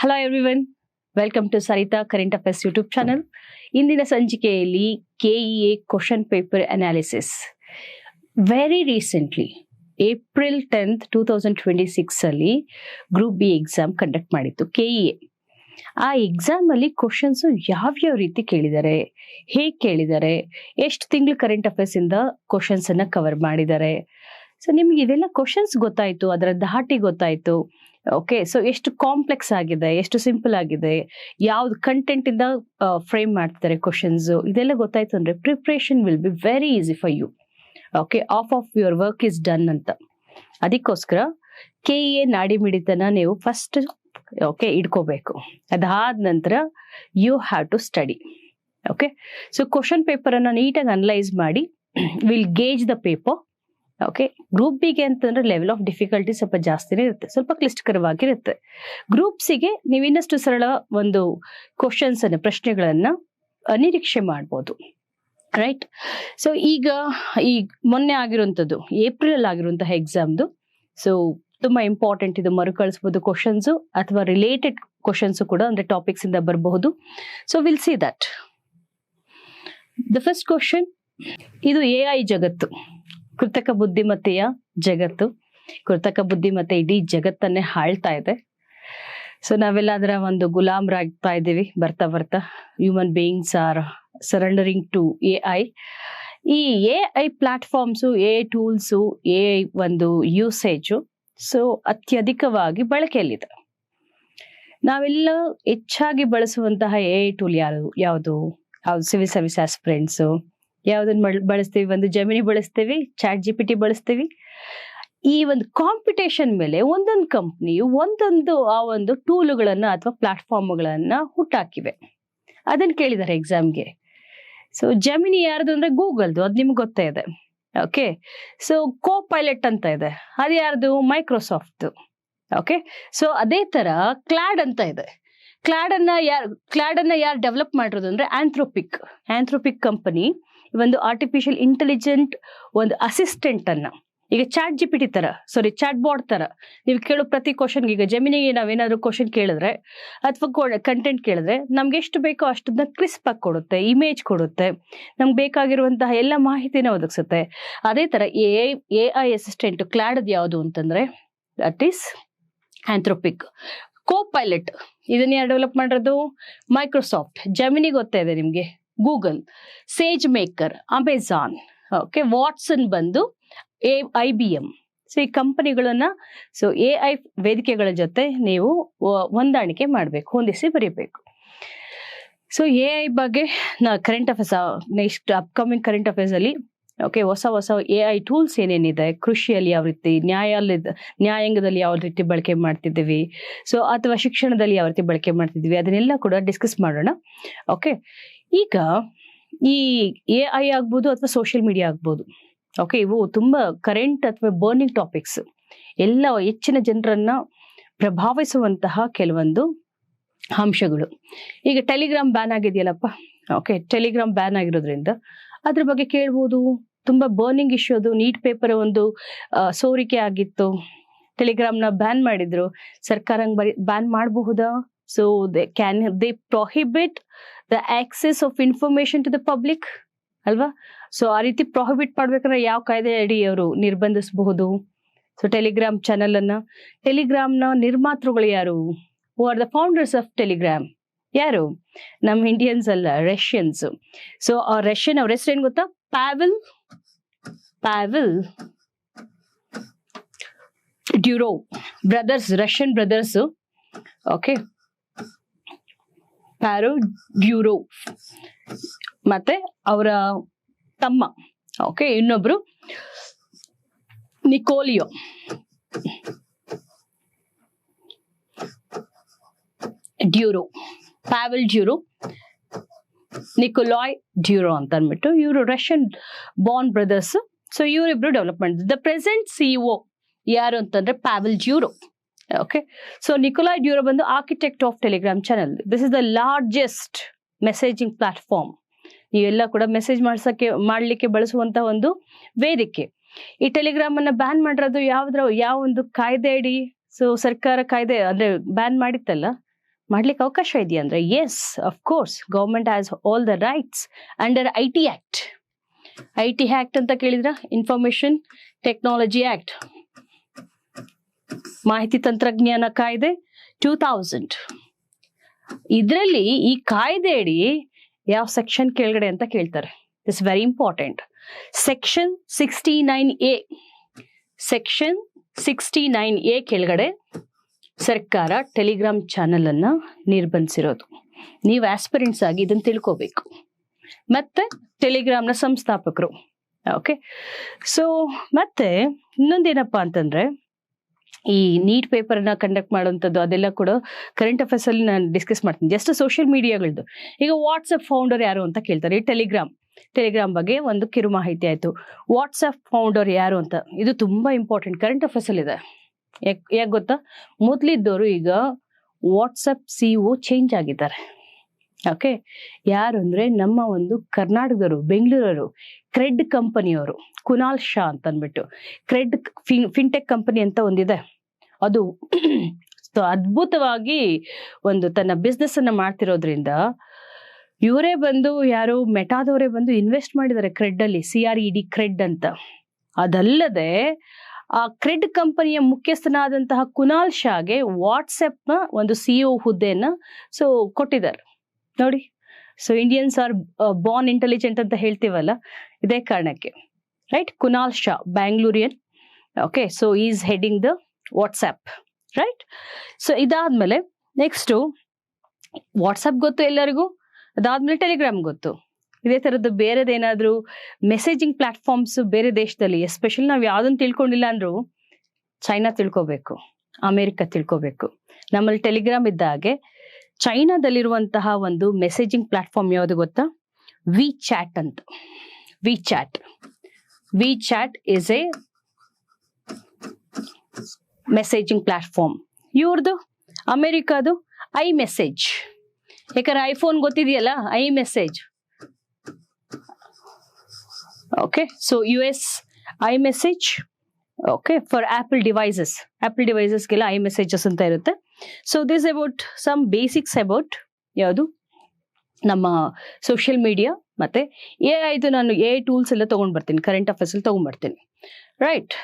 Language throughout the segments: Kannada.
Hello everyone, welcome to Saritha current affairs YouTube channel. ಇಂದಿನ ಸಂಚಿಕೆಯಲ್ಲಿ KEA question paper analysis. Very recently April 10th 2026 ಅಲ್ಲಿ ಗ್ರೂಪ್ ಬಿ ಎಕ್ಸಾಮ್ ಕಂಡಕ್ಟ್ ಮಾಡಿತ್ತು ಕೆಇಎ. ಆ ಎಕ್ಸಾಮ್ ಅಲ್ಲಿ ಕ್ವಶನ್ಸ್ ಯಾವ್ಯಾವ ರೀತಿ ಕೇಳಿದ್ದಾರೆ, ಹೇಗೆ ಕೇಳಿದ್ದಾರೆ, ಎಷ್ಟು ತಿಂಗಳು ಕರೆಂಟ್ ಅಫೇರ್ಸ್ ಇಂದ ಕ್ವಶನ್ಸ್ ಅನ್ನ ಕವರ್ ಮಾಡಿದ್ದಾರೆ. ಸೊ ನಿಮ್ಗೆ ಇದೆಲ್ಲ ಕ್ವಶನ್ಸ್ ಗೊತ್ತಾಯ್ತು, ಅದರ ಧಾಟಿ ಗೊತ್ತಾಯ್ತು. ಓಕೆ, ಸೊ ಎಷ್ಟು ಕಾಂಪ್ಲೆಕ್ಸ್ ಆಗಿದೆ, ಎಷ್ಟು ಸಿಂಪಲ್ ಆಗಿದೆ, ಯಾವ್ದು ಕಂಟೆಂಟ್ ಇಂದ ಫ್ರೇಮ್ ಮಾಡ್ತಾರೆ ಕ್ವಶನ್ಸ್, ಇದೆಲ್ಲ ಗೊತ್ತಾಯ್ತು ಅಂದ್ರೆ preparation will be very easy for you. Okay, half your work is done ಅಂತ. ಅದಕ್ಕೋಸ್ಕರ ಕೆಇಎ ನಾಡಿ ಮಿಡಿತನ ನೀವು ಫಸ್ಟ್ ಇಟ್ಕೋಬೇಕು. ಅದಾದ ನಂತರ you have to study. Okay, so question paper ಅನ್ನ ನೀಟಾಗಿ ಅನಲೈಸ್ ಮಾಡಿ will gauge the paper. Okay, group ಬಿಗೆ ಅಂತಂದ್ರೆ ಲೆವೆಲ್ ಆಫ್ ಡಿಫಿಕಲ್ಟಿ ಸ್ವಲ್ಪ ಜಾಸ್ತಿನೇ ಇರುತ್ತೆ, ಸ್ವಲ್ಪ ಕ್ಲಿಷ್ಟಕರವಾಗಿರುತ್ತೆ. ಗ್ರೂಪ್ ಸಿಗೆ ನೀವು ಇನ್ನಷ್ಟು ಸರಳ ಒಂದು ಕ್ವಶನ್ಸ್ ಅನ್ನ, ಪ್ರಶ್ನೆಗಳನ್ನ ನಿರೀಕ್ಷೆ ಮಾಡ್ಬೋದು. ರೈಟ್, ಸೊ ಈಗ ಮೊನ್ನೆ ಆಗಿರುವಂಥದ್ದು ಏಪ್ರಿಲ್ ಆಗಿರುವಂತಹ ಎಕ್ಸಾಮ್ದು ಸೊ ತುಂಬಾ ಇಂಪಾರ್ಟೆಂಟ್. ಇದು ಮರುಕಳಿಸಬಹುದು ಕ್ವಶನ್ಸ್ ಅಥವಾ ರಿಲೇಟೆಡ್ ಕ್ವಶನ್ಸ್ ಕೂಡ, ಅಂದ್ರೆ ಟಾಪಿಕ್ಸ್ ಇಂದ ಬರಬಹುದು. So will see that. The first question, ಇದು ಎಐ ಜಗತ್ತು, ಕೃತಕ ಬುದ್ಧಿಮತ್ತೆಯ ಜಗತ್ತು. ಕೃತಕ ಬುದ್ಧಿಮತ್ತೆ ಇಡೀ ಜಗತ್ತನ್ನೇ ಆಳ್ತಾ ಇದೆ. ಸೊ ನಾವೆಲ್ಲ ಅದರ ಒಂದು ಗುಲಾಮರಾಗ್ತಾ ಇದ್ದೀವಿ ಬರ್ತಾ ಬರ್ತಾ. Human beings are surrendering to AI. ಈ AI platforms, AI tools, AI ಒಂದು ಯೂಸೇಜು ಸೊ ಅತ್ಯಧಿಕವಾಗಿ ಬಳಕೆಯಲ್ಲಿದೆ. ನಾವೆಲ್ಲ ಹೆಚ್ಚಾಗಿ ಬಳಸುವಂತಹ ಎಐ ಟೂಲ್ ಯಾವುದು ಸಿವಿಲ್ ಸರ್ವಿಸ್ ಆಸ್ಪಿರೆಂಟ್ಸು ಯಾವ್ದನ್ನ ಬಳಸ್ತೀವಿ? ಒಂದು ಜೆಮಿನಿ ಬಳಸ್ತೀವಿ, ಚಾಟ್ ಜಿಪಿಟಿ ಬಳಸ್ತೀವಿ. ಈ ಒಂದು ಕಾಂಪಿಟೇಷನ್ ಮೇಲೆ ಒಂದೊಂದು ಕಂಪ್ನಿಯು ಒಂದೊಂದು ಆ ಒಂದು ಟೂಲುಗಳನ್ನ ಅಥವಾ ಪ್ಲಾಟ್ಫಾರ್ಮ್ಗಳನ್ನ ಹುಟ್ಟಾಕಿವೆ. ಅದನ್ನ ಕೇಳಿದ್ದಾರೆ ಎಕ್ಸಾಮ್ಗೆ. ಸೊ ಜೆಮಿನಿ ಯಾರ್ದು ಅಂದ್ರೆ ಗೂಗಲ್ದು, ಅದು ನಿಮ್ಗೆ ಗೊತ್ತೇ ಇದೆ. ಓಕೆ, ಸೊ ಕೋ ಪೈಲಟ್ ಅಂತ ಇದೆ, ಅದು ಯಾರ್ದು? ಮೈಕ್ರೋಸಾಫ್ಟ್. ಓಕೆ, ಸೊ ಅದೇ ತರ ಕ್ಲಾಡ್ ಅಂತ ಇದೆ. ಕ್ಲಾಡ್ ಅನ್ನ ಯಾರು ಡೆವಲಪ್ ಮಾಡಿರೋದು ಅಂದ್ರೆ ಆಂಥ್ರೋಪಿಕ್ ಕಂಪನಿ ಒಂದು ಆರ್ಟಿಫಿಷಿಯಲ್ ಇಂಟೆಲಿಜೆಂಟ್ ಒಂದು ಅಸಿಸ್ಟೆಂಟ್ ಅನ್ನ, ಈಗ ಚಾಟ್ ಜಿಪಿಟಿ ತರ, ಚಾಟ್ ಬಾಟ್ ತರ ನೀವು ಕೇಳೋ ಪ್ರತಿ ಕ್ವಶನ್ಗೆ, ಈಗ ಜೆಮಿನಿಗೆ ನಾವೇನಾದ್ರು ಕ್ವಶನ್ ಕೇಳಿದ್ರೆ ಅಥವಾ ಕಂಟೆಂಟ್ ಕೇಳಿದ್ರೆ ನಮ್ಗೆ ಎಷ್ಟು ಬೇಕೋ ಅಷ್ಟನ್ನ ಕ್ರಿಸ್ಪ್ ಆಗಿ ಕೊಡುತ್ತೆ, ಇಮೇಜ್ ಕೊಡುತ್ತೆ, ನಮ್ಗೆ ಬೇಕಾಗಿರುವಂತಹ ಎಲ್ಲ ಮಾಹಿತಿನ ಒದಗಿಸುತ್ತೆ. ಅದೇ ತರ ಎಐ ಅಸಿಸ್ಟೆಂಟ್ ಕ್ಲಾಡ್ ಯಾವುದು ಅಂತಂದ್ರೆ that is Anthropic. Copilot ಇದನ್ನ ಯಾರು ಡೆವಲಪ್ ಮಾಡಿರೋದು? ಮೈಕ್ರೋಸಾಫ್ಟ್. ಜೆಮಿನಿ ಗೊತ್ತೇ ಇದೆ ನಿಮ್ಗೆ, Google. SageMaker Amazon. Okay, Watson ಬಂದು IBM. ಸೊ ಈ ಕಂಪನಿಗಳನ್ನ ಎಐ ವೇದಿಕೆಗಳ ಜೊತೆ ನೀವು ಹೊಂದಾಣಿಕೆ ಮಾಡಬೇಕು, ಹೊಂದಿಸಿ ಬರೀಬೇಕು. ಸೊ ಎಐ ಬಗ್ಗೆ current affairs, next upcoming current affairs ಅಲ್ಲಿ ಹೊಸ ಎಐ ಟೂಲ್ಸ್ ಏನೇನಿದೆ, ಕೃಷಿಯಲ್ಲಿ ಯಾವ ರೀತಿ, ನ್ಯಾಯಾಂಗದಲ್ಲಿ ಯಾವ ರೀತಿ ಬಳಕೆ ಮಾಡ್ತಿದ್ದೀವಿ, ಸೊ ಅಥವಾ ಶಿಕ್ಷಣದಲ್ಲಿ ಯಾವ ರೀತಿ ಬಳಕೆ ಮಾಡ್ತಿದ್ವಿ, ಅದನ್ನೆಲ್ಲ ಕೂಡ ಡಿಸ್ಕಸ್ ಮಾಡೋಣ. ಓಕೆ, ಈಗ ಈ ಎಐ ಆಗ್ಬೋದು ಅಥವಾ ಸೋಷಿಯಲ್ ಮೀಡಿಯಾ ಆಗ್ಬೋದು, ಓಕೆ, ಇವು ತುಂಬಾ ಕರೆಂಟ್ ಅಥವಾ ಬರ್ನಿಂಗ್ ಟಾಪಿಕ್ಸ್, ಎಲ್ಲ ಹೆಚ್ಚಿನ ಜನರನ್ನ ಪ್ರಭಾವಿಸುವಂತಹ ಕೆಲವೊಂದು ಅಂಶಗಳು. ಈಗ ಟೆಲಿಗ್ರಾಮ್ ಬ್ಯಾನ್ ಆಗಿದೆಯಲ್ಲಪ್ಪ. ಓಕೆ, ಟೆಲಿಗ್ರಾಮ್ ಬ್ಯಾನ್ ಆಗಿರೋದ್ರಿಂದ ಅದ್ರ ಬಗ್ಗೆ ಕೇಳ್ಬೋದು. ತುಂಬಾ ಬರ್ನಿಂಗ್ ಇಶ್ಯೂ ಅದು. ನೀಟ್ ಪೇಪರ್ ಒಂದು ಸೋರಿಕೆ ಆಗಿತ್ತು, ಟೆಲಿಗ್ರಾಮ್ನ ಬ್ಯಾನ್ ಮಾಡಿದ್ರು. ಸರ್ಕಾರ ಬ್ಯಾನ್ ಮಾಡಬಹುದಾ? So can they prohibit the access of information to the public ಅಲ್ವಾ? ಸೊ ಆ ರೀತಿ ಪ್ರೊಹಿಬಿಟ್ ಮಾಡ್ಬೇಕಾದ್ರೆ ಯಾವ ಕಾಯ್ದೆ ಅಡಿ ಅವರು ನಿರ್ಬಂಧಿಸಬಹುದು? ಸೊ ಟೆಲಿಗ್ರಾಮ್ ಚಾನೆಲ್ ಅನ್ನ, ಟೆಲಿಗ್ರಾಮ್ನ ನಿರ್ಮಾತೃಗಳು ಯಾರು? Who are the founders of Telegram? ಯಾರು? ನಮ್ಮ ಇಂಡಿಯನ್ಸ್ ಅಲ್ಲ, ರಷ್ಯನ್ಸ್. ಸೊ ಆ ರಷ್ಯನ್, ಅವ್ರ ಹೆಸರು ಏನ್ ಗೊತ್ತಾ? Pavel Durov brothers, Russian brothers. Okay, Pavel Durov ಮತ್ತೆ ಅವರ ತಮ್ಮ, ಓಕೆ, ಇನ್ನೊಬ್ರು Nikolai Durov, Pavel Durov, Nikolai Durov ಅಂತ ಅಂದ್ಬಿಟ್ಟು ಇವರು ರಷ್ಯನ್ ಬಾರ್ನ್ ಬ್ರದರ್ಸ್. ಸೊ ಇವರಿಬ್ರು ಡೆವಲಪ್ ಮಾಡಿದ್ರು. ದ ಪ್ರೆಸೆಂಟ್ ಸಿಇಒ ಯಾರು ಅಂತಂದ್ರೆ Pavel Durov. Okay, so Nikolai Durov ಬಂದು architect of Telegram channel. This is the largest messaging platform. ನೀವೆಲ್ಲ ಕೂಡ ಮೆಸೇಜ್ ಮಾಡ್ಲಿಕ್ಕೆ ಬಳಸುವಂತಹ ಒಂದು ವೇದಿಕೆ. ಈ ಟೆಲಿಗ್ರಾಮ್ ಅನ್ನ ಬ್ಯಾನ್ ಮಾಡಿರೋದು ಯಾವ ಒಂದು ಕಾಯ್ದೆ ಅಡಿ? ಸೊ ಸರ್ಕಾರ ಕಾಯ್ದೆ ಅಂದ್ರೆ ಬ್ಯಾನ್ ಮಾಡಿತ್ತಲ್ಲ, ಮಾಡ್ಲಿಕ್ಕೆ ಅವಕಾಶ ಇದೆಯಾ ಅಂದ್ರೆ yes, of course, government has all the rights under IT act. IT act ಅಂತ ಕೇಳಿದ್ರ ಇನ್ಫಾರ್ಮೇಶನ್ ಟೆಕ್ನಾಲಜಿ ಆಕ್ಟ್, ಮಾಹಿತಿ ತಂತ್ರಜ್ಞಾನ ಕಾಯ್ದೆ 2000. ಇದರಲ್ಲಿ ಈ ಕಾಯ್ದೆ ಅಡಿ ಯಾವ ಸೆಕ್ಷನ್ ಕೆಳಗಡೆ ಅಂತ ಕೇಳ್ತಾರೆ. This very important. Section 69A. Section 69A ಕೆಳಗಡೆ ಸರ್ಕಾರ ಟೆಲಿಗ್ರಾಮ್ ಚಾನೆಲ್ ಅನ್ನ ನಿರ್ಬಂಧಿಸಿರೋದು. ನೀವು ಆಸ್ಪಿರೆಂಟ್ಸ್ ಆಗಿ ಇದನ್ನ ತಿಳ್ಕೋಬೇಕು. ಮತ್ತೆ ಟೆಲಿಗ್ರಾಮ್ನ ಸಂಸ್ಥಾಪಕರು. ಓಕೆ, ಸೊ ಮತ್ತೆ ಇನ್ನೊಂದೇನಪ್ಪಾ ಅಂತಂದ್ರೆ, ಈ ನೀಟ್ ಪೇಪರ್ ನ ಕಂಡಕ್ಟ್ ಮಾಡುವಂಥದ್ದು ಅದೆಲ್ಲ ಕೂಡ ಕರೆಂಟ್ ಅಫೇರ್ಸ್ ಅಲ್ಲಿ ನಾನು ಡಿಸ್ಕಸ್ ಮಾಡ್ತೀನಿ. ಜಸ್ಟ್ ಸೋಷಿಯಲ್ ಮೀಡಿಯಾಗಳದ್ದು. ಈಗ ವಾಟ್ಸ್ಆಪ್ ಫೌಂಡರ್ ಯಾರು ಅಂತ ಕೇಳ್ತಾರೆ. ಈ ಟೆಲಿಗ್ರಾಮ್ ಬಗ್ಗೆ ಒಂದು ಕಿರು ಮಾಹಿತಿ ಆಯ್ತು. ವಾಟ್ಸ್ಆಪ್ ಫೌಂಡರ್ ಯಾರು ಅಂತ, ಇದು ತುಂಬಾ ಇಂಪಾರ್ಟೆಂಟ್, ಕರೆಂಟ್ ಅಫೇರ್ಸ್ ಅಲ್ಲಿ ಇದೆ. ಯಾಕೆ ಗೊತ್ತಾ, ಮೊದ್ಲಿದ್ದವರು ಈಗ ವಾಟ್ಸ್ಆಪ್ CEO ಚೇಂಜ್ ಆಗಿದ್ದಾರೆ. ಓಕೆ, ಯಾರು ಅಂದ್ರೆ ನಮ್ಮ ಒಂದು ಕರ್ನಾಟಕದವರು, ಬೆಂಗಳೂರವರು, ಕ್ರೆಡ್ ಕಂಪನಿಯವರು, ಕುನಾಲ್ ಶಾ ಅಂತ ಅಂದ್ಬಿಟ್ಟು. ಕ್ರೆಡ್ ಫಿನ್ಟೆಕ್ ಕಂಪನಿ ಅಂತ ಒಂದಿದೆ. ಅದು ಅದ್ಭುತವಾಗಿ ಒಂದು ತನ್ನ ಬಿಸ್ನೆಸ್ ಅನ್ನ ಮಾಡ್ತಿರೋದ್ರಿಂದ ಇವರೇ ಬಂದು, ಯಾರು ಮೆಟಾದವರೇ ಬಂದು ಇನ್ವೆಸ್ಟ್ ಮಾಡಿದ್ದಾರೆ ಕ್ರೆಡ್ ಅಲ್ಲಿ, CRED ಕ್ರೆಡ್ ಅಂತ. ಅದಲ್ಲದೆ ಆ ಕ್ರೆಡ್ ಕಂಪನಿಯ ಮುಖ್ಯಸ್ಥನಾದಂತಹ ಕುನಾಲ್ ಶಾಗೆ ವಾಟ್ಸ್ಆಪ್ ನ ಒಂದು CEO ಹುದ್ದೆಯನ್ನ ಕೊಟ್ಟಿದ್ದಾರೆ ನೋಡಿ. So Indians are born intelligent ಅಂತ ಹೇಳ್ತೀವಲ್ಲ, ಇದೇ ಕಾರಣಕ್ಕೆ, right? Kunal Shah, ಬ್ಯಾಂಗ್ಳೂರಿಯನ್. Okay, so is heading the WhatsApp, right? So ಇದಾದ್ಮೇಲೆ ನೆಕ್ಸ್ಟ್ ವಾಟ್ಸ್ಆಪ್ ಗೊತ್ತು ಎಲ್ಲರಿಗೂ. ಅದಾದ್ಮೇಲೆ ಟೆಲಿಗ್ರಾಮ್ ಗೊತ್ತು. ಇದೇ ತರದ್ದು ಬೇರೆದೇನಾದ್ರೂ ಮೆಸೇಜಿಂಗ್ ಪ್ಲಾಟ್ಫಾರ್ಮ್ಸ್ ಬೇರೆ ದೇಶದಲ್ಲಿ, ಎಸ್ಪೆಷಲಿ ನಾವು ಯಾವ್ದನ್ನು ತಿಳ್ಕೊಂಡಿಲ್ಲ ಅಂದ್ರೂ ಚೈನಾ ತಿಳ್ಕೋಬೇಕು, ಅಮೆರಿಕ ತಿಳ್ಕೋಬೇಕು. ನಮ್ಮಲ್ಲಿ ಟೆಲಿಗ್ರಾಮ್ ಇದ್ದ ಹಾಗೆ ಚೈನಾದಲ್ಲಿರುವಂತಹ ಒಂದು ಮೆಸೇಜಿಂಗ್ ಪ್ಲಾಟ್ಫಾರ್ಮ್ ಯಾವುದು ಗೊತ್ತಾ? WeChat ಅಂತ. WeChat is a messaging platform. ಇವ್ರದ್ದು ಅಮೆರಿಕದು iMessage. ಯಾಕಂದ್ರೆ ಐಫೋನ್ ಗೊತ್ತಿದೆಯಲ್ಲ, iMessage. Okay, so US iMessage. Okay, for Apple ಡಿವೈಸಸ್ಗೆಲ್ಲ iMessages ಅಂತ ಇರುತ್ತೆ. So this about some basics about ಯಾವುದು ನಮ್ಮ ಸೋಷಿಯಲ್ ಮೀಡಿಯಾ. ಮತ್ತೆ AI ನಾನು AI ಟೂಲ್ಸ್ ಎಲ್ಲ ತಗೊಂಡ್ ಬರ್ತೀನಿ, ಕರೆಂಟ್ ಅಫೇರ್ಸ್ ಅಲ್ಲಿ ತಗೊಂಡ್ ಬರ್ತೀನಿ, right?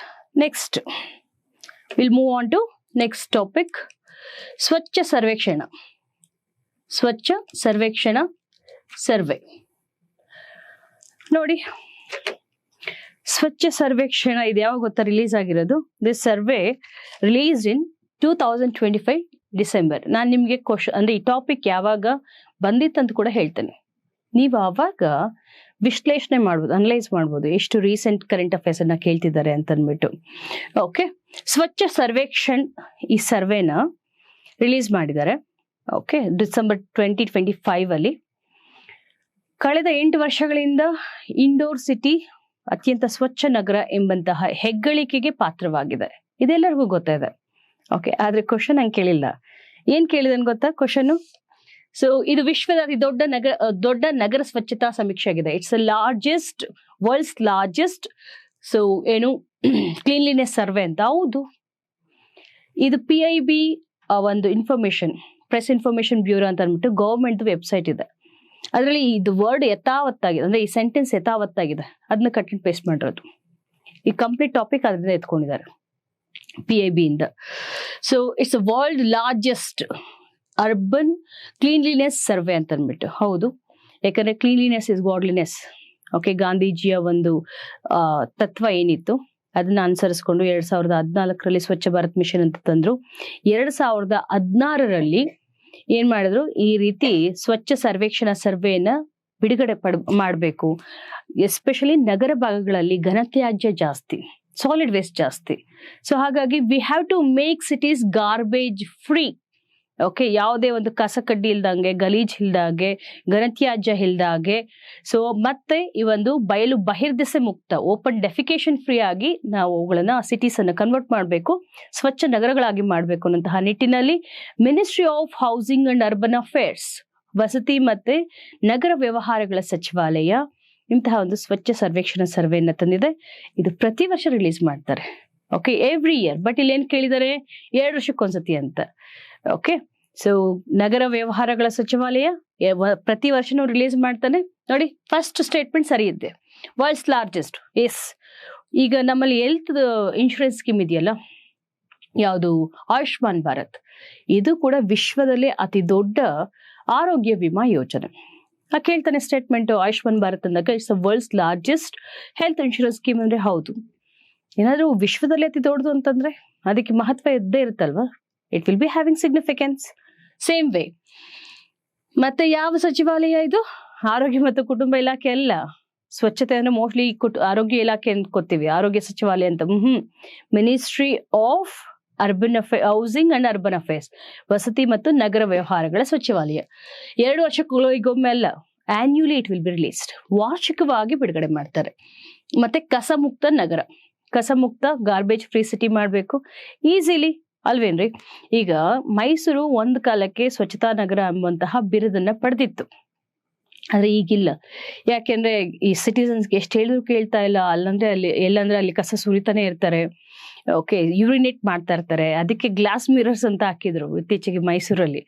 Next will move on to next topic, Swachh Survekshan survey. ನೋಡಿ, ಸ್ವಚ್ಛ ಸರ್ವೇಕ್ಷಣ ಇದು ಯಾವಾಗ ಗೊತ್ತಾ ರಿಲೀಸ್ ಆಗಿರೋದು? This survey released in 2025 December. ನಾನು ನಿಮ್ಗೆ ಅಂದ್ರೆ ಈ ಟಾಪಿಕ್ ಯಾವಾಗ ಬಂದಿತ್ತಂತ ಕೂಡ ಹೇಳ್ತೇನೆ. ನೀವು ಆವಾಗ ವಿಶ್ಲೇಷಣೆ ಮಾಡ್ಬೋದು, ಅನಲೈಸ್ ಮಾಡ್ಬೋದು, ಎಷ್ಟು ರೀಸೆಂಟ್ ಕರೆಂಟ್ ಅಫೇರ್ಸ್ ಅನ್ನ ಕೇಳ್ತಿದ್ದಾರೆ ಅಂತ ಅಂದ್ಬಿಟ್ಟು. ಓಕೆ, ಸ್ವಚ್ಛ ಸರ್ವೇಕ್ಷಣ್ ಈ ಸರ್ವೆನ ರಿಲೀಸ್ ಮಾಡಿದ್ದಾರೆ. ಓಕೆ, ಡಿಸೆಂಬರ್ 2025 ಅಲ್ಲಿ. ಕಳೆದ 8 ವರ್ಷಗಳಿಂದ ಇಂಡೋರ್ ಸಿಟಿ ಅತ್ಯಂತ ಸ್ವಚ್ಛ ನಗರ ಎಂಬಂತಹ ಹೆಗ್ಗಳಿಕೆಗೆ ಪಾತ್ರವಾಗಿದೆ. ಇದೆಲ್ಲರಿಗೂ ಗೊತ್ತಿದೆ. ಓಕೆ, ಆದ್ರೆ ಕ್ವಶನ್ ಹಂಗೆ ಕೇಳಿಲ್ಲ. ಏನ್ ಕೇಳಿದನ್ ಗೊತ್ತಾ ಕ್ವಶನ್? ಸೊ ಇದು ವಿಶ್ವದ ಅತಿ ದೊಡ್ಡ ನಗರ ಸ್ವಚ್ಛತಾ ಸಮೀಕ್ಷೆ ಆಗಿದೆ. ಇಟ್ಸ್ ವರ್ಲ್ಡ್ಸ್ ಲಾರ್ಜೆಸ್ಟ್ ಏನು ಕ್ಲೀನ್ಲಿನೆಸ್ ಸರ್ವೆ ಅಂತ. ಹೌದು, ಇದು PIB ಒಂದು ಪ್ರೆಸ್ ಇನ್ಫಾರ್ಮೇಶನ್ ಬ್ಯೂರೋ ಅಂತ ಅಂದ್ಬಿಟ್ಟು ಗವರ್ಮೆಂಟ್ ವೆಬ್ಸೈಟ್ ಇದೆ. ಅದರಲ್ಲಿ ಇದು ವರ್ಡ್ ಯಥಾವತ್ತಾಗಿದೆ, ಅಂದ್ರೆ ಈ ಸೆಂಟೆನ್ಸ್ ಯಥಾವತ್ತಾಗಿದೆ, ಅದನ್ನ ಕಟ್ ಅಂಡ್ ಪೇಸ್ಟ್ ಮಾಡಿರೋದು. ಈ ಕಂಪ್ಲೀಟ್ ಟಾಪಿಕ್ ಅದರಿಂದ ಎತ್ಕೊಂಡಿದ್ದಾರೆ PIB ಇಂದ. So it's world largest urban cleanliness survey ಅಂತ ಅಂದ್ಬಿಟ್ಟು. ಹೌದು, ಯಾಕಂದ್ರೆ ಕ್ಲೀನ್ಲಿನೆಸ್ ಇಸ್ ಗಾಡ್ಲಿನೆಸ್. ಓಕೆ, ಗಾಂಧೀಜಿಯ ಒಂದು ತತ್ವ ಏನಿತ್ತು ಅದನ್ನ ಅನುಸರಿಸ್ಕೊಂಡು 2014ರಲ್ಲಿ ಸ್ವಚ್ಛ ಭಾರತ್ ಮಿಷನ್ ಅಂತ ತಂದ್ರು. 2016ರಲ್ಲಿ ಏನ್ ಮಾಡಿದ್ರು, ಈ ರೀತಿ ಸ್ವಚ್ಛ ಸರ್ವೇಕ್ಷಣಾ ಸರ್ವೆಯನ್ನ ಬಿಡುಗಡೆ ಮಾಡಬೇಕು. ಎಸ್ಪೆಷಲಿ ನಗರ ಭಾಗಗಳಲ್ಲಿ ಘನತ್ಯಾಜ್ಯ ಜಾಸ್ತಿ, ಸಾಲಿಡ್ ವೇಸ್ಟ್ ಜಾಸ್ತಿ. ಸೊ ಹಾಗಾಗಿ we have to make cities garbage free. Okay, ಯಾವುದೇ ಒಂದು ಕಸ ಕಡ್ಡಿ ಇಲ್ದಂಗೆ, ಗಲೀಜ್ ಇಲ್ದಾಗೆ, ಘನತ್ಯಾಜ್ಯ ಇಲ್ದಾಗೆ. ಸೊ ಮತ್ತೆ ಈ ಒಂದು ಬಯಲು ಬಹಿರ್ದೆಸೆ ಮುಕ್ತ, ಓಪನ್ ಡೆಫಿಕೇಶನ್ ಫ್ರೀ ಆಗಿ ನಾವು ಅವುಗಳನ್ನ ಸಿಟೀಸ್ ಅನ್ನ ಕನ್ವರ್ಟ್ ಮಾಡಬೇಕು, ಸ್ವಚ್ಛ ನಗರಗಳಾಗಿ ಮಾಡಬೇಕು ಅನ್ನೋಂತಹ ನಿಟ್ಟಿನಲ್ಲಿ ministry of housing and urban affairs, ವಸತಿ ಮತ್ತೆ ನಗರ ವ್ಯವಹಾರಗಳ ಸಚಿವಾಲಯ ಇಂತಹ ಒಂದು ಸ್ವಚ್ಛ ಸರ್ವೇಕ್ಷಣಾ ಸರ್ವೆಯನ್ನ ತಂದಿದೆ. ಇದು ಪ್ರತಿ ವರ್ಷ ರಿಲೀಸ್ ಮಾಡ್ತಾರೆ. Okay, every year. ಬಟ್ ಇಲ್ಲಿ ಏನ್ ಕೇಳಿದ್ದಾರೆ, 2 ವರ್ಷಕ್ಕೊಂದ್ಸತಿ ಅಂತ. ಓಕೆ, ಸೊ ನಗರ ವ್ಯವಹಾರಗಳ ಸಚಿವಾಲಯ ಪ್ರತಿ ವರ್ಷನೂ ರಿಲೀಸ್ ಮಾಡ್ತಾನೆ. ನೋಡಿ, ಫಸ್ಟ್ ಸ್ಟೇಟ್ಮೆಂಟ್ ಸರಿ ಇದೆ, ವರ್ಲ್ಡ್ಸ್ ಲಾರ್ಜೆಸ್ಟ್. ಎಸ್, ಈಗ ನಮ್ಮಲ್ಲಿ ಹೆಲ್ತ್ ಇನ್ಶೂರೆನ್ಸ್ ಸ್ಕೀಮ್ ಇದೆಯಲ್ಲ, ಯಾವುದು ಆಯುಷ್ಮಾನ್ ಭಾರತ್, ಇದು ಕೂಡ ವಿಶ್ವದಲ್ಲೇ ಅತಿ ದೊಡ್ಡ ಆರೋಗ್ಯ ವಿಮಾ ಯೋಜನೆ. ಕೇಳ್ತಾನೆ ಸ್ಟೇಟ್ಮೆಂಟ್, ಆಯುಷ್ಮಾನ್ ಭಾರತ್ ಅಂದಾಗ it's world's largest health insurance scheme ಅಂದ್ರೆ ಹೌದು. ಏನಾದ್ರೂ ವಿಶ್ವದಲ್ಲಿ ಅತಿ ದೊಡ್ಡದು ಅಂತಂದ್ರೆ ಅದಕ್ಕೆ ಮಹತ್ವ ಇದ್ದೇ ಇರುತ್ತಲ್ವಾ, it will be having significance. Same way ಮತ್ತೆ ಯಾವ ಸಚಿವಾಲಯ ಇದು? ಆರೋಗ್ಯ ಮತ್ತು ಕುಟುಂಬ ಇಲಾಖೆ ಅಲ್ಲ. ಸ್ವಚ್ಛತೆ ಅಂದ್ರೆ ಮೋಸ್ಟ್ಲಿ ಆರೋಗ್ಯ ಇಲಾಖೆ ಅನ್ಕೋತೀವಿ, ಆರೋಗ್ಯ ಸಚಿವಾಲಯ ಅಂತ. Ministry of housing and urban affairs, ವಸತಿ ಮತ್ತು ನಗರ ವ್ಯವಹಾರಗಳ ಸಚಿವಾಲಯ. 2 ವರ್ಷಕ್ಕೊಮ್ಮೆ ಅಲ್ಲ, ಆನ್ಯುಲಿ ಇಟ್ ವಿಲ್ ಬಿ ರಿಲೀಸ್ಡ್, ವಾರ್ಷಿಕವಾಗಿ ಬಿಡುಗಡೆ ಮಾಡ್ತಾರೆ. ಮತ್ತೆ ಕಸಮುಕ್ತ ನಗರ, ಕಸಮುಕ್ತ ಗಾರ್ಬೇಜ್ ಫ್ರೀ ಸಿಟಿ ಮಾಡಬೇಕು ಈಸಿಲಿ, ಅಲ್ವೇನ್ರಿ? ಈಗ ಮೈಸೂರು ಒಂದು ಕಾಲಕ್ಕೆ ಸ್ವಚ್ಛತಾ ನಗರ ಎಂಬಂತಹ ಬಿರುದನ್ನ ಪಡೆದಿತ್ತು, ಆದ್ರೆ ಈಗಿಲ್ಲ. ಯಾಕೆಂದ್ರೆ ಈ ಸಿಟಿಸನ್ಸ್ಗೆ ಎಷ್ಟು ಹೇಳಿದ್ರು ಕೇಳ್ತಾ ಇಲ್ಲ. ಎಲ್ಲಂದ್ರೆ ಅಲ್ಲಿ ಕಸ ಸುರಿತಾನೆ ಇರ್ತಾರೆ. ಓಕೆ, ಯೂರಿನೇಟ್ ಮಾಡ್ತಾ ಇರ್ತಾರೆ. ಅದಕ್ಕೆ ಗ್ಲಾಸ್ ಮಿರರ್ಸ್ ಅಂತ ಹಾಕಿದ್ರು ಇತ್ತೀಚೆಗೆ ಮೈಸೂರಲ್ಲಿ.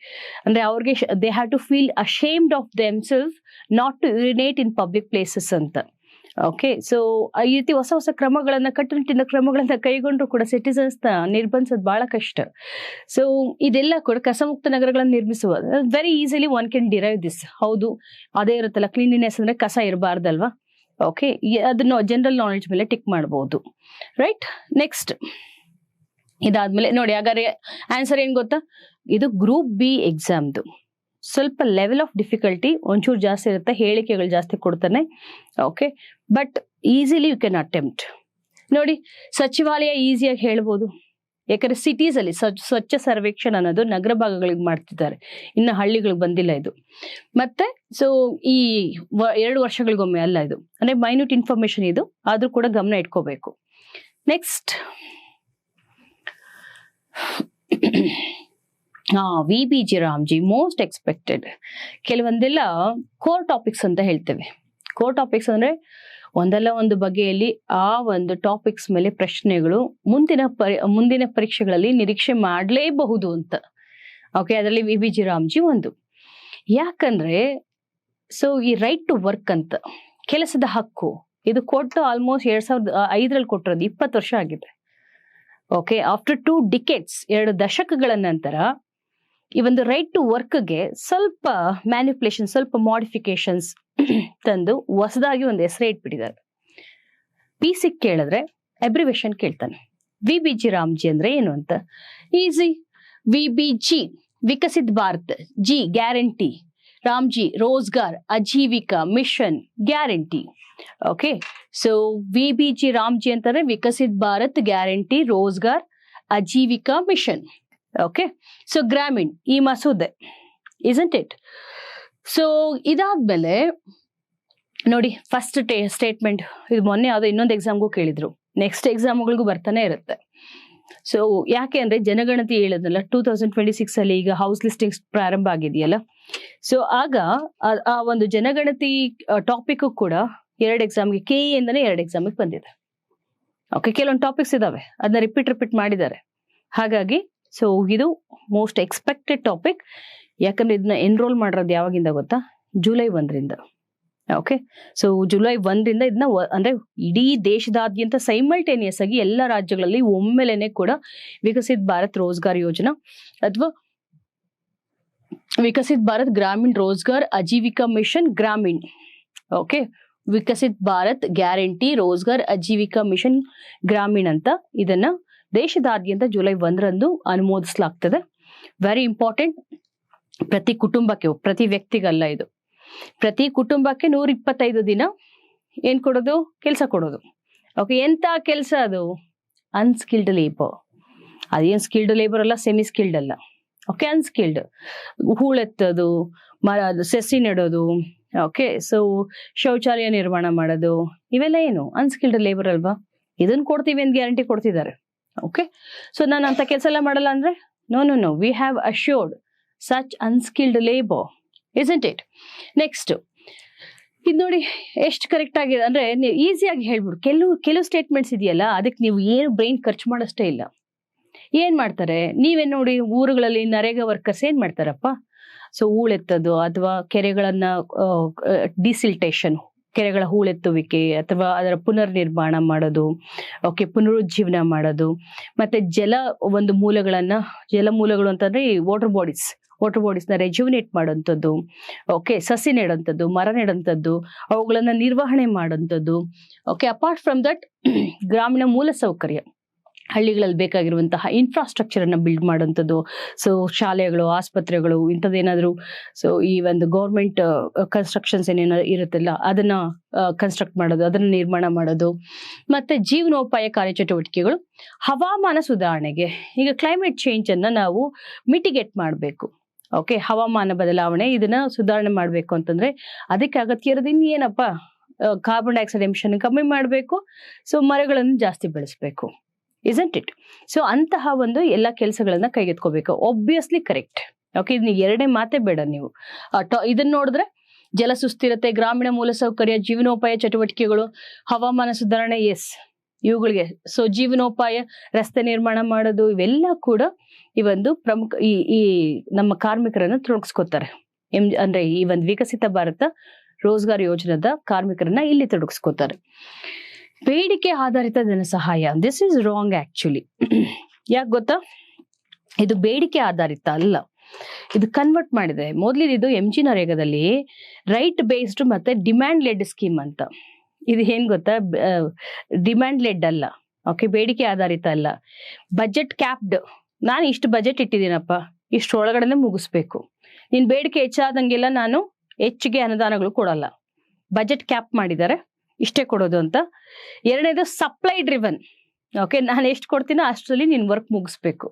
ಅಂದ್ರೆ ಅವ್ರಿಗೆ they have to feel ashamed of themselves not to urinate in public places ಅಂತ. ಓಕೆ, ಸೊ ಈ ರೀತಿ ಹೊಸ ಹೊಸ ಕ್ರಮಗಳನ್ನ, ಕಟ್ಟುನಿಟ್ಟಿನ ಕ್ರಮಗಳನ್ನ ಕೈಗೊಂಡ್ರು ಕೂಡ ಸಿಟಿಸನ್ಸ್ ನಿರ್ಬಂಧಿಸೋದು ಬಹಳ ಕಷ್ಟ. ಸೊ ಇದೆಲ್ಲ ಕೂಡ ಕಸಮುಕ್ತ ನಗರಗಳನ್ನು ನಿರ್ಮಿಸುವ very easily one can derive this. ಹೌದು, ಅದೇ ಇರುತ್ತಲ್ಲ, ಕ್ಲೀನಿನೆಸ್ ಅಂದ್ರೆ ಕಸ ಇರಬಾರ್ದಲ್ವಾ? ಓಕೆ, ಅದನ್ನ ಜನರಲ್ ನಾಲೆಡ್ಜ್ ಮೇಲೆ ಟಿಕ್ ಮಾಡಬಹುದು, ರೈಟ್? ನೆಕ್ಸ್ಟ್ ಇದಾದ್ಮೇಲೆ ನೋಡಿ, ಹಾಗಾದ್ರೆ ಆನ್ಸರ್ ಏನ್ ಗೊತ್ತಾ? ಇದು ಗ್ರೂಪ್ ಬಿ ಎಕ್ಸಾಮ್ದು. ಸ್ವಲ್ಪ ಲೆವೆಲ್ ಆಫ್ ಡಿಫಿಕಲ್ಟಿ ಒಂಚೂರು ಜಾಸ್ತಿ ಇರುತ್ತೆ, ಹೇಳಿಕೆಗಳು ಜಾಸ್ತಿ ಕೊಡ್ತಾನೆ. Okay, but easily you can attempt. ನೋಡಿ, ಸಚಿವಾಲಯ ಈಸಿಯಾಗಿ ಹೇಳ್ಬೋದು, ಯಾಕಂದ್ರೆ ಸಿಟೀಸ್ ಅಲ್ಲಿ ಸ್ವಚ್ಛ ಸರ್ವೇಕ್ಷಣೆ ಅನ್ನೋದು ನಗರ ಭಾಗಗಳಿಗೆ ಮಾಡ್ತಿದ್ದಾರೆ, ಇನ್ನು ಹಳ್ಳಿಗಳಿಗೆ ಬಂದಿಲ್ಲ ಇದು. ಮತ್ತೆ ಸೊ ಈ 2 ವರ್ಷಗಳಿಗೊಮ್ಮೆ ಅಲ್ಲ ಇದು, ಅಂದ್ರೆ ಮೈನ್ಯೂಟ್ ಇನ್ಫಾರ್ಮೇಶನ್ ಇದು, ಆದ್ರೂ ಕೂಡ ಗಮನ ಇಟ್ಕೋಬೇಕು. Next VBG Ramji, most expected. ಕೆಲವೊಂದೆಲ್ಲ ಕೋರ್ ಟಾಪಿಕ್ಸ್ ಅಂತ ಹೇಳ್ತೇವೆ. ಕೋರ್ ಟಾಪಿಕ್ಸ್ ಅಂದ್ರೆ ಒಂದಲ್ಲ ಒಂದು ಬಗೆಯಲ್ಲಿ ಆ ಒಂದು ಟಾಪಿಕ್ಸ್ ಮೇಲೆ ಪ್ರಶ್ನೆಗಳು ಮುಂದಿನ ಪರೀಕ್ಷೆಗಳಲ್ಲಿ ನಿರೀಕ್ಷೆ ಮಾಡಲೇಬಹುದು ಅಂತ. ಓಕೆ, ಅದರಲ್ಲಿ VBG ರಾಮ್ಜಿ ಒಂದು. ಯಾಕಂದ್ರೆ ಸೊ ಈ ರೈಟ್ ಟು ವರ್ಕ್ ಅಂತ, ಕೆಲಸದ ಹಕ್ಕು, ಇದು ಕೊಟ್ಟು ಆಲ್ಮೋಸ್ಟ್ 2005 ಕೊಟ್ಟಿರೋದು 20 ವರ್ಷ ಆಗಿದೆ. ಓಕೆ, ಆಫ್ಟರ್ 2 ಡಿಕೆಟ್ಸ್, 2 ದಶಕಗಳ ನಂತರ ಈ ಒಂದು ರೈಟ್ ಟು ವರ್ಕ್ಗೆ ಸ್ವಲ್ಪ ಮ್ಯಾನಿಪುಲೇಷನ್, ಸ್ವಲ್ಪ ಮಾಡಿಫಿಕೇಶನ್ಸ್ ತಂದು ಹೊಸದಾಗಿ ಒಂದು ಹೆಸರೇ ಇಟ್ಬಿಟ್ಟಿದ್ದಾರೆ. PC ಕೇಳಿದ್ರೆ ಅಬ್ರಿವೇಶನ್ ಕೇಳ್ತಾನೆ. VBG ರಾಮ್ಜಿ ಅಂದ್ರೆ ಏನು ಅಂತ easy. VBG Viksit Bharat, G guarantee, Ramji Rozgar Ajeevika mission guarantee. Okay, so VBG Ramji ಅಂತಂದ್ರೆ Viksit Bharat guarantee Rozgar Ajeevika mission. Okay, so Gramin ಈ ಮಸೂದೆ, ಇಸಂಟ್ ಇಟ್? ಸೊ ಇದಾದ್ಮೇಲೆ ನೋಡಿ, ಫಸ್ಟ್ ಸ್ಟೇಟ್ಮೆಂಟ್ ಇದು ಮೊನ್ನೆ ಯಾವುದೋ ಇನ್ನೊಂದು ಎಕ್ಸಾಮ್ಗೂ ಕೇಳಿದ್ರು, ನೆಕ್ಸ್ಟ್ ಎಕ್ಸಾಮ್ಗಳಿಗೂ ಬರ್ತಾನೆ ಇರುತ್ತೆ. ಸೊ ಯಾಕೆ ಅಂದ್ರೆ ಜನಗಣತಿ ಹೇಳಿದ್ನಲ್ಲ 2026 ಅಲ್ಲಿ, ಈಗ ಹೌಸ್ ಲಿಸ್ಟಿಂಗ್ ಪ್ರಾರಂಭ ಆಗಿದೆಯಲ್ಲ. ಸೊ ಆಗ ಆ ಒಂದು ಜನಗಣತಿ ಟಾಪಿಕ್ ಕೂಡ 2 ಎಕ್ಸಾಮ್ಗೆ, KE ಇಂದನೇ 2 ಎಕ್ಸಾಮಿಗೆ ಬಂದಿದೆ. ಓಕೆ, ಕೆಲವೊಂದು ಟಾಪಿಕ್ಸ್ ಇದಾವೆ, ಅದನ್ನ ರಿಪೀಟ್ ಮಾಡಿದ್ದಾರೆ. ಹಾಗಾಗಿ ಸೊ ಇದು ಮೋಸ್ಟ್ ಎಕ್ಸ್ಪೆಕ್ಟೆಡ್ ಟಾಪಿಕ್. ಯಾಕಂದ್ರೆ ಇದನ್ನ ಎನ್ರೋಲ್ ಮಾಡಿರೋದು ಯಾವಾಗಿಂದ ಗೊತ್ತಾ? ಜುಲೈ 1ರಿಂದ. ಓಕೆ, ಸೊ ಜುಲೈ 1ರಿಂದ ಇದನ್ನ ಅಂದ್ರೆ ಇಡೀ ದೇಶದಾದ್ಯಂತ ಸೈಮಲ್ಟೇನಿಯಸ್ ಆಗಿ ಎಲ್ಲ ರಾಜ್ಯಗಳಲ್ಲಿ ಒಮ್ಮೆಲೆನೆ ಕೂಡ ವಿಕಸಿತ್ ಭಾರತ್ ರೋಜ್ಗಾರ್ ಯೋಜನಾ ಅಥವಾ Viksit Bharat Gramin Rozgar Ajeevika mission Gramin, okay, Viksit Bharat guarantee Rozgar Ajeevika mission Gramin ಅಂತ ಇದನ್ನ ದೇಶದಾದ್ಯಂತ ಜುಲೈ 1ರಂದು ಅನುಮೋದಿಸಲಾಗ್ತದೆ. Very important. ಪ್ರತಿ ಕುಟುಂಬಕ್ಕೆ, ಪ್ರತಿ ವ್ಯಕ್ತಿಗಲ್ಲ ಇದು, ಪ್ರತಿ ಕುಟುಂಬಕ್ಕೆ 125 ದಿನ ಏನ್ ಕೊಡೋದು? ಕೆಲಸ ಕೊಡೋದು. ಓಕೆ, ಎಂತ ಕೆಲಸ ಅದು? Unskilled labour. ಅದೇನ್ ಸ್ಕಿಲ್ಡ್ ಲೇಬರ್ ಅಲ್ಲ, ಸೆಮಿ ಸ್ಕಿಲ್ಡ್ ಅಲ್ಲ. Okay, unskilled. ಹೂಳೆತ್ತೋದು, ಸಸಿ ನೆಡೋದು, ಓಕೆ, ಸೊ ಶೌಚಾಲಯ ನಿರ್ಮಾಣ ಮಾಡೋದು, ಇವೆಲ್ಲ ಏನು ಅನ್ಸ್ಕಿಲ್ಡ್ ಲೇಬರ್ ಅಲ್ವಾ? ಇದನ್ನ ಕೊಡ್ತೀವಿ ಅಂತ ಗ್ಯಾರಂಟಿ ಕೊಡ್ತಿದ್ದಾರೆ. ಓಕೆ, ಸೊ ನಾನು ಅಂತ ಕೆಲಸ ಎಲ್ಲ ಮಾಡಲ್ಲ ಅಂದ್ರೆ no, we have assured such unskilled labour, isn't it? Next ಇದು ನೋಡಿ ಎಷ್ಟು ಕರೆಕ್ಟ್ ಆಗಿದೆ ಅಂದ್ರೆ ಈಸಿಯಾಗಿ ಹೇಳ್ಬಿಡು. ಕೆಲವು ಸ್ಟೇಟ್ಮೆಂಟ್ಸ್ ಇದೆಯಲ್ಲ, ಅದಕ್ಕೆ ನೀವು ಏನು ಬ್ರೈನ್ ಖರ್ಚು ಮಾಡೋಷ್ಟೇ ಇಲ್ಲ. ಏನ್ ಮಾಡ್ತಾರೆ, ನೀವೇ ನೋಡಿ ಊರುಗಳಲ್ಲಿ ನರೇಗಾ ವರ್ಕರ್ಸ್ ಏನ್ ಮಾಡ್ತಾರಪ್ಪ, ಸೊ ಹೂಳೆತ್ತೋದು ಅಥವಾ ಕೆರೆಗಳನ್ನ ಡಿಸಿಲ್ಟೇಷನ್, ಕೆರೆಗಳ ಹೂಳೆತ್ತುವಿಕೆ ಅಥವಾ ಅದರ ಪುನರ್ ನಿರ್ಮಾಣ ಮಾಡೋದು, ಓಕೆ, ಪುನರುಜ್ಜೀವನ ಮಾಡೋದು, ಮತ್ತೆ ಜಲಮೂಲಗಳು ಅಂತಂದ್ರೆ ಈ ವಾಟರ್ ಬಾಡೀಸ್ನ ರೆಜ್ಯುನೇಟ್ ಮಾಡೋಂಥದ್ದು, ಓಕೆ, ಸಸಿ ನೆಡೋಂಥದ್ದು, ಮರ ನೆಡೋಂಥದ್ದು, ಅವುಗಳನ್ನ ನಿರ್ವಹಣೆ ಮಾಡೋಂಥದ್ದು, ಓಕೆ. ಅಪಾರ್ಟ್ ಫ್ರಮ್ ದಟ್ ಗ್ರಾಮೀಣ ಮೂಲಸೌಕರ್ಯ, ಹಳ್ಳಿಗಳಲ್ಲಿ ಬೇಕಾಗಿರುವಂತಹ ಇನ್ಫ್ರಾಸ್ಟ್ರಕ್ಚರ್ ಅನ್ನ ಬಿಲ್ಡ್ ಮಾಡೋಂಥದ್ದು, ಸೊ ಶಾಲೆಗಳು, ಆಸ್ಪತ್ರೆಗಳು, ಇಂಥದ್ದೇನಾದ್ರು, ಸೊ ಈ ಒಂದು ಗೌರ್ಮೆಂಟ್ ಕನ್ಸ್ಟ್ರಕ್ಷನ್ಸ್ ಏನೇನಾದ್ರು ಇರುತ್ತಲ್ಲ ಅದನ್ನ ಕನ್ಸ್ಟ್ರಕ್ಟ್ ಮಾಡೋದು, ಅದನ್ನ ನಿರ್ಮಾಣ ಮಾಡೋದು, ಮತ್ತೆ ಜೀವನೋಪಾಯ ಕಾರ್ಯಚಟುವಟಿಕೆಗಳು, ಹವಾಮಾನ ಸುಧಾರಣೆಗೆ. ಈಗ ಕ್ಲೈಮೇಟ್ ಚೇಂಜ್ ಅನ್ನ ನಾವು ಮಿಟಿಗೇಟ್ ಮಾಡಬೇಕು, ಓಕೆ, ಹವಾಮಾನ ಬದಲಾವಣೆ ಇದನ್ನ ಸುಧಾರಣೆ ಮಾಡ್ಬೇಕು ಅಂತಂದ್ರೆ ಅದಕ್ಕೆ ಅಗತ್ಯ ಇರೋದು ಏನಪ್ಪ, ಕಾರ್ಬನ್ ಡೈಆಕ್ಸೈಡ್ ಎಮಿಷನ್ ಕಮ್ಮಿ ಮಾಡಬೇಕು, ಸೊ ಮರಗಳನ್ನು ಜಾಸ್ತಿ ಬೆಳೆಸಬೇಕು, ಇಸಂಟ್ ಇಟ್? ಸೊ ಅಂತಹ ಒಂದು ಎಲ್ಲ ಕೆಲಸಗಳನ್ನ ಕೈಗೆತ್ಕೋಬೇಕು. Obviously correct, okay. ಇದನ್ನ ಎರಡೇ ಮಾತೇ ಬೇಡ ನೀವು. ಇದನ್ನ ನೋಡಿದ್ರೆ ಜಲ ಸುಸ್ಥಿರತೆ, ಗ್ರಾಮೀಣ ಮೂಲಸೌಕರ್ಯ, ಜೀವನೋಪಾಯ ಚಟುವಟಿಕೆಗಳು, ಹವಾಮಾನ ಸುಧಾರಣೆ, ಎಸ್ ಇವುಗಳಿಗೆ. ಸೊ ಜೀವನೋಪಾಯ, ರಸ್ತೆ ನಿರ್ಮಾಣ ಮಾಡೋದು, ಇವೆಲ್ಲ ಕೂಡ ಈ ಒಂದು ಪ್ರಮುಖ ಈ ನಮ್ಮ ಕಾರ್ಮಿಕರನ್ನ ತೊಡಗಿಸ್ಕೊತಾರೆ. ಅಂದ್ರೆ ಈ ಒಂದು ವಿಕಸಿತ ಭಾರತ ರೋಜ್ಗಾರ್ ಯೋಜನೆದ ಕಾರ್ಮಿಕರನ್ನ ಇಲ್ಲಿ ತೊಡಗಿಸ್ಕೊತಾರೆ. ಬೇಡಿಕೆ ಆಧಾರಿತ ಧನ ಸಹಾಯ, ದಿಸ್ ಇಸ್ ರಾಂಗ್ ಆಕ್ಚುಲಿ. ಯಾಕೆ ಗೊತ್ತಾ, ಇದು ಬೇಡಿಕೆ ಆಧಾರಿತ ಅಲ್ಲ, ಇದು ಕನ್ವರ್ಟ್ ಮಾಡಿದೆ. ಮೊದಲಿದ್ದು MG ನರೇಗಾದಲ್ಲಿ ರೈಟ್ ಬೇಸ್ಡ್ ಮತ್ತೆ ಡಿಮ್ಯಾಂಡ್ ಲೆಡ್ ಸ್ಕೀಮ್ ಅಂತ. ಇದು ಏನ್ ಗೊತ್ತಾ, ಡಿಮ್ಯಾಂಡ್ ಲೆಡ್ ಅಲ್ಲ, ಓಕೆ, ಬೇಡಿಕೆ ಆಧಾರಿತ ಅಲ್ಲ. ಬಜೆಟ್ ಕ್ಯಾಪ್ಡ್, ನಾನು ಇಷ್ಟು ಬಜೆಟ್ ಇಟ್ಟಿದ್ದೀನಪ್ಪ, ಇಷ್ಟೊಳಗಡೆ ಮುಗಿಸ್ಬೇಕು, ನಿನ್ ಬೇಡಿಕೆ ಹೆಚ್ಚಾದಂಗೆಲ್ಲ ನಾನು ಹೆಚ್ಚಿಗೆ ಅನುದಾನಗಳು ಕೊಡಲ್ಲ, ಬಜೆಟ್ ಕ್ಯಾಪ್ ಮಾಡಿದ್ದಾರೆ, ಇಷ್ಟೇ ಕೊಡೋದು ಅಂತ. ಎರಡನೇದು ಸಪ್ಲೈ ಡ್ರಿವನ್, ಓಕೆ, ನಾನು ಎಷ್ಟು ಕೊಡ್ತೀನೋ ಅಷ್ಟರಲ್ಲಿ ನಿನ್ ವರ್ಕ್ ಮುಗಿಸ್ಬೇಕು,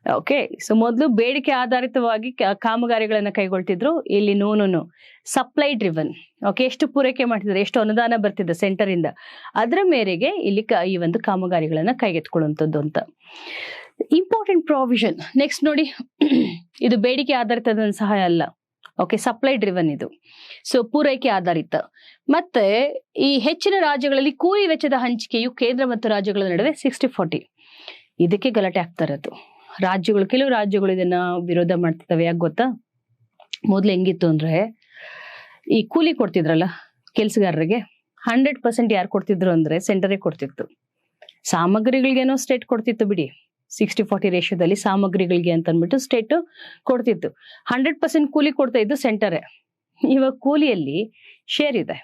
ಓಕೆ. ಸೊ ಮೊದಲು ಬೇಡಿಕೆ ಆಧಾರಿತವಾಗಿ ಕಾಮಗಾರಿಗಳನ್ನ ಕೈಗೊಳ್ತಿದ್ರು, ಇಲ್ಲಿ ನೋ ಸಪ್ಲೈ ಡ್ರಿವನ್, ಓಕೆ. ಎಷ್ಟು ಪೂರೈಕೆ ಮಾಡ್ತಿದ್ದಾರೆ, ಎಷ್ಟು ಅನುದಾನ ಬರ್ತಿದೆ ಸೆಂಟರ್ ಇಂದ, ಅದರ ಮೇರೆಗೆ ಇಲ್ಲಿ ಈ ಒಂದು ಕಾಮಗಾರಿಗಳನ್ನ ಕೈಗೆತ್ಕೊಳ್ಳುವಂಥದ್ದು ಅಂತ. ಇಂಪಾರ್ಟೆಂಟ್ ಪ್ರಾವಿಷನ್ ನೆಕ್ಸ್ಟ್ ನೋಡಿ, ಇದು ಬೇಡಿಕೆ ಆಧಾರಿತದ ಸಹಾಯ ಅಲ್ಲ, ಓಕೆ, ಸಪ್ಲೈ ಡ್ರಿವನ್ ಇದು. ಸೊ ಪೂರೈಕೆ ಆಧಾರಿತ. ಮತ್ತೆ ಈ ಹೆಚ್ಚಿನ ರಾಜ್ಯಗಳಲ್ಲಿ ಕೂಲಿ ವೆಚ್ಚದ ಹಂಚಿಕೆಯು ಕೇಂದ್ರ ಮತ್ತು ರಾಜ್ಯಗಳ ನಡುವೆ 60-40. ಇದಕ್ಕೆ ಗಲಾಟೆ ಆಗ್ತಾ ಇರೋದು. ಕೆಲವು ರಾಜ್ಯಗಳು ಇದನ್ನ ವಿರೋಧ ಮಾಡ್ತಿರ್ತವೆ. ಯಾಕೆ ಗೊತ್ತಾ, ಮೊದ್ಲು ಹೆಂಗಿತ್ತು ಅಂದ್ರೆ, ಈ ಕೂಲಿ ಕೊಡ್ತಿದ್ರಲ್ಲ ಕೆಲ್ಸಗಾರರಿಗೆ 100% ಯಾರು ಕೊಡ್ತಿದ್ರು ಅಂದ್ರೆ ಸೆಂಟರೇ ಕೊಡ್ತಿತ್ತು. ಸಾಮಗ್ರಿಗಳಿಗೇನೋ ಸ್ಟೇಟ್ ಕೊಡ್ತಿತ್ತು ಬಿಡಿ, 60-40 ರೇಷಿಯೋದಲ್ಲಿ ಸಾಮಗ್ರಿಗಳಿಗೆ ಅಂತ ಅಂದ್ಬಿಟ್ಟು ಸ್ಟೇಟ್ ಕೊಡ್ತಿತ್ತು. 100% ಕೂಲಿ ಕೊಡ್ತಾ ಇದ್ದು ಸೆಂಟರೇ. ಇವಾಗ ಕೂಲಿಯಲ್ಲಿ ಶೇರ್ ಇದೆ,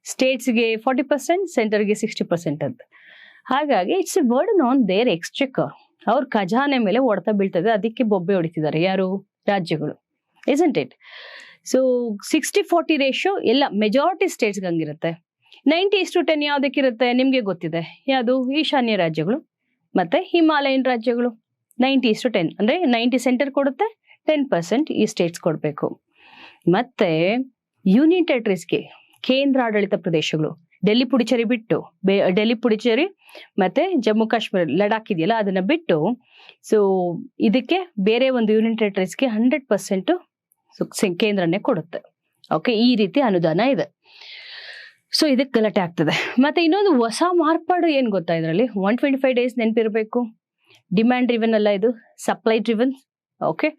ಸ್ಟೇಟ್ಸ್ಗೆ 40%, ಸೆಂಟರ್ಗೆ 60% ಅಂತ. ಹಾಗಾಗಿ it's a burden on their exchequer. ಅವ್ರ ಖಜಾನೆ ಮೇಲೆ ಹೊಡೆತ ಬೀಳ್ತದೆ, ಅದಕ್ಕೆ ಬೊಬ್ಬೆ ಹೊಡಿತಿದ್ದಾರೆ ಯಾರು, ರಾಜ್ಯಗಳು, ಇಸಂಟ್ ಇಟ್? ಸೊ 60-40 ರೇಷಿಯೋ ಎಲ್ಲ ಮೆಜಾರಿಟಿ ಸ್ಟೇಟ್ಸ್ಗೆ ಹಂಗಿರುತ್ತೆ. 90:10 ಯಾವ್ದಕ್ಕಿರುತ್ತೆ ನಿಮ್ಗೆ ಗೊತ್ತಿದೆ, ಯಾವುದು, ಈಶಾನ್ಯ ರಾಜ್ಯಗಳು ಮತ್ತೆ ಹಿಮಾಲಯನ್ ರಾಜ್ಯಗಳು. 90:10 ಅಂದ್ರೆ 90 ಸೆಂಟರ್ ಕೊಡುತ್ತೆ, 10% ಈ ಸ್ಟೇಟ್ಸ್ ಕೊಡ್ಬೇಕು. ಮತ್ತೆ ಯೂನಿಯನ್ ಟೆರಿಟರೀಸ್ಗೆ, ಕೇಂದ್ರಾಡಳಿತ ಪ್ರದೇಶಗಳು, ಡೆಲ್ಲಿ ಪುಡಿಚೇರಿ ಬಿಟ್ಟು, ಡೆಲ್ಲಿ ಪುಡಿಚೇರಿ ಮತ್ತೆ ಜಮ್ಮು ಕಾಶ್ಮೀರ, ಲಡಾಖ್ ಇದೆಯಲ್ಲ ಅದನ್ನ ಬಿಟ್ಟು, ಸೊ ಇದಕ್ಕೆ ಬೇರೆ ಒಂದು ಯೂನಿಯನ್ ಟೆರಿಟರೀಸ್ಗೆ 100% ಕೇಂದ್ರನೇ ಕೊಡುತ್ತೆ, ಓಕೆ. ಈ ರೀತಿ ಅನುದಾನ ಇದೆ. ಸೊ ಇದಕ್ಕೆ ಗಲಾಟೆ ಆಗ್ತದೆ. ಮತ್ತೆ ಇನ್ನೊಂದು ಹೊಸ ಮಾರ್ಪಾಡು ಏನ್ ಗೊತ್ತಾ, ಇದರಲ್ಲಿ 125 days ನೆನಪಿರ್ಬೇಕು. ಡಿಮ್ಯಾಂಡ್ ಡ್ರಿವನ್ ಅಲ್ಲ, ಇದು supply driven, okay.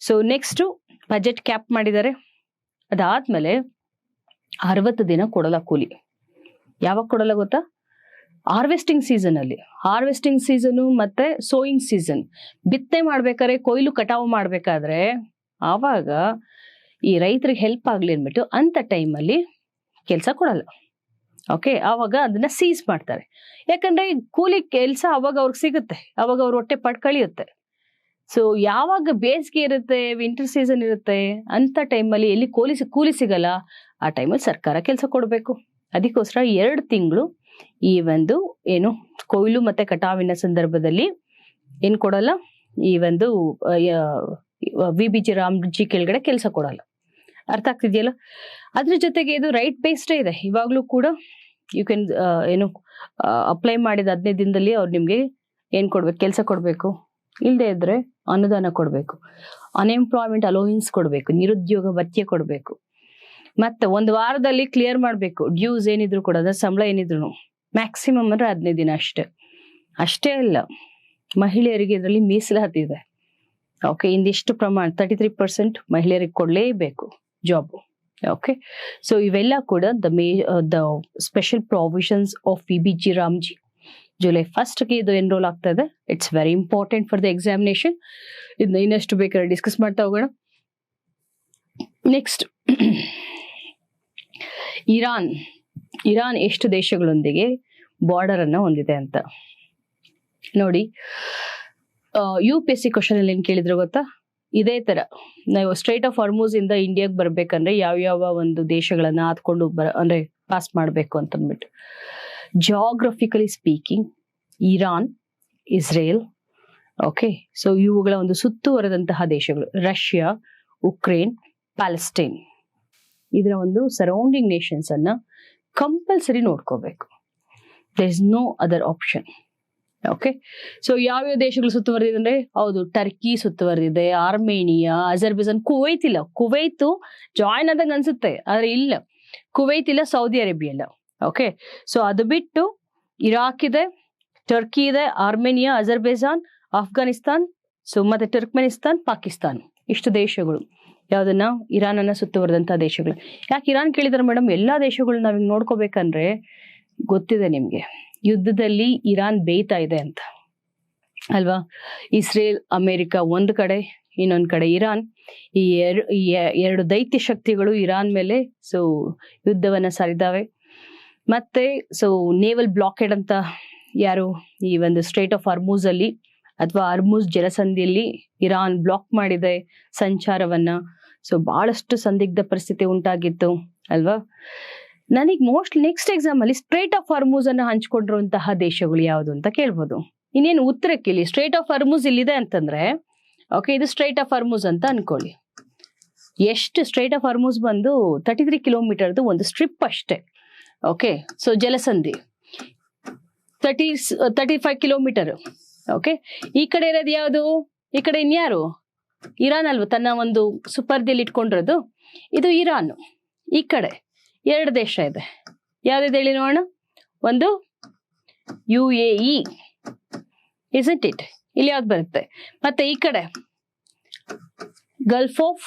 So next budget cap ಮಾಡಿದ್ದಾರೆ. ಅದಾದ್ಮೇಲೆ 60 ದಿನ ಕೊಡಲ್ಲ ಕೂಲಿ. ಯಾವಾಗ ಕೊಡಲ್ಲ ಗೊತ್ತಾ, ಹಾರ್ವೆಸ್ಟಿಂಗ್ ಸೀಸನ್ ಅಲ್ಲಿ. ಹಾರ್ವೆಸ್ಟಿಂಗ್ ಸೀಸನ್ ಮತ್ತೆ ಸೋಯಿಂಗ್ ಸೀಸನ್, ಬಿತ್ತನೆ ಮಾಡ್ಬೇಕಾದ್ರೆ, ಕೊಯ್ಲು ಕಟಾವು ಮಾಡ್ಬೇಕಾದ್ರೆ, ಆವಾಗ ಈ ರೈತರಿಗೆ ಹೆಲ್ಪ್ ಆಗ್ಲಿ ಅಂದ್ಬಿಟ್ಟು ಅಂತ ಟೈಮಲ್ಲಿ ಕೆಲಸ ಕೊಡಲ್ಲ, ಓಕೆ. ಆವಾಗ ಅದನ್ನ ಸೀಸ್ ಮಾಡ್ತಾರೆ. ಯಾಕಂದ್ರೆ ಕೂಲಿ ಕೆಲಸ ಅವಾಗ ಅವ್ರಿಗೆ ಸಿಗುತ್ತೆ, ಅವಾಗ ಅವ್ರ ಹೊಟ್ಟೆ ಪಟ್ ಕಳಿಯುತ್ತೆ. ಸೊ ಯಾವಾಗ ಬೇಸಿಗೆ ಇರುತ್ತೆ, ವಿಂಟರ್ ಸೀಸನ್ ಇರುತ್ತೆ, ಅಂತ ಟೈಮಲ್ಲಿ ಎಲ್ಲಿ ಕೂಲಿ ಸಿಗಲ್ಲ, ಆ ಟೈಮಲ್ಲಿ ಸರ್ಕಾರ ಕೆಲಸ ಕೊಡಬೇಕು. ಅದಕ್ಕೋಸ್ಕರ 2 ತಿಂಗಳು ಈ ಒಂದು ಏನು ಕೊಯ್ಲು ಮತ್ತೆ ಕಟಾವಿನ ಸಂದರ್ಭದಲ್ಲಿ ಏನ್ ಕೊಡಲ್ಲ, ಈ ಒಂದು VBG ರಾಮ್ಜಿ ಕೆಳಗಡೆ ಕೆಲಸ ಕೊಡಲ್ಲ. ಅರ್ಥ ಆಗ್ತಿದೆಯಲ್ಲ? ಅದ್ರ ಜೊತೆಗೆ ಇದು ರೈಟ್ ಬೇಸ್ಡ್ ಇದೆ. ಇವಾಗ್ಲೂ ಕೂಡ ಯು ಕ್ಯಾನ್ ಏನು ಅಪ್ಲೈ ಮಾಡಿದ 15 ದಿನದಲ್ಲಿ ಅವ್ರು ನಿಮ್ಗೆ ಏನ್ ಕೊಡ್ಬೇಕು, ಕೆಲಸ ಕೊಡ್ಬೇಕು. ಇಲ್ಲದೆ ಇದ್ರೆ ಅನುದಾನ ಕೊಡ್ಬೇಕು, ಅನ್ಎಂಪ್ಲಾಯ್ಮೆಂಟ್ ಅಲೋವೆನ್ಸ್ ಕೊಡ್ಬೇಕು, ನಿರುದ್ಯೋಗ ಭತ್ಯೆ ಕೊಡ್ಬೇಕು. ಮತ್ತೆ 1 ವಾರದಲ್ಲಿ ಕ್ಲಿಯರ್ ಮಾಡ್ಬೇಕು ಡ್ಯೂಸ್ ಏನಿದ್ರು ಕೂಡ, ಅದ್ರ ಸಂಬಳ ಏನಿದ್ರು ಮ್ಯಾಕ್ಸಿಮಮ್ ಅಂದ್ರೆ 15 ದಿನ ಅಷ್ಟೇ ಅಲ್ಲ. ಮಹಿಳೆಯರಿಗೆ ಇದರಲ್ಲಿ ಮೀಸಲಾತಿ ಇದೆ. ಓಕೆ, ಇಂದಿಷ್ಟು ಪ್ರಮಾಣ 33% ಮಹಿಳೆಯರಿಗೆ ಕೊಡಲೇಬೇಕು ಜಾಬ್. ಓಕೆ, ಸೊ ಇವೆಲ್ಲ ಕೂಡ the special provisions of PBG Ramji. July 1ಗೆ ಇದು ಎನ್ರೋಲ್ ಆಗ್ತಾ ಇದೆ. It's very important for the examination. ಇದನ್ನ ಇನ್ನಷ್ಟು ಬೇಕಾದ್ರೆ ಡಿಸ್ಕಸ್ ಮಾಡ್ತಾ ಹೋಗೋಣ. ನೆಕ್ಸ್ಟ್, ಇರಾನ್ ಎಷ್ಟು ದೇಶಗಳೊಂದಿಗೆ ಬಾರ್ಡರ್ ಅನ್ನ ಹೊಂದಿದೆ ಅಂತ ನೋಡಿ. UPSC ಕ್ವಶನ್ ಅಲ್ಲಿ ಏನ್ ಕೇಳಿದ್ರು ಗೊತ್ತಾ? ಇದೇ ತರ ನಾವು ಸ್ಟ್ರೈಟ್ ಆಫ್ ಹಾರ್ಮುಜ್ ಇಂದ ಇಂಡಿಯಾಗೆ ಬರ್ಬೇಕಂದ್ರೆ ಯಾವ ಒಂದು ದೇಶಗಳನ್ನ ಹಾದ್ಕೊಂಡು ಅಂದ್ರೆ ಪಾಸ್ ಮಾಡ್ಬೇಕು ಅಂತ ಅಂದ್ಬಿಟ್ಟು. Geographically speaking, Iran, Israel, okay, so ಇವುಗಳ ಒಂದು ಸುತ್ತುವರೆದಂತಹ ದೇಶಗಳು ರಷ್ಯಾ, ಉಕ್ರೇನ್, ಪ್ಯಾಲೆಸ್ಟೈನ್, ಇದರ ಒಂದು ಸರೌಂಡಿಂಗ್ ನೇಷನ್ಸ್ ಅನ್ನ ಕಂಪಲ್ಸರಿ ನೋಡ್ಕೋಬೇಕು. There is no other option. Okay, so ಯಾವ್ಯಾವ ದೇಶಗಳು ಸುತ್ತುವರೆದಿದೆ ಅಂದ್ರೆ, ಹೌದು, ಟರ್ಕಿ ಸುತ್ತುವರೆದಿದೆ, ಆರ್ಮೇನಿಯಾ, ಅಜರ್ಬೈಜಾನ್, ಕುವೈತ್ ಇಲ್ಲ. ಕುವೈತು ಜಾಯಿನ್ ಆದಂಗ ಅನ್ಸುತ್ತೆ, ಆದ್ರೆ ಇಲ್ಲ, ಕುವೈತ್ ಇಲ್ಲ, ಸೌದಿ ಅರೇಬಿಯಾ ಇಲ್ಲ. ಓಕೆ, ಸೊ ಅದು ಬಿಟ್ಟು ಇರಾಕ್ ಇದೆ, ಟರ್ಕಿ ಇದೆ, ಆರ್ಮೇನಿಯಾ, ಅಜರ್ಬೈಜಾನ್, ಆಫ್ಘಾನಿಸ್ತಾನ್, ಸೊ ಮತ್ತೆ ಟರ್ಕ್ಮೆನಿಸ್ತಾನ್, ಪಾಕಿಸ್ತಾನ್, ಇಷ್ಟು ದೇಶಗಳು ಯಾವ್ದನ್ನ ಇರಾನ್ ಅನ್ನ ಸುತ್ತುವರೆದಂತಹ ದೇಶಗಳು. ಯಾಕೆ ಇರಾನ್ ಕೇಳಿದಾರೆ ಮೇಡಮ್? ಎಲ್ಲಾ ದೇಶಗಳು ನಾವ್ ಹಿಂಗ್ ನೋಡ್ಕೋಬೇಕಂದ್ರೆ ಗೊತ್ತಿದೆ ನಿಮ್ಗೆ, ಯುದ್ಧದಲ್ಲಿ ಇರಾನ್ ಬೇಯ್ತಾ ಇದೆ ಅಂತ ಅಲ್ವಾ. ಇಸ್ರೇಲ್, ಅಮೆರಿಕ ಒಂದ್ ಕಡೆ, ಇನ್ನೊಂದ್ ಕಡೆ ಇರಾನ್. ಈ ಎರಡು ದೈತ್ಯ ಶಕ್ತಿಗಳು ಇರಾನ್ ಮೇಲೆ ಸೊ ಯುದ್ಧವನ್ನ ಸಾರಿದ್ದಾವೆ. ಮತ್ತೆ ಸೊ ನೇವಲ್ ಬ್ಲಾಕೆಡ್ ಅಂತ ಯಾರು ಈ ಒಂದು ಸ್ಟ್ರೈಟ್ ಆಫ್ ಹಾರ್ಮುಜ್ ಅಲ್ಲಿ ಅಥವಾ ಹಾರ್ಮುಜ್ ಜಲಸಂಧಿಯಲ್ಲಿ ಇರಾನ್ ಬ್ಲಾಕ್ ಮಾಡಿದೆ ಸಂಚಾರವನ್ನ. ಸೊ ಬಹಳಷ್ಟು ಸಂದಿಗ್ಧ ಪರಿಸ್ಥಿತಿ ಉಂಟಾಗಿತ್ತು ಅಲ್ವಾ. ನನಗೆ ನೆಕ್ಸ್ಟ್ ಎಕ್ಸಾಮ್ ಅಲ್ಲಿ ಸ್ಟ್ರೈಟ್ ಆಫ್ ಹಾರ್ಮುಜ್ ಅನ್ನ ಹಂಚ್ಕೊಂಡಿರುವಂತಹ ದೇಶಗಳು ಯಾವುದು ಅಂತ ಕೇಳ್ಬೋದು. ಇನ್ನೇನು ಉತ್ತರಕ್ಕೆ ಇಲ್ಲಿ ಸ್ಟ್ರೈಟ್ ಆಫ್ ಹಾರ್ಮುಜ್ ಇಲ್ಲಿದೆ ಅಂತಂದ್ರೆ, ಓಕೆ, ಇದು ಸ್ಟ್ರೈಟ್ ಆಫ್ ಹಾರ್ಮುಜ್ ಅಂತ ಅನ್ಕೊಳ್ಳಿ. ಎಷ್ಟು ಸ್ಟ್ರೈಟ್ ಆಫ್ ಹಾರ್ಮುಜ್ ಬಂದು 33 ಕಿಲೋಮೀಟರ್ದು ಒಂದು ಸ್ಟ್ರಿಪ್ ಅಷ್ಟೇ. ಓಕೆ, ಸೊ ಜಲಸಂಧಿ 35 ಕಿಲೋಮೀಟರ್. ಓಕೆ, ಈ ಕಡೆ ಇರೋದು ಯಾವುದು? ಈ ಕಡೆ ಇನ್ಯಾರು? ಇರಾನ್ ಅಲ್ವಾ ತನ್ನ ಒಂದು ಸುಪರ್ದಿಯಲ್ಲಿ ಇಟ್ಕೊಂಡಿರೋದು. ಇದು ಇರಾನ್. ಈ ಕಡೆ 2 ದೇಶ ಇದೆ. ಯಾವ್ದು ಹೇಳಿ ನೋಡೋಣ. ಒಂದು UAE, isn't it? ಇಲ್ಲಿ ಯಾವ್ದು ಬರುತ್ತೆ? ಮತ್ತೆ ಈ ಕಡೆ Gulf of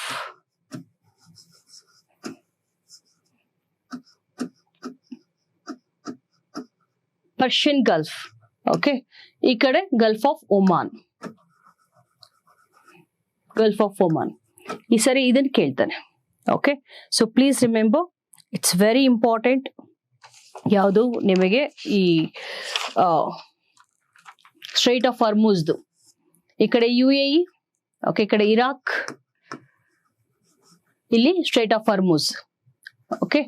Persian Gulf. Okay, ಈ ಕಡೆ ಗಲ್ಫ್ ಆಫ್ ಒಮಾನ್. ಈ ಸರಿ ಇದನ್ನ ಕೇಳ್ತಾನೆ. Okay, so please remember, it's very important. ಯಾವುದು ನಿಮಗೆ ಈ ಸ್ಟ್ರೈಟ್ ಆಫ್ ಹಾರ್ಮುಜ್ದು ಈ ಕಡೆ UAE, ಓಕೆ, ಈ ಕಡೆ ಇರಾಕ್, ಇಲ್ಲಿ ಸ್ಟ್ರೈಟ್ ಆಫ್ ಹಾರ್ಮುಜ್. ಓಕೆ,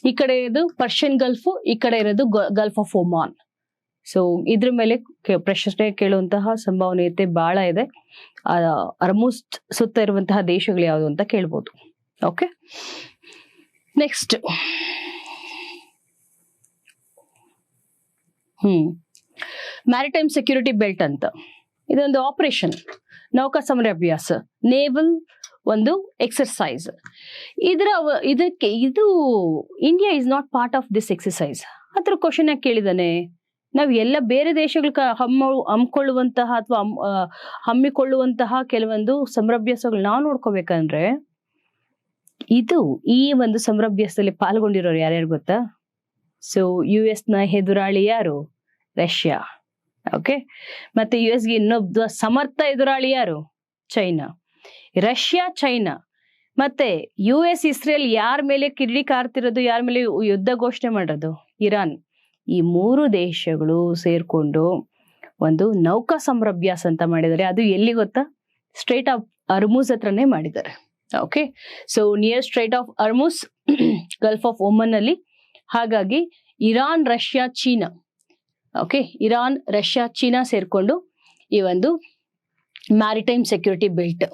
ಈ ಕಡೆ ಇರೋದು ಪರ್ಷಿಯನ್ ಗಲ್ಫ್, ಈ ಕಡೆ ಇರೋದು ಗಲ್ಫ್ ಆಫ್ ಒಮಾನ್. ಸೊ ಇದ್ರ ಮೇಲೆ ಪ್ರಶ್ನೆ ಕೇಳುವಂತಹ ಸಂಭಾವನೀಯತೆ ಬಹಳ ಇದೆ. ಹಾರ್ಮುಜ್ ಸುತ್ತ ಇರುವಂತಹ ದೇಶಗಳು ಯಾವುದು ಅಂತ ಕೇಳ್ಬೋದು. Okay, next maritime security belt ಅಂತ, ಇದೊಂದು ಆಪರೇಷನ್, ನೌಕಾ ಸಮರ ಅಭ್ಯಾಸ, ನೇವಲ್ ಒಂದು ಎಕ್ಸರ್ಸೈಸ್. ಇದಕ್ಕೆ ಇದು India is not part of this exercise. ಅದ್ರ ಕ್ವಶನ್ ಯಾಕೆ ಕೇಳಿದಾನೆ? ನಾವು ಎಲ್ಲ ಬೇರೆ ದೇಶಗಳ ಹಮ್ಮಿಕೊಳ್ಳುವಂತಹ ಅಥವಾ ಹಮ್ಮಿಕೊಳ್ಳುವಂತಹ ಕೆಲವೊಂದು ಸಮರಾಭ್ಯಾಸಗಳು ನಾವು ನೋಡ್ಕೋಬೇಕಂದ್ರೆ, ಈ ಒಂದು ಸಮರಾಭ್ಯಾಸದಲ್ಲಿ ಪಾಲ್ಗೊಂಡಿರೋರು ಯಾರ್ಯಾರು ಗೊತ್ತಾ? ಸೊ US ನ ಎದುರಾಳಿ ಯಾರು? ರಷ್ಯಾ. ಓಕೆ, ಮತ್ತೆ US ಗೆ ಇನ್ನೊಬ್ಬ ಸಮರ್ಥ ಎದುರಾಳಿ ಯಾರು? ಚೈನಾ. ರಷ್ಯಾ, ಚೈನಾ ಮತ್ತೆ US, ಇಸ್ರೇಲ್ ಯಾರ ಮೇಲೆ ಕಿಡಿ ಕಾರ್ತಿರೋದು, ಯಾರ ಮೇಲೆ ಯುದ್ಧ ಘೋಷಣೆ ಮಾಡೋದು? ಇರಾನ್. ಈ 3 ದೇಶಗಳು ಸೇರ್ಕೊಂಡು ಒಂದು ನೌಕಾ ಸಮರಾಭ್ಯಾಸ ಅಂತ ಮಾಡಿದ್ದಾರೆ. ಅದು ಎಲ್ಲಿ ಗೊತ್ತಾ? ಸ್ಟ್ರೈಟ್ ಆಫ್ ಹಾರ್ಮುಜ್ ಹತ್ರನೇ ಮಾಡಿದ್ದಾರೆ. Okay, so near straight of Hormuz, Gulf of Oman ಅಲ್ಲಿ. ಹಾಗಾಗಿ Iran, Russia, China, okay, Iran, Russia, China ಸೇರ್ಕೊಂಡು ಈ ಒಂದು maritime security belt,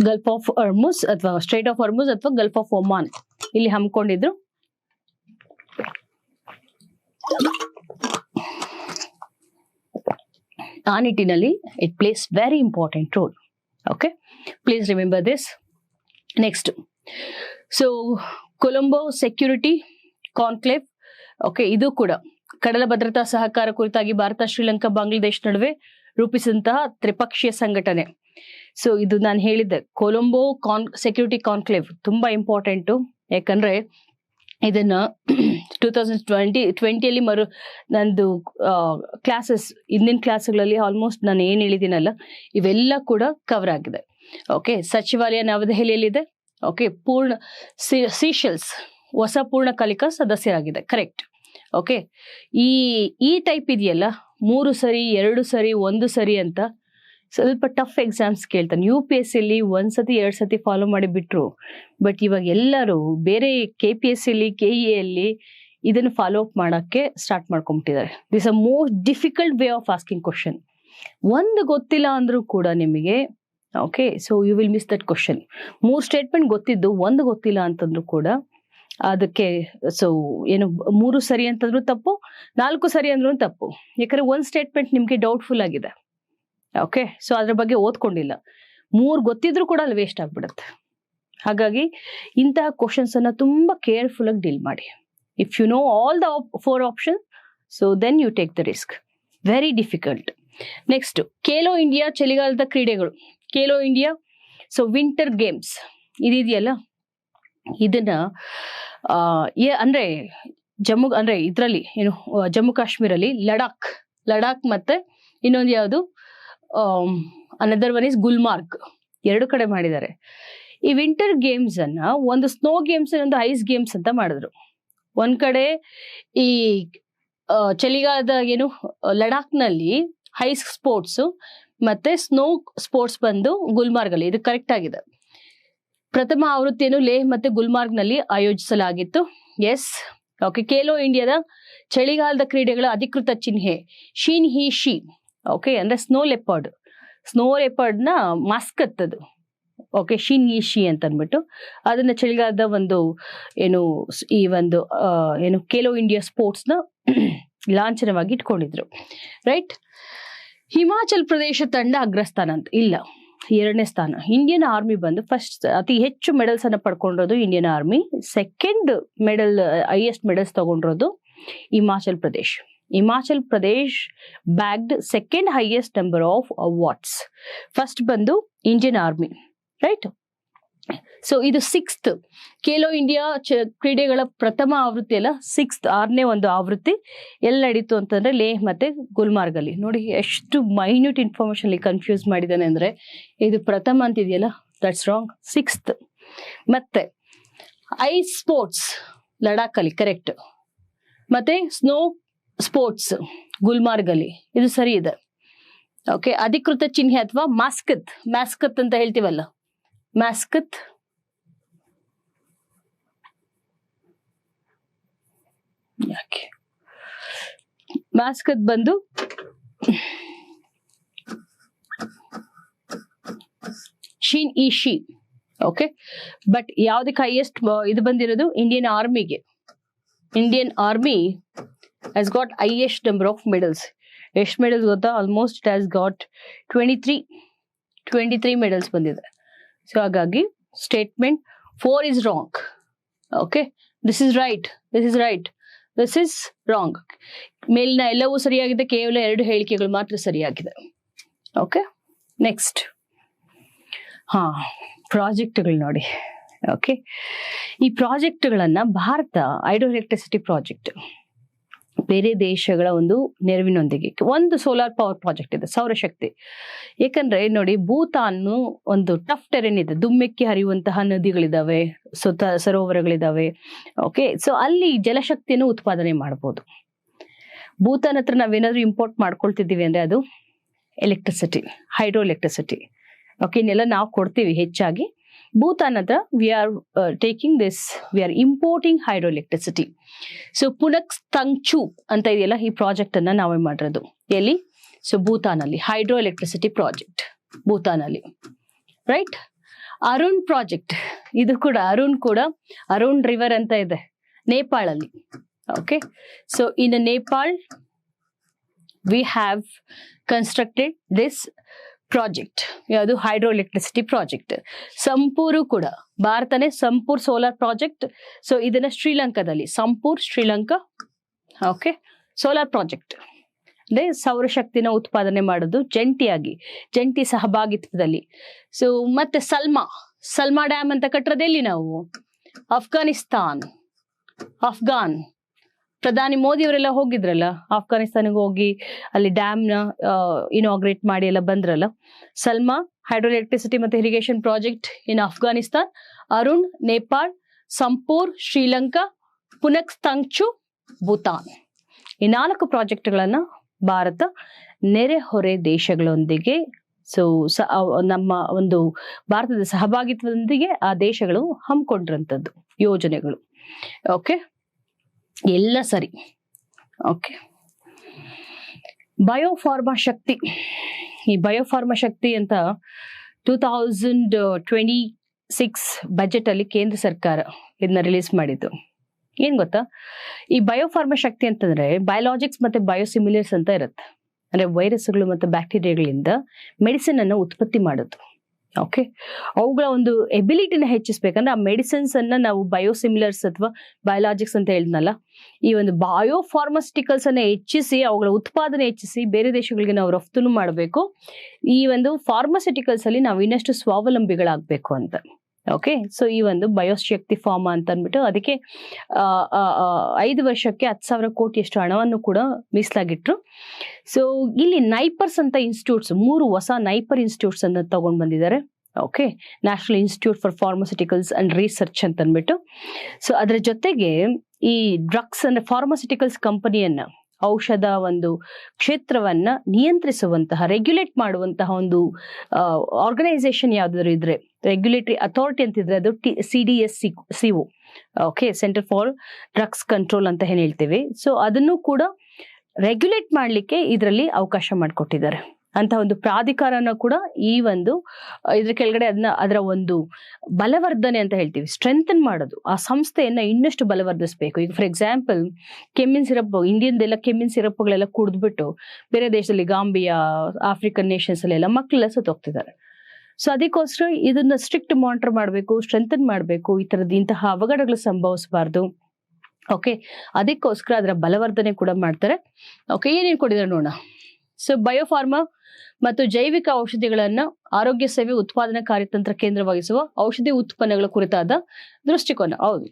Gulf of Hormuz ಅಥವಾ ಸ್ಟ್ರೈಟ್ ಆಫ್ ಹಾರ್ಮುಜ್ ಅಥವಾ ಗಲ್ಫ್ ಆಫ್ ಒಮಾನ್ ಇಲ್ಲಿ ಹಮ್ಮಿಕೊಂಡಿದ್ರು. ಆ ನಿಟ್ಟಿನಲ್ಲಿ it place very important role. Okay, please remember this. Next, so Colombo security conclave. Okay, ಇದು ಕೂಡ ಕಡಲ ಭದ್ರತಾ ಸಹಕಾರ ಕುರಿತಾಗಿ ಭಾರತ, ಶ್ರೀಲಂಕಾ, ಬಾಂಗ್ಲಾದೇಶ ನಡುವೆ ರೂಪಿಸಿದಂತಹ ತ್ರಿಪಕ್ಷೀಯ ಸಂಘಟನೆ. ಸೊ ಇದು ನಾನು ಹೇಳಿದ್ದೆ, ಕೊಲಂಬೋ ಸೆಕ್ಯೂರಿಟಿ ಕಾನ್ಕ್ಲೇವ್ ತುಂಬಾ ಇಂಪಾರ್ಟೆಂಟು. ಯಾಕಂದ್ರೆ ಇದನ್ನ 2020 ನಂದು ಕ್ಲಾಸಸ್, ಇಂದಿನ ಕ್ಲಾಸ್ಗಳಲ್ಲಿ ಆಲ್ಮೋಸ್ಟ್ ನಾನು ಏನ್ ಹೇಳಿದ್ದೀನಲ್ಲ ಇವೆಲ್ಲ ಕೂಡ ಕವರ್ ಆಗಿದೆ. ಓಕೆ, ಸಚಿವಾಲಯ ನವದೆಹಲಿಯಲ್ಲಿದೆ. ಓಕೆ, ಸೀಶೆಲ್ಸ್ ಹೊಸ ಪೂರ್ಣಕಾಲಿಕ ಸದಸ್ಯರಾಗಿದೆ. ಕರೆಕ್ಟ್. ಓಕೆ, ಈ ಟೈಪ್ ಇದೆಯಲ್ಲ, 3 ಸರಿ 2 ಸರಿ 1 ಸರಿ ಅಂತ ಸ್ವಲ್ಪ ಟಫ್ ಎಕ್ಸಾಮ್ಸ್ ಕೇಳ್ತಾನೆ. UPSC 1 ಸತಿ 2 ಸತಿ ಫಾಲೋ ಮಾಡಿ ಬಿಟ್ರು. ಬಟ್ ಇವಾಗ ಎಲ್ಲರೂ ಬೇರೆ KPSC KEA ಇದನ್ನು ಫಾಲೋ ಅಪ್ ಮಾಡಕ್ಕೆ ಸ್ಟಾರ್ಟ್ ಮಾಡ್ಕೊಂಡ್ಬಿಟ್ಟಿದ್ದಾರೆ. This a most difficult way of asking question. ಒಂದು ಗೊತ್ತಿಲ್ಲ ಅಂದ್ರೂ ಕೂಡ ನಿಮಗೆ, okay, so you will miss that question. 3 statement ಗೊತ್ತಿದ್ದು 1 ಗೊತ್ತಿಲ್ಲ ಅಂತಂದ್ರು ಕೂಡ ಅದಕ್ಕೆ ಸೊ ಏನು 3 ಸರಿ ಅಂತಂದ್ರು ತಪ್ಪು, 4 ಸರಿ ಅಂದ್ರೂ ತಪ್ಪು. ಯಾಕಂದ್ರೆ 1 ಸ್ಟೇಟ್ಮೆಂಟ್ ನಿಮ್ಗೆ ಡೌಟ್ಫುಲ್ ಆಗಿದೆ. ಓಕೆ, ಸೊ ಅದ್ರ ಬಗ್ಗೆ ಓದ್ಕೊಂಡಿಲ್ಲ, 3 ಗೊತ್ತಿದ್ರು ಕೂಡ ಅಲ್ಲಿ ವೇಸ್ಟ್ ಆಗ್ಬಿಡುತ್ತೆ. ಹಾಗಾಗಿ ಇಂತಹ ಕ್ವಶನ್ಸ್ ಅನ್ನ ತುಂಬಾ ಕೇರ್ಫುಲ್ ಆಗಿ ಡೀಲ್ ಮಾಡಿ. If you know all the 4 option, so then you take the risk. Very difficult. Next, Khelo India ಚಳಿಗಾಲದ ಕ್ರೀಡೆಗಳು. Khelo India, so winter games ಇದೆಯಲ್ಲ, ಇದನ್ನ ಅಂದ್ರೆ ಇದ್ರಲ್ಲಿ ಏನು ಜಮ್ಮು ಕಾಶ್ಮೀರಲ್ಲಿ ಲಡಾಖ್ ಮತ್ತೆ ಇನ್ನೊಂದು ಯಾವುದು ಅನದರ್ ಒನ್ ಇಸ್ ಗುಲ್ಮಾರ್ಗ್, 2 ಕಡೆ ಮಾಡಿದ್ದಾರೆ. ಈ ವಿಂಟರ್ ಗೇಮ್ಸ್ ಅನ್ನ ಒಂದು ಸ್ನೋ ಗೇಮ್ಸ್, ಒಂದು ಐಸ್ ಗೇಮ್ಸ್ ಅಂತ ಮಾಡಿದ್ರು. ಒಂದ್ ಕಡೆ ಈ ಚಳಿಗಾಲದ ಏನು ಲಡಾಖ್ ನಲ್ಲಿ ಐಸ್ ಸ್ಪೋರ್ಟ್ಸ್ ಮತ್ತೆ ಸ್ನೋ ಸ್ಪೋರ್ಟ್ಸ್ ಬಂದು ಗುಲ್ಮಾರ್ಗ್ ಅಲ್ಲಿ, ಇದು ಕರೆಕ್ಟ್ ಆಗಿದೆ. ಪ್ರಥಮ ಆವೃತ್ತಿಯನ್ನು ಲೇಹ್ ಮತ್ತೆ ಗುಲ್ಮಾರ್ಗ್ ನಲ್ಲಿ ಆಯೋಜಿಸಲಾಗಿತ್ತು. ಎಸ್. ಓಕೆ, ಖೇಲೋ ಇಂಡಿಯಾದ ಚಳಿಗಾಲದ ಕ್ರೀಡೆಗಳ ಅಧಿಕೃತ ಚಿಹ್ನೆ ಶೀನ್ ಹಿ ಶಿ. ಓಕೆ, ಅಂದ್ರೆ ಸ್ನೋ ಲೆಪರ್ಡ್ ನ ಮಾಸ್ಕತ್ ಅದು. ಓಕೆ, ಶೀನ್ ಹಿ ಶಿ ಅಂತ ಅಂದ್ಬಿಟ್ಟು ಅದನ್ನ ಚಳಿಗಾಲದ ಒಂದು ಏನು ಈ ಒಂದು ಏನು ಖೇಲೋ ಇಂಡಿಯಾ ಸ್ಪೋರ್ಟ್ಸ್ ನ ಲಾಂಛನವಾಗಿ ಇಟ್ಕೊಂಡಿದ್ರು. ರೈಟ್. ಹಿಮಾಚಲ್ ಪ್ರದೇಶ ತಂಡ ಅಗ್ರಸ್ಥಾನ ಅಂತ ಇಲ್ಲ, 2ನೇ ಸ್ಥಾನ. ಇಂಡಿಯನ್ ಆರ್ಮಿ ಬಂದು ಫಸ್ಟ್ ಅತಿ ಹೆಚ್ಚು ಮೆಡಲ್ಸ್ ಅನ್ನ ಪಡ್ಕೊಂಡಿರೋದು Indian army. Second highest medals ತಗೊಂಡಿರೋದು Himachal Pradesh bagged second highest number of awards. First ಬಂದು ಇಂಡಿಯನ್ ಆರ್ಮಿ. ರೈಟ್. ಸೊ ಇದು 6th ಖೇಲೋ ಇಂಡಿಯಾ ಕ್ರೀಡೆಗಳ ಪ್ರಥಮ ಆವೃತ್ತಿ ಅಲ್ಲ, 6ನೇ ಒಂದು ಆವೃತ್ತಿ ಎಲ್ಲಿ ನಡೀತು ಅಂತಂದ್ರೆ ಲೇಹ್ ಮತ್ತೆ ಗುಲ್ಮಾರ್ಗ್ ಅಲ್ಲಿ. ನೋಡಿ ಎಷ್ಟು ಮೈನ್ಯೂಟ್ ಇನ್ಫಾರ್ಮೇಶನ್ ಕನ್ಫ್ಯೂಸ್ ಮಾಡಿದ್ದಾನೆ ಅಂದ್ರೆ, ಇದು ಪ್ರಥಮ ಅಂತಿದೆಯಲ್ಲ, ದಟ್ಸ್ ರಾಂಗ್. 6th. ಮತ್ತೆ ಐಸ್ ಸ್ಪೋರ್ಟ್ಸ್ ಲಡಾಖ್ ಅಲ್ಲಿ, ಕರೆಕ್ಟ್. ಮತ್ತೆ ಸ್ನೋ ಸ್ಪೋರ್ಟ್ಸ್ ಗುಲ್ಮಾರ್ಗ್ ಅಲ್ಲಿ, ಇದು ಸರಿ ಇದೆ. ಓಕೆ, ಅಧಿಕೃತ ಚಿಹ್ನೆ ಅಥವಾ ಮಾಸ್ಕತ್ ಅಂತ ಹೇಳ್ತೀವಲ್ಲ, ಮಾಸ್ಕತ್. ಯಾಕೆ ಮಾಸ್ಕತ್ ಬಂದು ಶೀನ್ ಇ ಶಿ. ಓಕೆ, ಬಟ್ ಯಾವ್ದಕ್ಕೆ ಹೈಯೆಸ್ಟ್ ಇದು ಬಂದಿರೋದು ಇಂಡಿಯನ್ ಆರ್ಮಿಗೆ. Indian army has got highest number of medals. ಎಷ್ಟು ಮೆಡಲ್ಸ್ ಗೊತ್ತಾ? Almost it has got 23 medals ಬಂದಿದೆ. ಸೊ ಹಾಗಾಗಿ statement 4 is wrong. Okay, this is right, this is wrong. ಮೇಲಿನ ಎಲ್ಲವೂ ಸರಿಯಾಗಿದೆ, ಕೇವಲ 2 ಹೇಳಿಕೆಗಳು ಮಾತ್ರ ಸರಿಯಾಗಿದೆ. Okay, next. ಪ್ರಾಜೆಕ್ಟ್ಗಳು ನೋಡಿ. ಓಕೆ, ಈ ಪ್ರಾಜೆಕ್ಟ್ಗಳನ್ನ ಭಾರತ ಹೈಡ್ರೋ ಎಲೆಕ್ಟ್ರಿಸಿಟಿ ಪ್ರಾಜೆಕ್ಟ್ ಬೇರೆ ದೇಶಗಳ ಒಂದು ನೆರವಿನೊಂದಿಗೆ ಒಂದು ಸೋಲಾರ್ ಪವರ್ ಪ್ರಾಜೆಕ್ಟ್ ಇದೆ, ಸೌರಶಕ್ತಿ. ಯಾಕಂದ್ರೆ ನೋಡಿ, ಭೂತಾನ್ ಒಂದು ಟಫ್ ಟೆರೆನ್ ಇದೆ, ದುಮ್ಮೆಕ್ಕಿ ಹರಿಯುವಂತಹ ನದಿಗಳಿದಾವೆ, ಸರೋವರಗಳಿದಾವೆ. ಓಕೆ, ಸೊ ಅಲ್ಲಿ ಜಲಶಕ್ತಿಯನ್ನು ಉತ್ಪಾದನೆ ಮಾಡಬಹುದು. ಭೂತಾನ್ ಹತ್ರ ನಾವೇನಾದ್ರೂ ಇಂಪೋರ್ಟ್ ಮಾಡ್ಕೊಳ್ತಿದ್ದೀವಿ ಅಂದ್ರೆ ಅದು ಎಲೆಕ್ಟ್ರಿಸಿಟಿ, ಹೈಡ್ರೋ ಎಲೆಕ್ಟ್ರಿಸಿಟಿ. ಓಕೆ, ಇನ್ನೆಲ್ಲ ನಾವು ಕೊಡ್ತೀವಿ ಹೆಚ್ಚಾಗಿ. ಭೂತಾನ್ ಹತ್ರ we are importing hydro electricity. So Punatsangchhu ಅಂತ ಇದೆಯಲ್ಲ, ಈ ಪ್ರಾಜೆಕ್ಟ್ ಅನ್ನ ನಾವೇ ಮಾಡಿರೋದು ಎಲ್ಲಿ? ಸೊ ಭೂತಾನ್ ಅಲ್ಲಿ ಹೈಡ್ರೋ ಎಲೆಕ್ಟ್ರಿಸಿಟಿ ಪ್ರಾಜೆಕ್ಟ್, ಭೂತಾನ್ ಅಲ್ಲಿ. ರೈಟ್. ಅರುಣ್ ಪ್ರಾಜೆಕ್ಟ್, ಇದು ಕೂಡ ಅರುಣ್ ರಿವರ್ ಅಂತ ಇದೆ ನೇಪಾಳ್ ಅಲ್ಲಿ. Okay, so in Nepal we have constructed this project. ಯಾವುದು? Hydro electricity project. ಸಂಪೂರು ಕೂಡ ಭಾರತನೇ, ಸಂಪೂರ್ ಸೋಲಾರ್ ಪ್ರಾಜೆಕ್ಟ್. ಸೊ ಇದನ್ನ ಶ್ರೀಲಂಕಾದಲ್ಲಿ, Sampur Sri Lanka. Okay, solar project ಅಂದ್ರೆ ಸೌರಶಕ್ತಿನ ಉತ್ಪಾದನೆ ಮಾಡೋದು ಜಂಟಿ ಸಹಭಾಗಿತ್ವದಲ್ಲಿ. ಸೊ ಮತ್ತೆ ಸಲ್ಮಾ ಡ್ಯಾಮ್ ಅಂತ ಕಟ್ಟರದೆಲ್ಲಿ ನಾವು ಅಫ್ಘಾನ್ ಪ್ರಧಾನಿ ಮೋದಿ ಅವರೆಲ್ಲ ಹೋಗಿದ್ರಲ್ಲ ಆಫ್ಘಾನಿಸ್ತಾನಿಗೆ ಹೋಗಿ ಅಲ್ಲಿ ಡ್ಯಾಮ್ ನ ಇನಾಗ್ರೇಟ್ ಮಾಡಿ ಎಲ್ಲ ಬಂದ್ರಲ್ಲ. ಸಲ್ಮಾ ಹೈಡ್ರೋ ಎಲೆಕ್ಟ್ರಿಸಿಟಿ ಮತ್ತೆ irrigation project in Afghanistan, Arun Nepal, Sampur Sri Lanka, Punatsangchhu Bhutan. ಈ 4 ಪ್ರಾಜೆಕ್ಟ್ಗಳನ್ನ ಭಾರತ ನೆರೆಹೊರೆ ದೇಶಗಳೊಂದಿಗೆ ನಮ್ಮ ಒಂದು ಭಾರತದ ಸಹಭಾಗಿತ್ವದೊಂದಿಗೆ ಆ ದೇಶಗಳು ಹಮ್ಮಿಕೊಂಡಿರಂಥದ್ದು ಯೋಜನೆಗಳು. ಓಕೆ, ಎಲ್ಲ ಸರಿ. ಓಕೆ, ಬಯೋಫಾರ್ಮಾ ಶಕ್ತಿ. ಈ ಬಯೋಫಾರ್ಮಾ ಶಕ್ತಿ ಅಂತ 2026 ಬಜೆಟ್ ಅಲ್ಲಿ ಕೇಂದ್ರ ಸರ್ಕಾರ ಇದನ್ನ ರಿಲೀಸ್ ಮಾಡಿದ್ದು. ಏನ್ ಗೊತ್ತಾ, ಈ ಬಯೋಫಾರ್ಮಾ ಶಕ್ತಿ ಅಂತಂದ್ರೆ ಬಯೋಲಾಜಿಕ್ಸ್ ಮತ್ತೆ ಬಯೋಸಿಮಿಲರ್ಸ್ ಅಂತ ಇರುತ್ತೆ. ಅಂದ್ರೆ ವೈರಸ್ಗಳು ಮತ್ತು ಬ್ಯಾಕ್ಟೀರಿಯಾಗಳಿಂದ ಮೆಡಿಸಿನ್ ಅನ್ನು ಉತ್ಪತ್ತಿ ಮಾಡೋದು. ಓಕೆ, ಅವುಗಳ ಒಂದು ಎಬಿಲಿಟಿನ ಹೆಚ್ಚಿಸ್ಬೇಕಂದ್ರೆ ಆ ಮೆಡಿಸಿನ್ಸ್ ಅನ್ನ ನಾವು ಬಯೋಸಿಮಿಲರ್ಸ್ ಅಥವಾ ಬಯೋಲಾಜಿಕ್ಸ್ ಅಂತ ಹೇಳಿದ್ನಲ್ಲ, ಈ ಒಂದು ಬಯೋಫಾರ್ಮಾಸ್ಟಿಕಲ್ಸ್ ಅನ್ನ ಹೆಚ್ಚಿಸಿ ಅವುಗಳ ಉತ್ಪಾದನೆ ಹೆಚ್ಚಿಸಿ ಬೇರೆ ದೇಶಗಳಿಗೆ ನಾವು ರಫ್ತು ಮಾಡಬೇಕು. ಈ ಒಂದು ಫಾರ್ಮಾಸ್ಯೂಟಿಕಲ್ಸ್ ಅಲ್ಲಿ ನಾವು ಇನ್ನಷ್ಟು ಸ್ವಾವಲಂಬಿಗಳಾಗಬೇಕು ಅಂತ. ಓಕೆ, ಸೊ ಈ ಒಂದು ಬಯೋಶಕ್ತಿ ಫಾರ್ಮಾ ಅಂತ ಅಂದ್ಬಿಟ್ಟು ಅದಕ್ಕೆ 5 ವರ್ಷಕ್ಕೆ 10,000 ಕೋಟಿಯಷ್ಟು ಹಣವನ್ನು ಕೂಡ ಮೀಸಲಾಗಿಟ್ರು. ಸೊ ಇಲ್ಲಿ ನೈಪರ್ಸ್ ಅಂತ ಇನ್ಸ್ಟಿಟ್ಯೂಟ್ಸ್ 3 ಹೊಸ ನೈಪರ್ ಇನ್ಸ್ಟಿಟ್ಯೂಟ್ಸ್ ಅನ್ನ ತಗೊಂಡ್ ಬಂದಿದ್ದಾರೆ. Okay, national institute for pharmaceuticals and research ಅಂತ ಅಂದ್ಬಿಟ್ಟು. ಸೊ ಅದ್ರ ಜೊತೆಗೆ ಈ ಡ್ರಗ್ಸ್ ಅಂದ್ರೆ ಫಾರ್ಮಾಸ್ಯೂಟಿಕಲ್ಸ್ ಕಂಪನಿಯನ್ನ ಔಷಧ ಒಂದು ಕ್ಷೇತ್ರವನ್ನ ನಿಯಂತ್ರಿಸುವಂತಹ ರೆಗ್ಯುಲೇಟ್ ಮಾಡುವಂತಹ ಒಂದು ಆರ್ಗನೈಸೇಷನ್ ಯಾವ್ದಾದ್ರು ಇದ್ರೆ, ರೆಗ್ಯುಲೇಟರಿ ಅಥಾರಿಟಿ ಅಂತಿದ್ರೆ ಅದು CDSCO. Okay, centre for drugs control ಅಂತ ಏನ್ ಹೇಳ್ತೀವಿ. ಸೊ ಅದನ್ನು ಕೂಡ ರೆಗ್ಯುಲೇಟ್ ಮಾಡ್ಲಿಕ್ಕೆ ಇದರಲ್ಲಿ ಅವಕಾಶ ಮಾಡಿಕೊಟ್ಟಿದ್ದಾರೆ. ಅಂತ ಒಂದು ಪ್ರಾಧಿಕಾರನ ಕೂಡ ಈ ಒಂದು ಇದ್ರ ಕೆಳಗಡೆ ಅದರ ಒಂದು ಬಲವರ್ಧನೆ ಅಂತ ಹೇಳ್ತೀವಿ, ಸ್ಟ್ರೆಂಥನ್ ಮಾಡೋದು, ಆ ಸಂಸ್ಥೆಯನ್ನ ಇನ್ನಷ್ಟು ಬಲವರ್ಧಿಸಬೇಕು. ಈಗ ಫಾರ್ ಎಕ್ಸಾಂಪಲ್ ಕೆಮ್ಮಿನ್ ಸಿರಪ್, ಇಂಡಿಯನ್ದೆಲ್ಲ ಕೆಮ್ಮಿನ್ ಸಿರಪ್ಗಳೆಲ್ಲ ಕುಡಿದ್ಬಿಟ್ಟು ಬೇರೆ ದೇಶದಲ್ಲಿ ಗಾಂಬಿಯಾ, ಆಫ್ರಿಕನ್ ನೇಷನ್ಸ್ ಅಲ್ಲೆಲ್ಲ ಮಕ್ಕಳೆಲ್ಲ ಸತ್ತೋಗ್ತಿದ್ದಾರೆ. ಸೊ ಅದಕ್ಕೋಸ್ಕರ ಇದನ್ನ ಸ್ಟ್ರಿಕ್ಟ್ ಮಾನಿಟರ್ ಮಾಡಬೇಕು, ಸ್ಟ್ರೆಂಥನ್ ಮಾಡಬೇಕು, ಇಂತಹ ಅವಘಡಗಳು ಸಂಭವಿಸಬಾರ್ದು. ಓಕೆ, ಅದಕ್ಕೋಸ್ಕರ ಅದರ ಬಲವರ್ಧನೆ ಕೂಡ ಮಾಡ್ತಾರೆ. ಓಕೆ, ಏನೇನು ಕೊಟ್ಟಿದ್ದಾರೆ ನೋಡೋಣ. ಸೊ ಬಯೋಫಾರ್ಮಾ ಮತ್ತು ಜೈವಿಕ ಔಷಧಿಗಳನ್ನ ಆರೋಗ್ಯ ಸೇವೆ ಉತ್ಪಾದನಾ ಕಾರ್ಯತಂತ್ರ ಕೇಂದ್ರವಾಗಿಸುವ ಔಷಧಿ ಉತ್ಪನ್ನಗಳ ಕುರಿತಾದ ದೃಷ್ಟಿಕೋನ. ಹೌದು,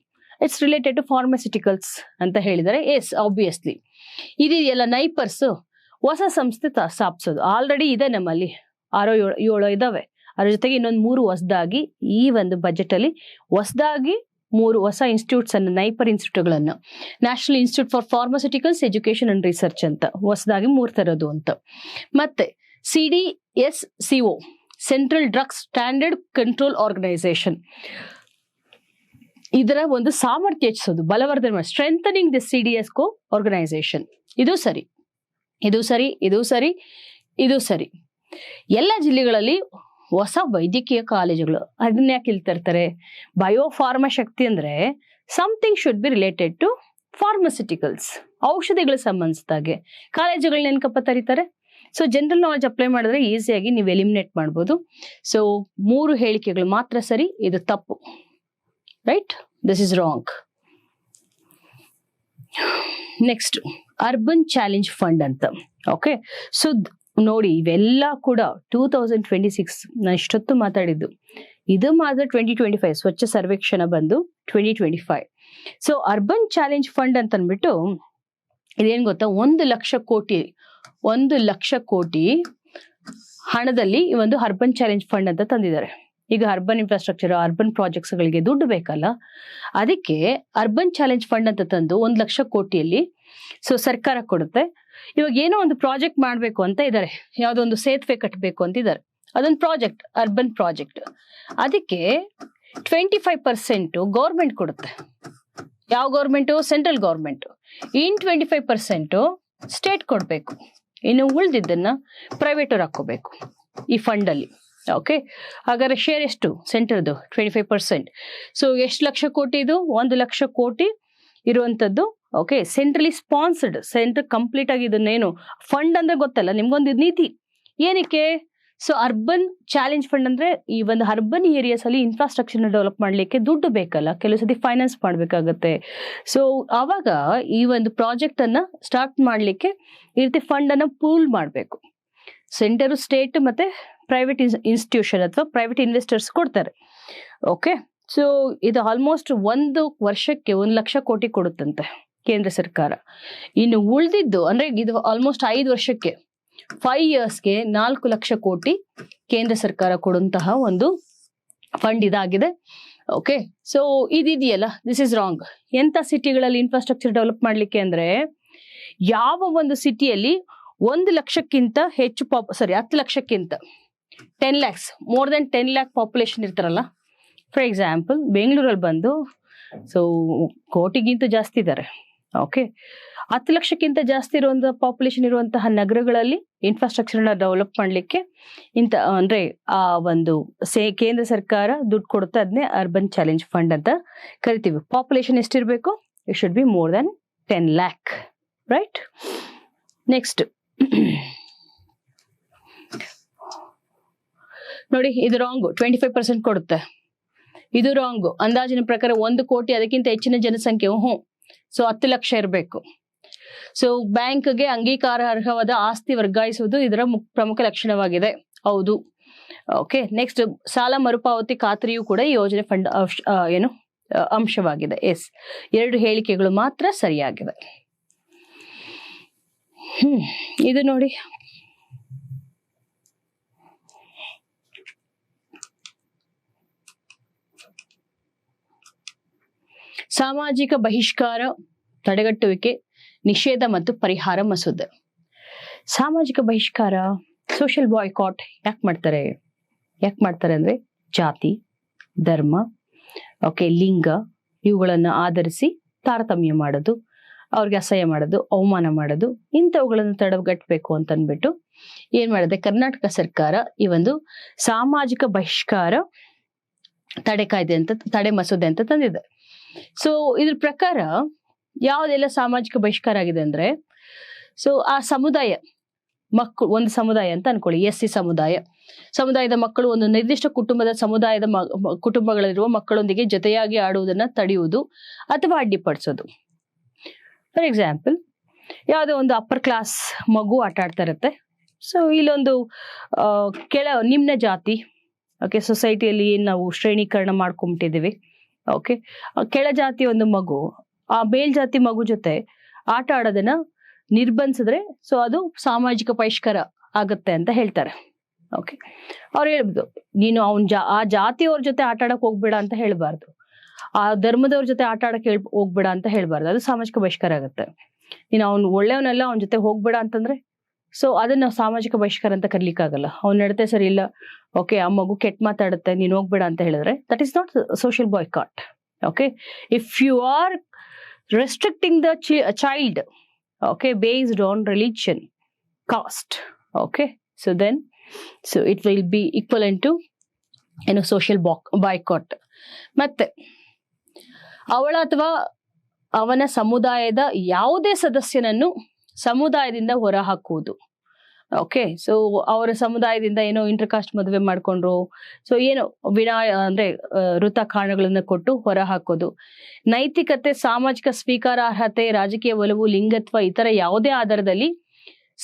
ಇಟ್ಸ್ ರಿಲೇಟೆಡ್ ಟು ಫಾರ್ಮಾಸ್ಯೂಟಿಕಲ್ಸ್ ಅಂತ ಹೇಳಿದ್ದಾರೆ. ಎಸ್, ಆಬ್ವಿಯಸ್ಲಿ ಇದೆಯಲ್ಲ ನೈಪರ್ಸ್ ಹೊಸ ಸಂಸ್ಥೆ ಸ್ಥಾಪಿಸೋದು ಆಲ್ರೆಡಿ ಇದೆ ನಮ್ಮಲ್ಲಿ 6-7 ಇದಾವೆ. ಅದ್ರ ಜೊತೆಗೆ ಇನ್ನೊಂದು 3 ಹೊಸದಾಗಿ ಈ ಒಂದು ಬಜೆಟ್ ಅಲ್ಲಿ ಹೊಸದಾಗಿ 3 ಹೊಸ ಇನ್ಸ್ಟಿಟ್ಯೂಟ್ಸ್ ಅನ್ನು, ನೈಪರ್ ಇನ್ಸ್ಟಿಟ್ಯೂಟ್ಗಳನ್ನ, national institute for pharmaceuticals education and research ಅಂತ ಹೊಸದಾಗಿ 3 ತರದು ಅಂತ. ಮತ್ತೆ CDSCO, central drugs standard control organisation, ಇದರ ಒಂದು ಸಾಮರ್ಥ್ಯ ಹೆಚ್ಚಿಸೋದು, ಬಲವರ್ಧನೆ ಮಾಡಿ, ಸ್ಟ್ರೆಂಥನಿಂಗ್ ದಿ CDSCO ಆರ್ಗನೈಸೇಷನ್. ಇದು ಸರಿ, ಇದು ಸರಿ, ಇದು ಸರಿ, ಇದು ಸರಿ. ಎಲ್ಲ ಜಿಲ್ಲೆಗಳಲ್ಲಿ ಹೊಸ ವೈದ್ಯಕೀಯ ಕಾಲೇಜುಗಳು, ಅದನ್ನ ಯಾಕೆ ಇಲ್ಲಿ ತರ್ತಾರೆ? ಬಯೋಫಾರ್ಮಾ ಶಕ್ತಿ ಅಂದ್ರೆ something should be related to pharmaceuticals, ಔಷಧಿಗಳಿಗೆ ಸಂಬಂಧಿಸಿದಾಗೆ ಕಾಲೇಜುಗಳನ್ನ ಏನಕಪ್ಪ ತರೀತಾರೆ? ಸೊ ಜನರಲ್ ನಾಲೆಜ್ ಅಪ್ಲೈ ಮಾಡಿದ್ರೆ ಈಸಿಯಾಗಿ ನೀವು ಎಲಿಮಿನೇಟ್ ಮಾಡ್ಬೋದು. ಸೊ 3 ಹೇಳಿಕೆಗಳು ಮಾತ್ರ ಸರಿ, ಇದು ತಪ್ಪು. Right, this is wrong. Next urban challenge fund ಅಂತ. ಓಕೆ, ಸೊ ನೋಡಿ ಇವೆಲ್ಲ ಕೂಡ 2026 ನಾನು ಇಷ್ಟೊತ್ತು ಮಾತಾಡಿದ್ದು, ಇದು ಮಾತ್ರ 2025 ಸ್ವಚ್ಛ ಸರ್ವೇಕ್ಷಣ ಬಂದು 2025. ಸೊ ಅರ್ಬನ್ ಚಾಲೆಂಜ್ ಫಂಡ್ ಅಂತ ಅಂದ್ಬಿಟ್ಟು ಇದೇನ್ ಗೊತ್ತಾ, 1 ಲಕ್ಷ ಕೋಟಿ ಹಣದಲ್ಲಿ ಈ ಒಂದು ಅರ್ಬನ್ ಚಾಲೆಂಜ್ ಫಂಡ್ ಅಂತ ತಂದಿದ್ದಾರೆ. ಈಗ ಅರ್ಬನ್ ಇನ್ಫ್ರಾಸ್ಟ್ರಕ್ಚರ್, ಅರ್ಬನ್ ಪ್ರಾಜೆಕ್ಟ್ಸ್ ಗಳಿಗೆ ದುಡ್ಡು ಬೇಕಲ್ಲ, ಅದಕ್ಕೆ ಅರ್ಬನ್ ಚಾಲೆಂಜ್ ಫಂಡ್ ಅಂತ ತಂದು 1 ಲಕ್ಷ ಕೋಟಿಯಲ್ಲಿ ಸೊ ಸರ್ಕಾರ ಕೊಡುತ್ತೆ. ಇವಾಗ ಏನೋ ಒಂದು ಪ್ರಾಜೆಕ್ಟ್ ಮಾಡ್ಬೇಕು ಅಂತ ಇದ್ದಾರೆ, ಯಾವ್ದೋ ಒಂದು ಸೇತುವೆ ಕಟ್ಟಬೇಕು ಅಂತಿದ್ದಾರೆ, ಅದೊಂದು ಪ್ರಾಜೆಕ್ಟ್, ಅರ್ಬನ್ ಪ್ರಾಜೆಕ್ಟ್. ಅದಕ್ಕೆ 25% ಗೌರ್ಮೆಂಟ್ ಕೊಡುತ್ತೆ. ಯಾವ ಗೌರ್ಮೆಂಟು? Central government. ಇನ್ 25% ಸ್ಟೇಟ್ ಕೊಡ್ಬೇಕು, ಇನ್ನು ಉಳಿದಿದ್ದನ್ನ ಪ್ರೈವೇಟ್ ಅವ್ರು ಹಾಕೋಬೇಕು ಈ ಫಂಡ್ ಅಲ್ಲಿ. ಓಕೆ, ಹಾಗಾದ್ರೆ ಶೇರ್ ಎಷ್ಟು ಸೆಂಟರ್ದು? 25%. ಸೊ ಎಷ್ಟು ಲಕ್ಷ ಕೋಟಿ ಇದು? 1 ಲಕ್ಷ ಕೋಟಿ ಇರುವಂತದ್ದು. Okay, centrally sponsored, central complete ಆಗಿ ಇದನ್ನೇನು ಫಂಡ್ ಅಂದ್ರೆ ಗೊತ್ತಲ್ಲ ನಿಮ್ಗೊಂದು ನೀತಿ, ಏನಕ್ಕೆ ಸೊ ಅರ್ಬನ್ ಚಾಲೆಂಜ್ ಫಂಡ್ ಅಂದ್ರೆ ಈ ಒಂದು ಅರ್ಬನ್ ಏರಿಯಾಸ್ ಅಲ್ಲಿ ಇನ್ಫ್ರಾಸ್ಟ್ರಕ್ಚರ್ ನ ಡೆವಲಪ್ ಮಾಡ್ಲಿಕ್ಕೆ ದುಡ್ಡು ಬೇಕಲ್ಲ, ಕೆಲವು ಸತಿ ಫೈನಾನ್ಸ್ ಮಾಡ್ಬೇಕಾಗತ್ತೆ. ಸೊ ಅವಾಗ ಈ ಒಂದು ಪ್ರಾಜೆಕ್ಟ್ ಅನ್ನ ಸ್ಟಾರ್ಟ್ ಮಾಡ್ಲಿಕ್ಕೆ ಈ ರೀತಿ ಫಂಡ್ ಅನ್ನ ಪೂಲ್ ಮಾಡಬೇಕು. ಸೆಂಟರ್, ಸ್ಟೇಟ್ ಮತ್ತೆ ಪ್ರೈವೇಟ್ ಇನ್ಸ್ಟಿಟ್ಯೂಷನ್ ಅಥವಾ ಪ್ರೈವೇಟ್ ಇನ್ವೆಸ್ಟರ್ಸ್ ಕೊಡ್ತಾರೆ. ಓಕೆ, ಸೊ ಇದು ಆಲ್ಮೋಸ್ಟ್ ಒಂದು ವರ್ಷಕ್ಕೆ 1 ಲಕ್ಷ ಕೋಟಿ ಕೊಡುತ್ತಂತೆ ಕೇಂದ್ರ ಸರ್ಕಾರ. ಇನ್ನು ಉಳಿದಿದ್ದು ಅಂದ್ರೆ ಇದು ಆಲ್ಮೋಸ್ಟ್ 5 ವರ್ಷಕ್ಕೆ 5 ಇಯರ್ಸ್ಗೆ 4 ಲಕ್ಷ ಕೋಟಿ ಕೇಂದ್ರ ಸರ್ಕಾರ ಕೊಡುವಂತಹ ಒಂದು ಫಂಡ್ ಇದಾಗಿದೆ. ಓಕೆ, ಸೊ ಇದಿದೆಯಲ್ಲ, ದಿಸ್ ಇಸ್ ರಾಂಗ್. ಎಂತ ಸಿಟಿಗಳಲ್ಲಿ ಇನ್ಫ್ರಾಸ್ಟ್ರಕ್ಚರ್ ಡೆವಲಪ್ ಮಾಡ್ಲಿಕ್ಕೆ ಅಂದ್ರೆ, ಯಾವ ಒಂದು ಸಿಟಿಯಲ್ಲಿ 1 ಲಕ್ಷಕ್ಕಿಂತ ಹೆಚ್ಚು 10 ಲಕ್ಷಕ್ಕಿಂತ 10 lakhs more than 10 lakh population ಇರ್ತಾರಲ್ಲ. ಫಾರ್ ಎಕ್ಸಾಂಪಲ್ ಬೆಂಗಳೂರಲ್ಲಿ ಬಂದು ಸೊ ಕೋಟಿಗಿಂತ ಜಾಸ್ತಿ ಇದ್ದಾರೆ. ಓಕೆ, 10 ಲಕ್ಷಕ್ಕಿಂತ ಜಾಸ್ತಿ ಇರುವಂತಹ ಪಾಪ್ಯುಲೇಷನ್ ಇರುವಂತಹ ನಗರಗಳಲ್ಲಿ ಇನ್ಫ್ರಾಸ್ಟ್ರಕ್ಚರ್ ನ ಡೆವಲಪ್ ಮಾಡ್ಲಿಕ್ಕೆ ಅಂದ್ರೆ ಆ ಒಂದು ಕೇಂದ್ರ ಸರ್ಕಾರ ದುಡ್ಡು ಕೊಡುತ್ತೆ. ಅದನ್ನೇ ಅರ್ಬನ್ ಚಾಲೆಂಜ್ ಫಂಡ್ ಅಂತ ಕರಿತೀವಿ. ಪಾಪ್ಯುಲೇಷನ್ ಎಷ್ಟಿರ್ಬೇಕು? It should be more than 10 lakh, right? Next ನೋಡಿ, ಇದು ರಾಂಗು. 25% ಕೊಡುತ್ತೆ. ಇದು ರಾಂಗು. ಅಂದಾಜಿನ ಪ್ರಕಾರ 1 ಕೋಟಿ ಅದಕ್ಕಿಂತ ಹೆಚ್ಚಿನ ಜನಸಂಖ್ಯೆ, ಸೊ 10 ಲಕ್ಷ ಇರಬೇಕು. ಸೊ ಬ್ಯಾಂಕ್ಗೆ ಅಂಗೀಕಾರಾರ್ಹವಾದ ಆಸ್ತಿ ವರ್ಗಾಯಿಸುವುದು ಇದರ ಪ್ರಮುಖ ಲಕ್ಷಣವಾಗಿದೆ. ಹೌದು. ಓಕೆ, ನೆಕ್ಸ್ಟ್ ಸಾಲ ಮರುಪಾವತಿ ಖಾತ್ರಿಯು ಕೂಡ ಈ ಯೋಜನೆ ಫಂಡ್ ಅಂಶವಾಗಿದೆ. ಎಸ್, 2 ಹೇಳಿಕೆಗಳು ಮಾತ್ರ ಸರಿಯಾಗಿದೆ. ಇದು ನೋಡಿ, ಸಾಮಾಜಿಕ ಬಹಿಷ್ಕಾರ ತಡೆಗಟ್ಟುವಿಕೆ ನಿಷೇಧ ಮತ್ತು ಪರಿಹಾರ ಮಸೂದೆ. ಸಾಮಾಜಿಕ ಬಹಿಷ್ಕಾರ, ಸೋಷಿಯಲ್ ಬಾಯ್ಕಾಟ್ ಯಾಕೆ ಮಾಡ್ತಾರೆ ಅಂದ್ರೆ ಜಾತಿ, ಧರ್ಮ, ಓಕೆ, ಲಿಂಗ ಇವುಗಳನ್ನ ಆಧರಿಸಿ ತಾರತಮ್ಯ ಮಾಡೋದು, ಅವ್ರಿಗೆ ಅಸಹ್ಯ ಮಾಡೋದು, ಅವಮಾನ ಮಾಡೋದು, ಇಂಥವುಗಳನ್ನು ತಡೆಗಟ್ಟಬೇಕು ಅಂತ ಅಂದ್ಬಿಟ್ಟು ಏನ್ ಮಾಡಿದೆ ಕರ್ನಾಟಕ ಸರ್ಕಾರ ಈ ಒಂದು ಸಾಮಾಜಿಕ ಬಹಿಷ್ಕಾರ ತಡೆ ಮಸೂದೆ ಅಂತ ತಂದಿದೆ. ಸೊ ಇದ್ರ ಪ್ರಕಾರ ಯಾವುದೆಲ್ಲ ಸಾಮಾಜಿಕ ಬಹಿಷ್ಕಾರ ಆಗಿದೆ ಅಂದ್ರೆ, ಸೊ ಆ ಸಮುದಾಯ ಮಕ್ಕಳು, ಒಂದು ಸಮುದಾಯ ಅಂತ ಅನ್ಕೊಳ್ಳಿ, SC ಸಮುದಾಯದ ಮಕ್ಕಳು ಒಂದು ನಿರ್ದಿಷ್ಟ ಸಮುದಾಯದ ಕುಟುಂಬಗಳಲ್ಲಿರುವ ಮಕ್ಕಳೊಂದಿಗೆ ಜೊತೆಯಾಗಿ ಆಡುವುದನ್ನ ತಡೆಯುವುದು ಅಥವಾ ಅಡ್ಡಿಪಡಿಸೋದು. ಫಾರ್ ಎಕ್ಸಾಂಪಲ್, ಯಾವುದೋ ಒಂದು ಅಪ್ಪರ್ ಕ್ಲಾಸ್ ಮಗು ಆಟ ಆಡ್ತಾ ಇರುತ್ತೆ. ಸೊ ಇಲ್ಲೊಂದು ನಿಮ್ನ ಜಾತಿ, ಓಕೆ, ಸೊಸೈಟಿಯಲ್ಲಿ ನಾವು ಶ್ರೇಣೀಕರಣ ಮಾಡ್ಕೊಂಬಿಟ್ಟಿದ್ದೀವಿ. ಓಕೆ, ಕೆಳ ಜಾತಿ ಒಂದು ಮಗು ಆ ಮೇಲ್ಜಾತಿ ಮಗು ಜೊತೆ ಆಟ ಆಡೋದನ್ನ ನಿರ್ಬಂಧಿಸಿದ್ರೆ ಸೊ ಅದು ಸಾಮಾಜಿಕ ಬಹಿಷ್ಕಾರ ಆಗತ್ತೆ ಅಂತ ಹೇಳ್ತಾರೆ. ಓಕೆ, ಅವ್ರು ಹೇಳ್ಬೋದು, ನೀನು ಆ ಜಾತಿಯವ್ರ ಜೊತೆ ಆಟ ಆಡಕ್ ಹೋಗ್ಬೇಡ ಅಂತ ಹೇಳ್ಬಾರ್ದು, ಆ ಧರ್ಮದವ್ರ ಜೊತೆ ಆಟ ಆಡಕ್ ಹೋಗ್ಬೇಡ ಅಂತ ಹೇಳ್ಬಾರ್ದು, ಅದು ಸಾಮಾಜಿಕ ಬಹಿಷ್ಕಾರ ಆಗುತ್ತೆ. ನೀನು ಅವ್ನು ಒಳ್ಳೆಯವನೆಲ್ಲ ಅವನ ಜೊತೆ ಹೋಗ್ಬೇಡ ಅಂತಂದ್ರೆ ಸೊ ಅದನ್ನ ಸಾಮಾಜಿಕ ಬಹಿಷ್ಕಾರ ಅಂತ ಕರೀಲಿಕ್ಕಾಗಲ್ಲ. ಅವ್ನ ನಡತೆ ಸರಿ ಇಲ್ಲ, ಓಕೆ, ಆ ಮಗು ಕೆಟ್ಟ ಮಾತಾಡುತ್ತೆ, ನೀನ್ ಹೋಗ್ಬೇಡ ಅಂತ ಹೇಳಿದ್ರೆ that is not social boycott. Okay, if you are restricting the child, okay, based on religion, caste, okay, so it will be equivalent to social boycott. ಮತ್ತೆ ಅವಳ ಅಥವಾ ಅವನ ಸಮುದಾಯದ ಯಾವುದೇ ಸದಸ್ಯನನ್ನು ಸಮುದಾಯದಿಂದ ಹೊರ ಹಾಕುವುದು. ಓಕೆ, ಸೊ ಅವರ ಸಮುದಾಯದಿಂದ ಏನೋ ಇಂಟರ್ಕಾಸ್ಟ್ ಮದುವೆ ಮಾಡ್ಕೊಂಡ್ರು, ಸೊ ಏನೋ ವೃತ ಕಾರಣಗಳನ್ನ ಕೊಟ್ಟು ಹೊರ ಹಾಕೋದು. ನೈತಿಕತೆ, ಸಾಮಾಜಿಕ ಸ್ವೀಕಾರಾರ್ಹತೆ, ರಾಜಕೀಯ ಒಲವು, ಲಿಂಗತ್ವ ಇತರ ಯಾವುದೇ ಆಧಾರದಲ್ಲಿ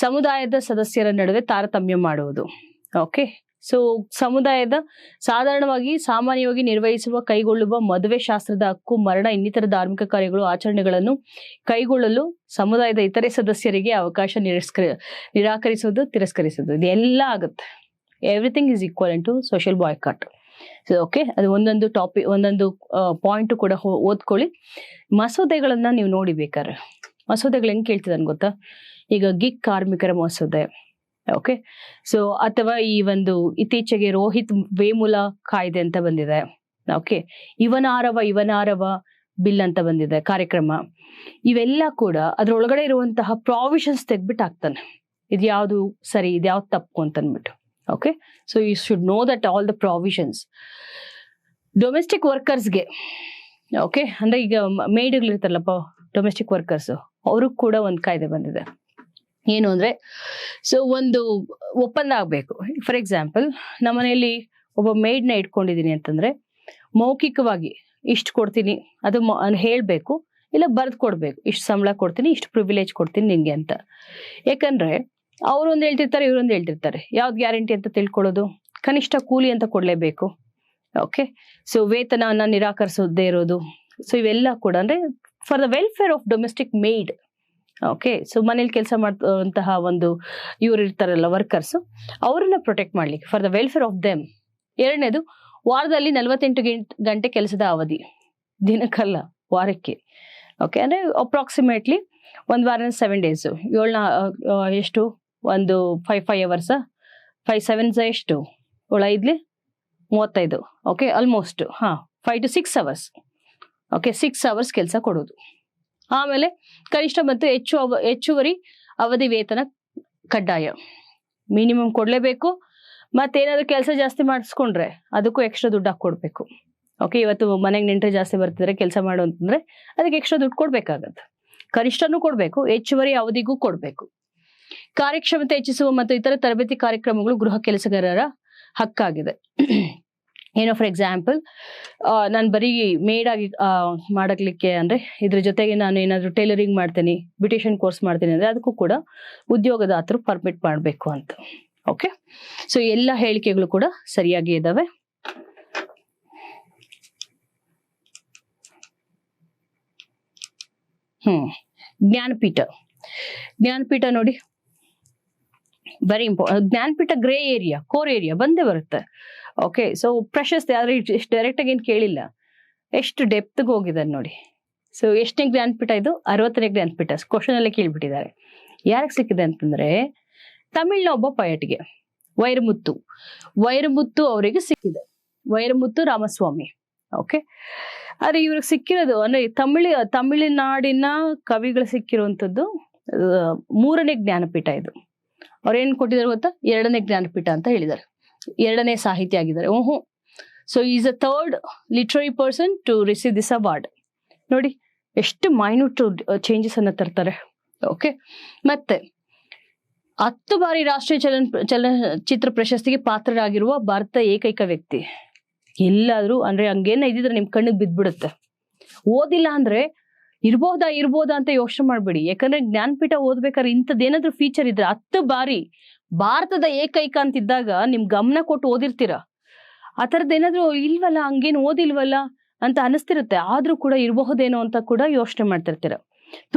ಸಮುದಾಯದ ಸದಸ್ಯರ ನಡುವೆ ತಾರತಮ್ಯ ಮಾಡುವುದು. ಓಕೆ, ಸೊ ಸಮುದಾಯದ ಸಾಮಾನ್ಯವಾಗಿ ನಿರ್ವಹಿಸುವ ಕೈಗೊಳ್ಳುವ ಮದುವೆ, ಶಾಸ್ತ್ರದ ಹಕ್ಕು, ಮರಣ, ಇನ್ನಿತರ ಧಾರ್ಮಿಕ ಕಾರ್ಯಗಳು, ಆಚರಣೆಗಳನ್ನು ಕೈಗೊಳ್ಳಲು ಸಮುದಾಯದ ಇತರೆ ಸದಸ್ಯರಿಗೆ ಅವಕಾಶ ನಿರಾಕರಿಸುವುದು, ತಿರಸ್ಕರಿಸುವುದು, ಇದೆಲ್ಲ ಆಗುತ್ತೆ. Everything is equal to social boycott. So okay, ಅದು ಒಂದೊಂದು ಟಾಪಿಕ್, ಒಂದೊಂದು ಪಾಯಿಂಟ್ ಕೂಡ ಓದ್ಕೊಳ್ಳಿ. ಮಸೂದೆಗಳನ್ನ ನೀವು ನೋಡಿ ಬೇಕಾದ್ರೆ. ಮಸೂದೆಗಳು ಹೆಂಗ್ ಕೇಳ್ತಿದ್ದಾನೆ ಗೊತ್ತಾ? ಈಗ ಗಿಗ್ ಕಾರ್ಮಿಕರ ಮಸೂದೆ, ಓಕೆ, ಸೊ ಅಥವಾ ಈ ಒಂದು ಇತ್ತೀಚೆಗೆ ರೋಹಿತ್ ವೇಮುಲ ಕಾಯ್ದೆ ಅಂತ ಬಂದಿದೆ. ಓಕೆ, ಇವನಾರವ ಬಿಲ್ ಅಂತ ಬಂದಿದೆ, ಕಾರ್ಯಕ್ರಮ. ಇವೆಲ್ಲ ಕೂಡ ಅದ್ರೊಳಗಡೆ ಇರುವಂತಹ ಪ್ರಾವಿಷನ್ಸ್ ತೆಗ್ಬಿಟ್ಟು ಹಾಕ್ತಾನೆ, ಇದು ಯಾವ್ದು ಸರಿ, ಇದು ಯಾವ್ದು ತಪ್ಪು ಅಂತ ಅಂದ್ಬಿಟ್ಟು. Okay, so you should know that all the provisions. Domestic ವರ್ಕರ್ಸ್ಗೆ, ಓಕೆ, ಅಂದ್ರೆ ಈಗ ಮೇಡ್ಗಳಿರ್ತಾರಲ್ಲಪ್ಪ ಡೊಮೆಸ್ಟಿಕ್ ವರ್ಕರ್ಸ್, ಅವ್ರಿಗೆ ಕೂಡ ಒಂದು ಕಾಯ್ದೆ ಬಂದಿದೆ. ಏನು ಅಂದ್ರೆ, ಸೊ ಒಂದು ಒಪ್ಪಂದ ಆಗ್ಬೇಕು. ಫಾರ್ ಎಕ್ಸಾಂಪಲ್, ನಮ್ಮನೆಯಲ್ಲಿ ಒಬ್ಬ ಮೇಡ್ನ ಇಟ್ಕೊಂಡಿದೀನಿ ಅಂತಂದ್ರೆ ಮೌಖಿಕವಾಗಿ ಇಷ್ಟು ಕೊಡ್ತೀನಿ, ಅದು ಹೇಳ್ಬೇಕು, ಇಲ್ಲ ಬರ್ದ್ ಕೊಡ್ಬೇಕು, ಇಷ್ಟು ಸಂಬಳ ಕೊಡ್ತೀನಿ, ಇಷ್ಟು ಪ್ರಿವಿಲೇಜ್ ಕೊಡ್ತೀನಿ ನಿನ್ಗೆ ಅಂತ. ಯಾಕಂದ್ರೆ ಅವ್ರೊಂದ್ ಹೇಳ್ತಿರ್ತಾರೆ, ಇವ್ರೊಂದ್ ಹೇಳ್ತಿರ್ತಾರೆ, ಯಾವ್ದು ಗ್ಯಾರಂಟಿ ಅಂತ ತಿಳ್ಕೊಳ್ಳೋದು? ಕನಿಷ್ಠ ಕೂಲಿ ಅಂತ ಕೊಡ್ಲೇಬೇಕು. ಓಕೆ, ಸೊ ವೇತನವನ್ನ ನಿರಾಕರಿಸದೇ ಇರೋದು, ಸೊ ಇವೆಲ್ಲ ಕೂಡ ಅಂದ್ರೆ for the welfare of domestic made. Okay, so ಮನೇಲಿ ಕೆಲಸ ಮಾಡುವಂತಹ ಒಂದು ಇವ್ರು ಇರ್ತಾರಲ್ಲ ವರ್ಕರ್ಸ್, ಅವರನ್ನ ಪ್ರೊಟೆಕ್ಟ್ ಮಾಡ್ಲಿಕ್ಕೆ, for the welfare of them. ಎರಡನೇದು, ವಾರದಲ್ಲಿ 48 ಗಂಟೆ ಕೆಲಸದ ಅವಧಿ, ದಿನಕ್ಕಲ್ಲ ವಾರಕ್ಕೆ. ಓಕೆ, ಅಂದ್ರೆ ಅಪ್ರಾಕ್ಸಿಮೇಟ್ಲಿ ಒಂದು ವಾರ 7 days, ಎಷ್ಟು ಒಂದು 5 hours, 5 7s ಎಷ್ಟು, 5 35. Okay, almost 5 to 6 hours. Okay, 6 hours ಕೆಲಸ ಕೊಡೋದು. ಆಮೇಲೆ ಕನಿಷ್ಠ ಮತ್ತು ಹೆಚ್ಚುವರಿ ಅವಧಿ ವೇತನ ಕಡ್ಡಾಯ, ಮಿನಿಮಮ್ ಕೊಡ್ಲೇಬೇಕು. ಮತ್ತೇನಾದ್ರು ಕೆಲಸ ಜಾಸ್ತಿ ಮಾಡಿಸ್ಕೊಂಡ್ರೆ ಅದಕ್ಕೂ ಎಕ್ಸ್ಟ್ರಾ ದುಡ್ಡು ಹಾಕೊಡ್ಬೇಕು. ಓಕೆ, ಇವತ್ತು ಮನೆಗೆ ನೆಂಟ್ರೆ ಜಾಸ್ತಿ ಬರ್ತಿದ್ರೆ ಕೆಲಸ ಮಾಡು ಅಂತಂದ್ರೆ ಅದಕ್ಕೆ ಎಕ್ಸ್ಟ್ರಾ ದುಡ್ಡು ಕೊಡ್ಬೇಕಾಗತ್ತೆ. ಕನಿಷ್ಠನೂ ಕೊಡ್ಬೇಕು, ಹೆಚ್ಚುವರಿ ಅವಧಿಗೂ ಕೊಡ್ಬೇಕು. ಕಾರ್ಯಕ್ಷಮತೆ ಹೆಚ್ಚಿಸುವ ಮತ್ತು ಇತರ ತರಬೇತಿ ಕಾರ್ಯಕ್ರಮಗಳು ಗೃಹ ಕೆಲಸಗಾರರ ಹಕ್ಕಾಗಿದೆ. ಏನೋ ಫಾರ್ ಎಕ್ಸಾಂಪಲ್, ನಾನು ಬರೀ ಮೇಡ್ ಆಗಿ ಮಾಡಲಿಕ್ಕೆ ಅಂದ್ರೆ ಇದ್ರ ಜೊತೆಗೆ ನಾನು ಏನಾದ್ರು ಟೈಲರಿಂಗ್ ಮಾಡ್ತೀನಿ, ಬ್ಯೂಟಿಷಿಯನ್ ಕೋರ್ಸ್ ಮಾಡ್ತೀನಿ ಅಂದ್ರೆ ಅದಕ್ಕೂ ಕೂಡ ಉದ್ಯೋಗದಾತರು ಪರ್ಮಿಟ್ ಮಾಡಬೇಕು ಅಂತ. ಓಕೆ, ಸೊ ಎಲ್ಲ ಹೇಳಿಕೆಗಳು ಕೂಡ ಸರಿಯಾಗಿ ಇದಾವೆ. ಜ್ಞಾನಪೀಠ. ಜ್ಞಾನಪೀಠ ನೋಡಿ, very important. Jnanpith grey area, core area ಬಂದೇ ಬರುತ್ತೆ. ಓಕೆ, ಸೊ ಪ್ರಶಸ್ತಿ ಆದ್ರೆ ಇಷ್ಟು ಡೈರೆಕ್ಟ್ ಆಗಿ ಏನ್ ಕೇಳಿಲ್ಲ, ಎಷ್ಟು ಡೆಪ್ತ್ಗೆ ಹೋಗಿದ್ದಾರೆ ನೋಡಿ. ಸೊ ಎಷ್ಟನೇ ಜ್ಞಾನಪೀಠ ಇದು? 60ನೇ ಜ್ಞಾನಪೀಠ. ಕ್ವಶನ್ ಅಲ್ಲೇ ಕೇಳ್ಬಿಟ್ಟಿದ್ದಾರೆ. ಯಾರಿಗೆ ಸಿಕ್ಕಿದೆ ಅಂತಂದ್ರೆ ತಮಿಳ್ನ ಒಬ್ಬ ಪಯಟ್ಗೆ, ವೈರಮುತ್ತು ಅವರಿಗೆ ಸಿಕ್ಕಿದೆ, ವೈರಮುತ್ತು ರಾಮಸ್ವಾಮಿ. ಓಕೆ, ಆದ್ರೆ ಇವ್ರಿಗೆ ಸಿಕ್ಕಿರೋದು ಅಂದ್ರೆ ತಮಿಳುನಾಡಿನ ಕವಿಗಳು ಸಿಕ್ಕಿರುವಂತದ್ದು 3ನೇ ಜ್ಞಾನಪೀಠ ಇದು. ಅವ್ರೇನ್ ಕೊಟ್ಟಿದ್ದಾರೆ ಗೊತ್ತಾ? 2ನೇ ಜ್ಞಾನಪೀಠ ಅಂತ ಹೇಳಿದ್ದಾರೆ, 2ನೇ ಸಾಹಿತಿ ಆಗಿದ್ದಾರೆ. So is a 3rd literary person to receive this award. ನೋಡಿ ಎಷ್ಟು ಮೈನ್ಯೂಟ್ ಚೇಂಜಸ್ ಅನ್ನ ತರ್ತಾರೆ. ಓಕೆ, ಮತ್ತೆ 10 ಬಾರಿ ರಾಷ್ಟ್ರೀಯ ಚಲನಚಿತ್ರ ಪ್ರಶಸ್ತಿಗೆ ಪಾತ್ರರಾಗಿರುವ ಭಾರತ ಏಕೈಕ ವ್ಯಕ್ತಿ. ಎಲ್ಲಾದ್ರೂ ಅಂದ್ರೆ ಹಂಗೇನ ಇದ್ದಿದ್ರೆ ನಿಮ್ ಕಣ್ಣಿಗೆ ಬಿದ್ದ್ಬಿಡುತ್ತೆ. ಓದಿಲ್ಲ ಅಂದ್ರೆ ಇರ್ಬೋದಾ ಅಂತ ಯೋಚನೆ ಮಾಡ್ಬೇಡಿ. ಯಾಕಂದ್ರೆ ಜ್ಞಾನಪೀಠ ಓದ್ಬೇಕಾದ್ರೆ ಇಂಥದ್ದೇನಾದ್ರೂ ಫೀಚರ್ ಇದ್ರೆ 10 ಬಾರಿ ಭಾರತದ ಏಕೈಕ ಅಂತಿದ್ದಾಗ ನಿಮ್ ಗಮನ ಕೊಟ್ಟು ಓದಿರ್ತೀರ. ಆ ಥರದ್ದು ಏನಾದ್ರು ಇಲ್ವಲ್ಲ, ಹಂಗೇನು ಓದಿಲ್ವಲ್ಲ ಅಂತ ಅನಿಸ್ತಿರುತ್ತೆ. ಆದ್ರೂ ಕೂಡ ಇರಬಹುದೇನೋ ಅಂತ ಕೂಡ ಯೋಚನೆ ಮಾಡ್ತಿರ್ತೀರ.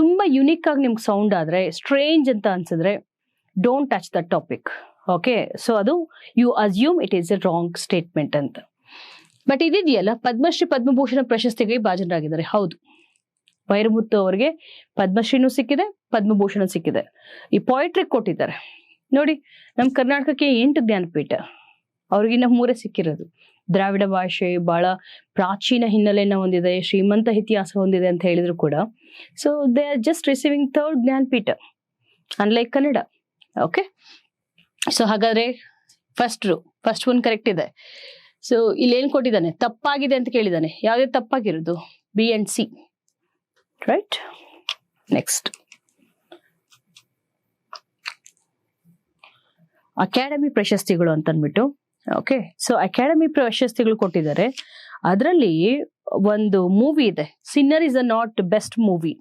ತುಂಬಾ ಯುನಿಕ್ ಆಗಿ ನಿಮ್ಗೆ ಸೌಂಡ್ ಆದ್ರೆ, ಸ್ಟ್ರೇಂಜ್ ಅಂತ ಅನ್ಸಿದ್ರೆ, don't touch the topic. Okay, so ಅದು you assume it is a wrong statement ಅಂತ. ಬಟ್ ಇದಿದೆಯಲ್ಲ, ಪದ್ಮಶ್ರೀ ಪದ್ಮಭೂಷಣ ಪ್ರಶಸ್ತಿಗೆ ಭಾಜನರಾಗಿದ್ದಾರೆ. ಹೌದು, ವೈರಮುತ್ತು ಅವರಿಗೆ ಪದ್ಮಶ್ರೀನೂ ಸಿಕ್ಕಿದೆ, ಪದ್ಮಭೂಷಣ ಸಿಕ್ಕಿದೆ. ಈ ಪೊಯಿಟ್ರಿ ಕೊಟ್ಟಿದ್ದಾರೆ ನೋಡಿ. ನಮ್ ಕರ್ನಾಟಕಕ್ಕೆ 8 ಜ್ಞಾನಪೀಠ, ಅವ್ರಿಗಿನ್ನ 3 ಸಿಕ್ಕಿರೋದು. ದ್ರಾವಿಡ ಭಾಷೆ ಬಹಳ ಪ್ರಾಚೀನ ಹಿನ್ನೆಲೆಯನ್ನ ಹೊಂದಿದೆ, ಶ್ರೀಮಂತ ಇತಿಹಾಸ ಹೊಂದಿದೆ ಅಂತ ಹೇಳಿದ್ರು ಕೂಡ, so they are just receiving 3rd Jnanpith, unlike Kannada. Okay, so ಹಾಗಾದ್ರೆ ಫಸ್ಟ್ ಒನ್ ಕರೆಕ್ಟ್ ಇದೆ. ಸೊ ಇಲ್ಲಿ ಏನ್ ಕೊಟ್ಟಿದ್ದಾನೆ? ತಪ್ಪಾಗಿದೆ ಅಂತ ಕೇಳಿದಾನೆ. ಯಾವ್ದೇ ತಪ್ಪಾಗಿರೋದು? B and C, right. Next, academy ಪ್ರಶಸ್ತಿಗಳು ಅಂತ ಅಂದ್ಬಿಟ್ಟು. ಓಕೆ, ಸೊ ಅಕಾಡೆಮಿ ಪ್ರಶಸ್ತಿಗಳು ಕೊಟ್ಟಿದ್ದಾರೆ. ಅದರಲ್ಲಿ ಒಂದು ಮೂವಿ ಇದೆ, Sinner is a not best movie.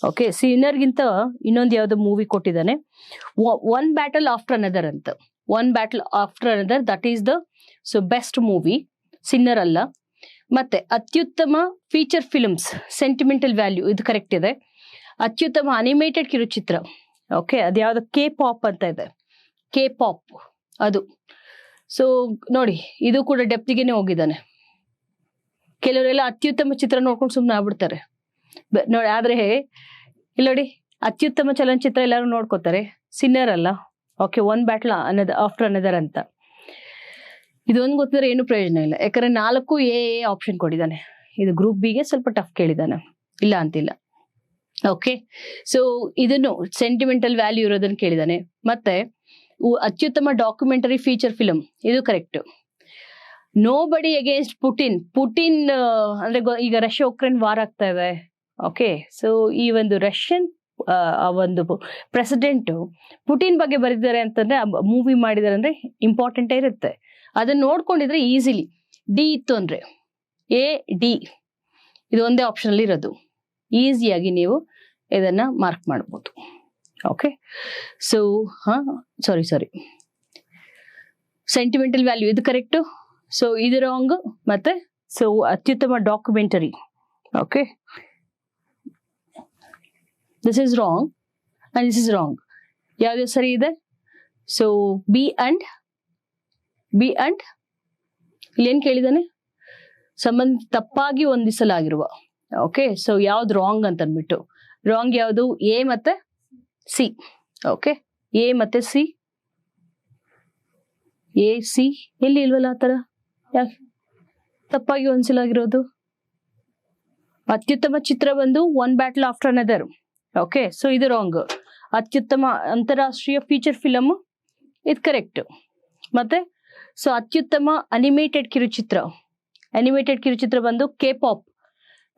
Okay, ಸಿನ್ನರ್ಗಿಂತ ಇನ್ನೊಂದು ಯಾವ್ದು ಮೂವಿ ಕೊಟ್ಟಿದ್ದಾನೆ, ಒನ್ ಬ್ಯಾಟಲ್ ಆಫ್ಟರ್ ಅನದರ್ ಅಂತ. One battle after another, that is the best movie, Sinner ಅಲ್ಲ. ಮತ್ತೆ ಅತ್ಯುತ್ತಮ ಫೀಚರ್ ಫಿಲ್ಮ್ಸ್, ಸೆಂಟಿಮೆಂಟಲ್ ವ್ಯಾಲ್ಯೂ, ಇದು ಕರೆಕ್ಟ್ ಇದೆ. ಅತ್ಯುತ್ತಮ ಅನಿಮೇಟೆಡ್ ಕಿರುಚಿತ್ರ, ಓಕೆ, ಅದ್ಯಾವ್ದು? K-pop ಅಂತ ಇದೆ, K-pop ಅದು. ಸೊ ನೋಡಿ, ಇದು ಕೂಡ ಡೆಪ್ತಿಗೆನೆ ಹೋಗಿದ್ದಾನೆ. ಕೆಲವರೆಲ್ಲ ಅತ್ಯುತ್ತಮ ಚಿತ್ರ ನೋಡ್ಕೊಂಡು ಸುಮ್ಮನೆ ಆಗ್ಬಿಡ್ತಾರೆ ನೋಡಿ. ಆದ್ರೆ ಇಲ್ಲಿ ನೋಡಿ, ಅತ್ಯುತ್ತಮ ಚಲನಚಿತ್ರ ಎಲ್ಲರೂ ನೋಡ್ಕೋತಾರೆ, ಸಿನ್ನರ್ ಅಲ್ಲ. Okay, one battle after another ಅಂತ. ಇದೊಂದು ಗೊತ್ತಿದ್ರೆ ಏನು ಪ್ರಯೋಜನ ಇಲ್ಲ. ಯಾಕಂದ್ರೆ 4 A ಆಪ್ಷನ್ ಕೊಟ್ಟಿದ್ದಾನೆ. ಇದು ಗ್ರೂಪ್ ಬಿಗೆ ಸ್ವಲ್ಪ ಟಫ್ ಕೇಳಿದಾನೆ, ಇಲ್ಲ ಅಂತಿಲ್ಲ. ಓಕೆ, ಸೊ ಇದನ್ನು ಸೆಂಟಿಮೆಂಟಲ್ ವ್ಯಾಲ್ಯೂ ಇರೋದನ್ನ ಕೇಳಿದಾನೆ. ಮತ್ತೆ ಅತ್ಯುತ್ತಮ ಡಾಕ್ಯುಮೆಂಟರಿ ಫೀಚರ್ ಫಿಲಂ, ಇದು ಕರೆಕ್ಟ್. ನೋಬಡಿ ಅಗೇನ್ಸ್ಟ್ ಪುಟಿನ್ ಅಂದ್ರೆ ಈಗ ರಷ್ಯಾ ಉಕ್ರೇನ್ ವಾರ್ ಆಗ್ತಾ ಇದೆ. ಓಕೆ, ಸೊ ಈ ಒಂದು ರಷ್ಯನ್ ಆ ಒಂದು ಪ್ರೆಸಿಡೆಂಟ್ ಪುಟಿನ್ ಬಗ್ಗೆ ಬರೆದಿದ್ದಾರೆ ಅಂತಂದ್ರೆ ಮೂವಿ ಮಾಡಿದಾರೆ ಅಂದ್ರೆ ಇಂಪಾರ್ಟೆಂಟೇ ಇರುತ್ತೆ. ಅದನ್ನ ನೋಡ್ಕೊಂಡಿದ್ರೆ ಈಸಿಲಿ ಡಿ ಇತ್ತು ಅಂದ್ರೆ ಎ ಡಿ ಇದು ಒಂದೇ ಆಪ್ಷನ್ ಅಲ್ಲಿ ಇರೋದು, ಈಸಿಯಾಗಿ ನೀವು ಇದನ್ನ ಮಾರ್ಕ್ ಮಾಡ್ಬೋದು. Okay, so sorry sentimental value ಇದು ಕರೆಕ್ಟು, ಸೊ ಇದು ರಾಂಗ್. ಮತ್ತೆ ಸೊ ಅತ್ಯುತ್ತಮ documentary, okay this is wrong and this is wrong. ಯಾವ್ದು ಸರಿ ಇದೆ? ಸೊ ಬಿ ಅಂಡ್ ಇಲ್ಲೇನ್ ಕೇಳಿದಾನೆ? ಸಂಬಂಧ ತಪ್ಪಾಗಿ ಹೊಂದಿಸಲಾಗಿರುವ. ಓಕೆ, ಸೊ ಯಾವ್ದು ರಾಂಗ್ ಅಂತ ಅಂದ್ಬಿಟ್ಟು ರಾಂಗ್ ಯಾವುದು? ಎ ಮತ್ತೆ ಸಿ. ಓಕೆ, ಎ ಮತ್ತೆ ಸಿ. ಎ ಸಿ ಎಲ್ಲಿ ಇಲ್ವಲ್ಲ ಆ ತರ, ಯಾಕೆ ತಪ್ಪಾಗಿ ಹೊಂದಿಸಲಾಗಿರೋದು? ಅತ್ಯುತ್ತಮ ಚಿತ್ರ ಬಂದು one battle after another. Okay, so ಇದು ರಾಂಗ್. ಅತ್ಯುತ್ತಮ ಅಂತಾರಾಷ್ಟ್ರೀಯ ಫೀಚರ್ ಫಿಲಮ್ ಇದು ಕರೆಕ್ಟ್. ಮತ್ತೆ ಸೊ ಅತ್ಯುತ್ತಮ ಅನಿಮೇಟೆಡ್ ಕಿರುಚಿತ್ರ ಬಂದು ಕೆ ಪಾಪ್.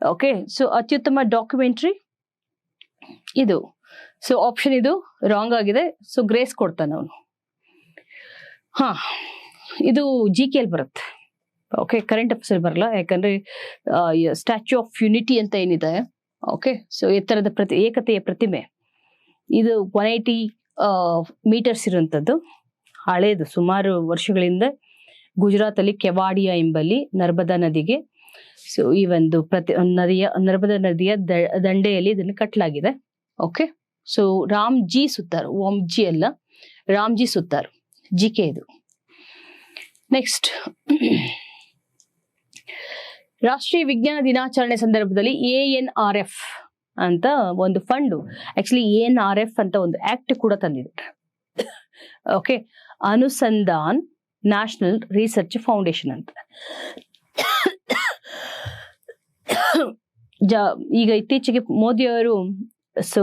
ಓಕೆ, ಸೊ ಅತ್ಯುತ್ತಮ ಡಾಕ್ಯುಮೆಂಟ್ರಿ ಇದು. ಸೊ ಆಪ್ಷನ್ ಇದು ರಾಂಗ್ ಆಗಿದೆ, ಸೊ ಗ್ರೇಸ್ ಕೊಡ್ತಾನೆ ಅವನು. ಇದು ಜಿ ಕೆ ಅಲ್ಲಿ ಬರುತ್ತೆ. ಓಕೆ, ಕರೆಂಟ್ ಅಫೇರ್ಸ್ ಅಲ್ಲಿ ಬರಲ್ಲ, ಯಾಕಂದ್ರೆ ಸ್ಟ್ಯಾಚ್ಯೂ ಆಫ್ ಯುನಿಟಿ ಅಂತ ಏನಿದೆ, ಓಕೆ, ಸೊ ಎತ್ತರದ ಏಕತೆಯ ಪ್ರತಿಮೆ, ಇದು 180 ಮೀಟರ್ಸ್ ಇರುವಂತದ್ದು, ಹಳೇದು, ಸುಮಾರು ವರ್ಷಗಳಿಂದ ಗುಜರಾತ್ ಅಲ್ಲಿ ಕೆವಾಡಿಯಾ ಎಂಬಲ್ಲಿ ನರ್ಮದಾ ನದಿಗೆ, ಸೊ ಈ ಒಂದು ನರ್ಮದಾ ನದಿಯ ದಂಡೆಯಲ್ಲಿ ಇದನ್ನು ಕಟ್ಟಲಾಗಿದೆ. ಓಕೆ, ಸೊ ರಾಮ್ಜಿ ಸುತ್ತಾರ್, ಓಂಜಿ ಅಲ್ಲ, ರಾಮ್ಜಿ ಸುತ್ತಾರ್, ಜಿ ಕೆ ಇದು. ನೆಕ್ಸ್ಟ್, ರಾಷ್ಟ್ರೀಯ ವಿಜ್ಞಾನ ದಿನಾಚರಣೆ ಸಂದರ್ಭದಲ್ಲಿ ANRF ಅಂತ ಒಂದು ಫಂಡ್, ಆಕ್ಚುಲಿ ANRF ಅಂತ ಒಂದು ಆಕ್ಟ್ ಕೂಡ ತಂದಿದ್ದಾರೆ. Okay, Anusandhan national research foundation ಅಂತ. ಈಗ ಇತ್ತೀಚೆಗೆ ಮೋದಿ ಅವರು ಸೊ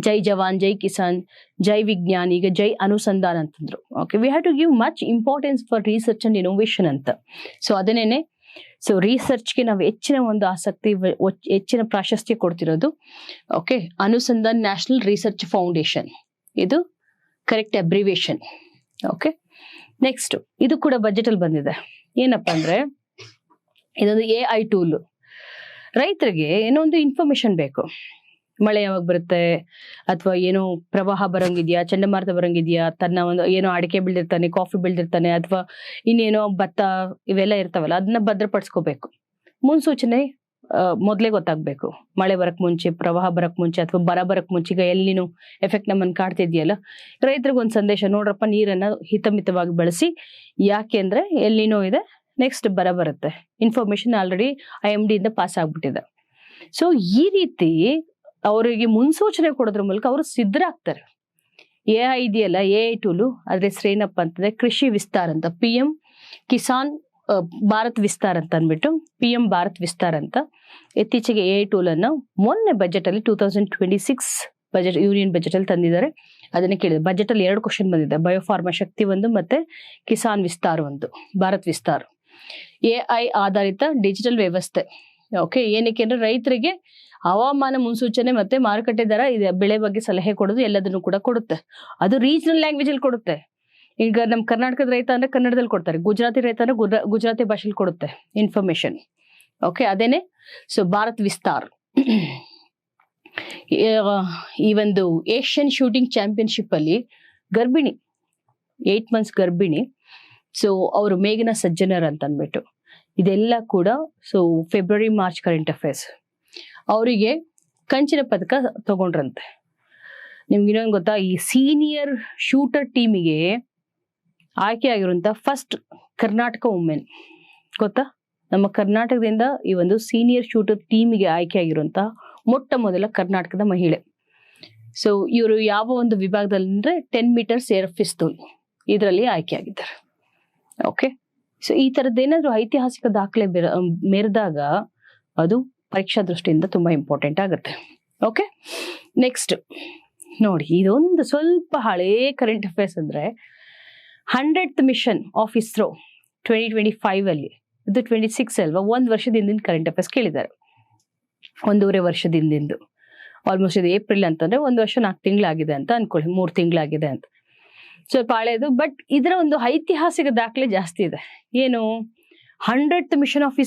ಜೈ ಜವಾನ್, ಜೈ ಕಿಸಾನ್, ಜೈ ವಿಜ್ಞಾನ್, ಈಗ ಜೈ ಅನುಸಂಧಾನ್ ಅಂತಂದ್ರು. Okay, we have to give much importance for research and innovation ಅಂತ. ಸೊ ಅದನ್ನೇನೆ, ಸೊ ರಿಸರ್ಚ್ಗೆ ನಾವು ಹೆಚ್ಚಿನ ಒಂದು ಆಸಕ್ತಿ, ಹೆಚ್ಚಿನ ಪ್ರಾಶಸ್ತ್ಯ ಕೊಡ್ತಿರೋದು. Okay, Anusandhan national research foundation, ಇದು ಕರೆಕ್ಟ್ ಅಬ್ರಿವೇಶನ್. ಓಕೆ, ನೆಕ್ಸ್ಟ್, ಇದು ಕೂಡ ಬಜೆಟ್ ಅಲ್ಲಿ ಬಂದಿದೆ. ಏನಪ್ಪಾ ಅಂದ್ರೆ ಇದೊಂದು AI ಟೂಲ್. ರೈತರಿಗೆ ಏನೋ ಒಂದು ಇನ್ಫಾರ್ಮೇಶನ್ ಬೇಕು, ಮಳೆ ಯಾವಾಗ ಬರುತ್ತೆ, ಅಥವಾ ಏನೋ ಪ್ರವಾಹ ಬರಂಗಿದ್ಯಾ, ಚಂಡಮಾರುತ ಬರಂಗಿದ್ಯಾ, ತನ್ನ ಒಂದು ಏನೋ ಅಡಿಕೆ ಬೆಳೆದಿರ್ತಾನೆ, ಕಾಫಿ ಬೆಳೆದಿರ್ತಾನೆ, ಅಥವಾ ಇನ್ನೇನೋ ಭತ್ತ ಇವೆಲ್ಲ ಇರ್ತಾವಲ್ಲ, ಅದನ್ನ ಭದ್ರಪಡಿಸ್ಕೋಬೇಕು. ಮುನ್ಸೂಚನೆ ಮೊದಲೇ ಗೊತ್ತಾಗ್ಬೇಕು, ಮಳೆ ಬರಕ್ ಮುಂಚೆ, ಪ್ರವಾಹ ಬರಕ್ ಮುಂಚೆ, ಅಥವಾ ಬರ ಬರಕ್ ಮುಂಚೆ. ಈಗ ಎಲ್ಲಿನೂ ಎಫೆಕ್ಟ್ ನಮ್ಮನ್ನು ಕಾಡ್ತಿದ್ಯಲ್ಲ, ರೈತರಿಗೆ ಒಂದು ಸಂದೇಶ, ನೋಡ್ರಪ್ಪ ನೀರನ್ನ ಹಿತಮಿತವಾಗಿ ಬಳಸಿ. ಯಾಕೆ ಅಂದ್ರೆ ಎಲ್ಲಿನೋ ಇದೆ, ನೆಕ್ಸ್ಟ್ ಬರ ಬರುತ್ತೆ, ಇನ್ಫಾರ್ಮೇಶನ್ ಆಲ್ರೆಡಿ IMD ಇಂದ ಪಾಸ್ ಆಗ್ಬಿಟ್ಟಿದೆ. ಸೊ ಈ ರೀತಿ ಅವರಿಗೆ ಮುನ್ಸೂಚನೆ ಕೊಡೋದ್ರ ಮೂಲಕ ಅವರು ಸಿದ್ಧರಾಗ್ತಾರೆ. AI ಇದೆಯಲ್ಲ, AI ಟೂಲು, ಅದ್ರ ಹೆಸರು ಏನಪ್ಪ ಅಂತಂದ್ರೆ ಕೃಷಿ ವಿಸ್ತಾರ ಅಂತ, PM ಕಿಸಾನ್ ಭಾರತ್ ವಿಸ್ತಾರ್ ಅಂತ ಅಂದ್ಬಿಟ್ಟು PM ಭಾರತ್ ವಿಸ್ತಾರ್ ಅಂತ. ಇತ್ತೀಚೆಗೆ AI ಟೂಲ್ ಅನ್ನು ಮೊನ್ನೆ ಬಜೆಟ್ ಅಲ್ಲಿ 2026 ಬಜೆಟ್, ಯೂನಿಯನ್ ಬಜೆಟ್ ಅಲ್ಲಿ ತಂದಿದ್ದಾರೆ. ಅದನ್ನ ಕೇಳಿದೆ. ಬಜೆಟ್ ಅಲ್ಲಿ 2 ಕ್ವಶನ್ ಬಂದಿದೆ, ಬಯೋಫಾರ್ಮಾ ಶಕ್ತಿ ಒಂದು, ಮತ್ತೆ ಕಿಸಾನ್ ವಿಸ್ತಾರ್ ಒಂದು, ಭಾರತ್ ವಿಸ್ತಾರ್. AI ಆಧಾರಿತ ಡಿಜಿಟಲ್ ವ್ಯವಸ್ಥೆ. ಓಕೆ, ಏನಕ್ಕೆ ಅಂದ್ರೆ ರೈತರಿಗೆ ಹವಾಮಾನ ಮುನ್ಸೂಚನೆ ಮತ್ತೆ ಮಾರುಕಟ್ಟೆ ದರ ಇದೆ, ಬೆಳೆ ಬಗ್ಗೆ ಸಲಹೆ ಕೊಡೋದು, ಎಲ್ಲದನ್ನು ಕೂಡ ಕೊಡುತ್ತೆ. ಅದು ರೀಜನಲ್ ಲ್ಯಾಂಗ್ವೇಜ್ ಅಲ್ಲಿ ಕೊಡುತ್ತೆ. ಈಗ ನಮ್ ಕರ್ನಾಟಕದ ರೈತ ಅಂದ್ರೆ ಕನ್ನಡದಲ್ಲಿ ಕೊಡ್ತಾರೆ, ಗುಜರಾತಿ ರೈತ ಅಂದ್ರೆ ಗುಜರಾತಿ ಭಾಷೆಯಲ್ಲಿ ಕೊಡುತ್ತೆ ಇನ್ಫಾರ್ಮೇಶನ್. ಓಕೆ, ಅದೇನೆ ಸೊ ಭಾರತ್ ವಿಸ್ತಾರ್. ಈ ಒಂದು ಏಷ್ಯನ್ ಶೂಟಿಂಗ್ ಚಾಂಪಿಯನ್ಶಿಪ್ ಅಲ್ಲಿ ಗರ್ಭಿಣಿ, 8 months ಗರ್ಭಿಣಿ, ಸೊ ಅವರು ಮೇಘನಾ ಸಜ್ಜನರ್ ಅಂತ ಅಂದ್ಬಿಟ್ಟು, ಇದೆಲ್ಲ ಕೂಡ so February March current affairs. ಅವರಿಗೆ ಕಂಚಿನ ಪದಕ ತಗೊಂಡ್ರಂತೆ. ನಿಮ್ಗೆ ಇನ್ನೊಂದು ಗೊತ್ತಾ, ಈ ಸೀನಿಯರ್ ಶೂಟರ್ ಟೀಮಿಗೆ ಆಯ್ಕೆ ಆಗಿರುವಂತ ಫಸ್ಟ್ ಕರ್ನಾಟಕ ವುಮೆನ್ ಗೊತ್ತಾ? ನಮ್ಮ ಕರ್ನಾಟಕದಿಂದ ಈ ಒಂದು ಸೀನಿಯರ್ ಶೂಟರ್ ಟೀಮಿಗೆ ಆಯ್ಕೆ ಆಗಿರುವಂತ ಮೊಟ್ಟ ಮೊದಲ ಕರ್ನಾಟಕದ ಮಹಿಳೆ. ಸೊ ಇವರು ಯಾವ ಒಂದು ವಿಭಾಗದಲ್ಲಿ ಅಂದ್ರೆ 10 meters ಏರ್ ಪಿಸ್ತೂಲ್ ಇದರಲ್ಲಿ ಆಯ್ಕೆ ಆಗಿದ್ದಾರೆ. ಓಕೆ, ಸೊ ಈ ತರದ್ದೇನಾದ್ರೂ ಐತಿಹಾಸಿಕ ದಾಖಲೆ ಮೆರೆದಾಗ ಅದು ಪರೀಕ್ಷಾ ದೃಷ್ಟಿಯಿಂದ ತುಂಬಾ ಇಂಪಾರ್ಟೆಂಟ್ ಆಗುತ್ತೆ. ಓಕೆ, ನೆಕ್ಸ್ಟ್ ನೋಡಿ, ಇದೊಂದು ಸ್ವಲ್ಪ ಹಳೇ ಕರೆಂಟ್ ಅಫೇರ್ಸ್ ಅಂದ್ರೆ 100th ಮಿಷನ್ ಆಫ್ ಇಸ್ರೋ 2025 ಅಲ್ಲಿ, ಇದು 26 ಅಲ್ವಾ, 1 ವರ್ಷದ ಹಿಂದಿನ ಕರೆಂಟ್ ಅಫೇರ್ಸ್ ಕೇಳಿದ್ದಾರೆ, 1.5 ವರ್ಷದ ಹಿಂದಿಂದು. ಆಲ್ಮೋಸ್ಟ್ ಇದು ಏಪ್ರಿಲ್ ಅಂತಂದ್ರೆ 1 ವರ್ಷ 4 ತಿಂಗಳಾಗಿದೆ ಅಂತ ಅನ್ಕೊಳ್ಳಿ, 3 ತಿಂಗಳಾಗಿದೆ ಅಂತ, ಸ್ವಲ್ಪ ಹಳೇದು. ಬಟ್ ಇದರ ಒಂದು ಐತಿಹಾಸಿಕ ದಾಖಲೆ ಜಾಸ್ತಿ ಇದೆ. ಏನು, 100th ಮಿಷನ್ ಆಫ್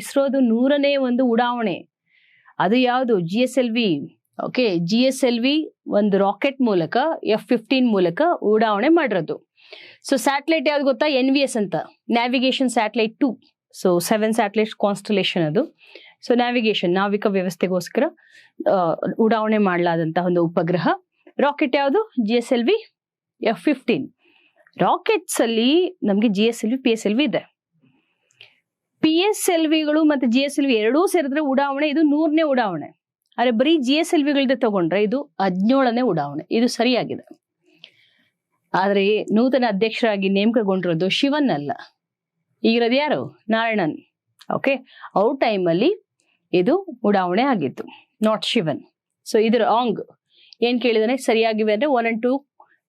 ಇಸ್ರೋದು 100ನೇ ಒಂದು ಉಡಾವಣೆ. ಅದು ಯಾವುದು, GSLV. ಓಕೆ, GSLV ಒಂದು ರಾಕೆಟ್ ಮೂಲಕ F-15 ಮೂಲಕ ಉಡಾವಣೆ ಮಾಡಿರೋದು. ಸೊ ಸ್ಯಾಟಲೈಟ್ ಯಾವ್ದು ಗೊತ್ತಾ, NVS ಅಂತ, navigation satellite 2. So 7 satellite constellation ಅದು. ಸೊ ನ್ಯಾವಿಗೇಷನ್, ನಾವಿಕ ವ್ಯವಸ್ಥೆಗೋಸ್ಕರ ಉಡಾವಣೆ ಮಾಡಲಾದಂತಹ ಒಂದು ಉಪಗ್ರಹ ರಾಕೆಟ್ ಯಾವುದು, GSLV F-15. ರಾಕೆಟ್ಸ್ ಅಲ್ಲಿ ನಮ್ಗೆ GSLV, PSLV ಇದೆ. PSLVಗಳು ಮತ್ತೆ GSLV ಎರಡೂ ಸೇರಿದ್ರೆ ಉಡಾವಣೆ ಇದು 100ನೇ ಉಡಾವಣೆ. ಆದ್ರೆ ಬರೀ GSLVಗಳದ್ದು ತಗೊಂಡ್ರೆ ಇದು 17ನೇ ಉಡಾವಣೆ. ಇದು ಸರಿಯಾಗಿದೆ. ಆದ್ರೆ ನೂತನ ಅಧ್ಯಕ್ಷರಾಗಿ ನೇಮಕಗೊಂಡಿರೋದು ಶಿವನ್ ಅಲ್ಲ, ಈಗಿರೋದು ಯಾರು, ನಾರಾಯಣನ್. ಓಕೆ, ಅವ್ರ ಟೈಮಲ್ಲಿ ಇದು ಉಡಾವಣೆ ಆಗಿತ್ತು, ನಾಟ್ ಶಿವನ್. ಸೊ ಇದು ರಾಂಗ್. ಏನ್ ಕೇಳಿದಾನೆ, ಸರಿಯಾಗಿವೆ ಅಂದ್ರೆ 1 and 2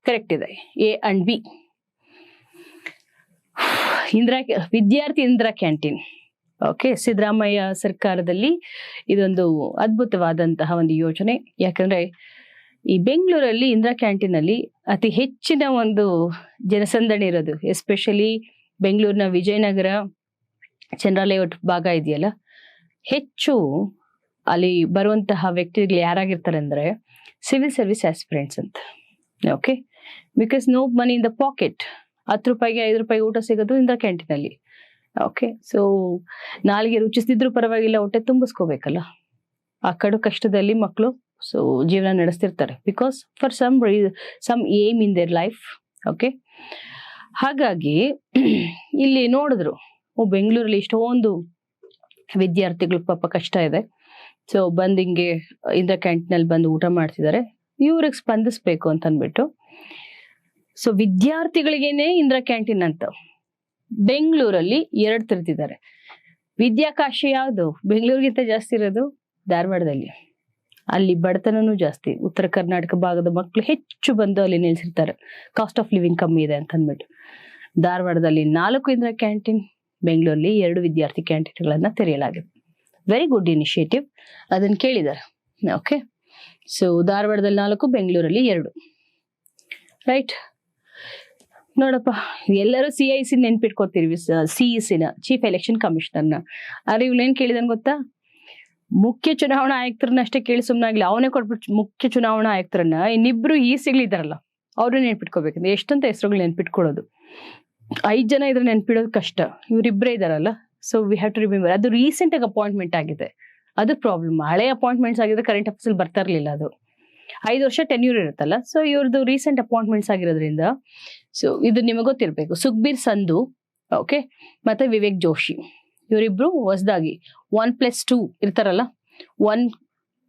ಕರೆಕ್ಟ್ ಇದೆ, A and B. ವಿದ್ಯಾರ್ಥಿ ಇಂದಿರಾ ಕ್ಯಾಂಟೀನ್. ಓಕೆ, ಸಿದ್ದರಾಮಯ್ಯ ಸರ್ಕಾರದಲ್ಲಿ ಇದೊಂದು ಅದ್ಭುತವಾದಂತಹ ಒಂದು ಯೋಜನೆ. ಯಾಕಂದ್ರೆ ಈ ಬೆಂಗಳೂರಲ್ಲಿ ಇಂದಿರಾ ಕ್ಯಾಂಟೀನ್ ಅಲ್ಲಿ ಅತಿ ಹೆಚ್ಚಿನ ಒಂದು ಜನಸಂದಣಿ ಇರೋದು, ಎಸ್ಪೆಷಲಿ ಬೆಂಗಳೂರಿನ ವಿಜಯನಗರ ಚಂದ್ರ ಲೇಔಟ್ ಭಾಗ ಇದೆಯಲ್ಲ, ಹೆಚ್ಚು ಅಲ್ಲಿ ಬರುವಂತಹ ವ್ಯಕ್ತಿಗಳು ಯಾರಾಗಿರ್ತಾರೆ ಅಂದ್ರೆ ಸಿವಿಲ್ ಸರ್ವಿಸ್ ಆಸ್ಪಿರೆಂಟ್ಸ್ ಅಂತ. Okay, because no money in the pocket. 10 ರೂಪಾಯಿಗೆ 5 ರೂಪಾಯಿಗೆ ಊಟ ಸಿಗೋದು ಇಂದಿರಾ ಕ್ಯಾಂಟೀನ್ ಅಲ್ಲಿ. ಓಕೆ, ಸೊ ನಾಲಿಗೆ ರುಚಿಸ್ತಿದ್ರು ಪರವಾಗಿಲ್ಲ, ಹೊಟ್ಟೆ ತುಂಬಿಸ್ಕೋಬೇಕಲ್ಲ. ಆ ಕಡು ಕಷ್ಟದಲ್ಲಿ ಮಕ್ಕಳು ಸೊ ಜೀವನ ನಡೆಸ್ತಿರ್ತಾರೆ, because for some aim in their life. Okay, ಹಾಗಾಗಿ ಇಲ್ಲಿ ನೋಡಿದ್ರು ಬೆಂಗಳೂರಲ್ಲಿ ಇಷ್ಟೊಂದು ವಿದ್ಯಾರ್ಥಿಗಳು ಪಾಪ ಕಷ್ಟ ಇದೆ. ಸೊ ಬಂದ್ ಹಿಂಗೆ ಇಂದಿರಾ ಕ್ಯಾಂಟೀನ್ ಅಲ್ಲಿ ಬಂದು ಊಟ ಮಾಡ್ತಿದ್ದಾರೆ, ಇವ್ರಿಗೆ ಸ್ಪಂದಿಸ್ಬೇಕು ಅಂತ ಅಂದ್ಬಿಟ್ಟು ಸೊ ವಿದ್ಯಾರ್ಥಿಗಳಿಗೇನೆ ಇಂದಿರಾ ಕ್ಯಾಂಟೀನ್ ಅಂತ ಬೆಂಗಳೂರಲ್ಲಿ 2 ತೆರೆದಿದ್ದಾರೆ. ವಿದ್ಯಾಕಾಶಿ ಯಾವುದು ಬೆಂಗಳೂರಿಗಿಂತ ಜಾಸ್ತಿ ಇರೋದು ಧಾರವಾಡದಲ್ಲಿ. ಅಲ್ಲಿ ಬಡತನೂ ಜಾಸ್ತಿ, ಉತ್ತರ ಕರ್ನಾಟಕ ಭಾಗದ ಮಕ್ಕಳು ಹೆಚ್ಚು ಬಂದು ಅಲ್ಲಿ ನಿಲ್ಸಿರ್ತಾರೆ, ಕಾಸ್ಟ್ ಆಫ್ ಲಿವಿಂಗ್ ಕಮ್ಮಿ ಇದೆ ಅಂತ ಅಂದ್ಬಿಟ್ಟು. ಧಾರವಾಡದಲ್ಲಿ 4 ಇಂದಿರಾ ಕ್ಯಾಂಟೀನ್, ಬೆಂಗಳೂರಲ್ಲಿ 2 ವಿದ್ಯಾರ್ಥಿ ಕ್ಯಾಂಟೀನ್ಗಳನ್ನ ತೆರೆಯಲಾಗಿದೆ. ವೆರಿ ಗುಡ್ ಇನಿಷಿಯೇಟಿವ್, ಅದನ್ನ ಕೇಳಿದ್ದಾರೆ. ಓಕೆ, ಸೊ ಧಾರವಾಡದಲ್ಲಿ 4, ಬೆಂಗಳೂರಲ್ಲಿ 2. ರೈಟ್, ನೋಡಪ್ಪ, ಎಲ್ಲರೂ CIC ನೆನ್ಪಿಟ್ಕೋತೀವಿ, CEC-ನ ಚೀಫ್ ಎಲೆಕ್ಷನ್ ಕಮಿಷನರ್ನ. ಆದ್ರೆ ಇವ್ಲೇನ್ ಕೇಳಿದನ್ ಗೊತ್ತಾ, ಮುಖ್ಯ ಚುನಾವಣಾ ಆಯುಕ್ತರನ್ನ ಅಷ್ಟೇ ಕೇಳಿ ಸುಮ್ಮನಾಗ್ಲಿ, ಅವನೇ ಕೊಟ್ಬಿಟ್ಟು ಮುಖ್ಯ ಚುನಾವಣಾ ಆಯುಕ್ತರನ್ನ ಇನ್ನಿಬ್ರು EC-ಗಳಿದಾರಲ್ಲ ಅವ್ರನ್ನ ನೆನ್ಪಿಟ್ಕೋಬೇಕಂದ್ರೆ ಎಷ್ಟಂತ ಹೆಸರುಗಳು ನೆನ್ಪಿಟ್ಕೊಳ್ಳೋದು. 5 ಜನ ಇದ್ರೆ ನೆನ್ಪಿಡೋದು ಕಷ್ಟ, ಇವ್ರಿಬ್ರೇ ಇದಾರಲ್ಲ. So we have to remember, ಅದು ರೀಸೆಂಟ್ ಆಗಿ ಅಪಾಯಿಂಟ್ಮೆಂಟ್ ಆಗಿದೆ, ಅದು ಪ್ರಾಬ್ಲಮ್. ಹಳೆ ಅಪಾಯಿಂಟ್ಮೆಂಟ್ಸ್ ಆಗಿದ್ರೆ ಕರೆಂಟ್ ಅಫೇರ್ಸ್ ಅಲ್ಲಿ ಬರ್ತಾ ಇರ್ಲಿಲ್ಲ. ಅದು 5 ವರ್ಷ ಟೆನ್ಯೂರ್ ಇರುತ್ತಲ್ಲ, ಸೊ ಇವ್ರದ್ದು ರೀಸೆಂಟ್ ಅಪಾಯಿಂಟ್ಮೆಂಟ್ಸ್ ಆಗಿರೋದ್ರಿಂದ ಸೊ ಇದು ನಿಮಗೆ ಗೊತ್ತಿರ್ಬೇಕು. ಸುಖ್ಬೀರ್ ಸಂಧು, ಓಕೆ, ಮತ್ತೆ ವಿವೇಕ್ ಜೋಶಿ, ಇವರಿಬ್ರು ಹೊಸದಾಗಿ 1+2 ಇರ್ತಾರಲ್ಲ, 1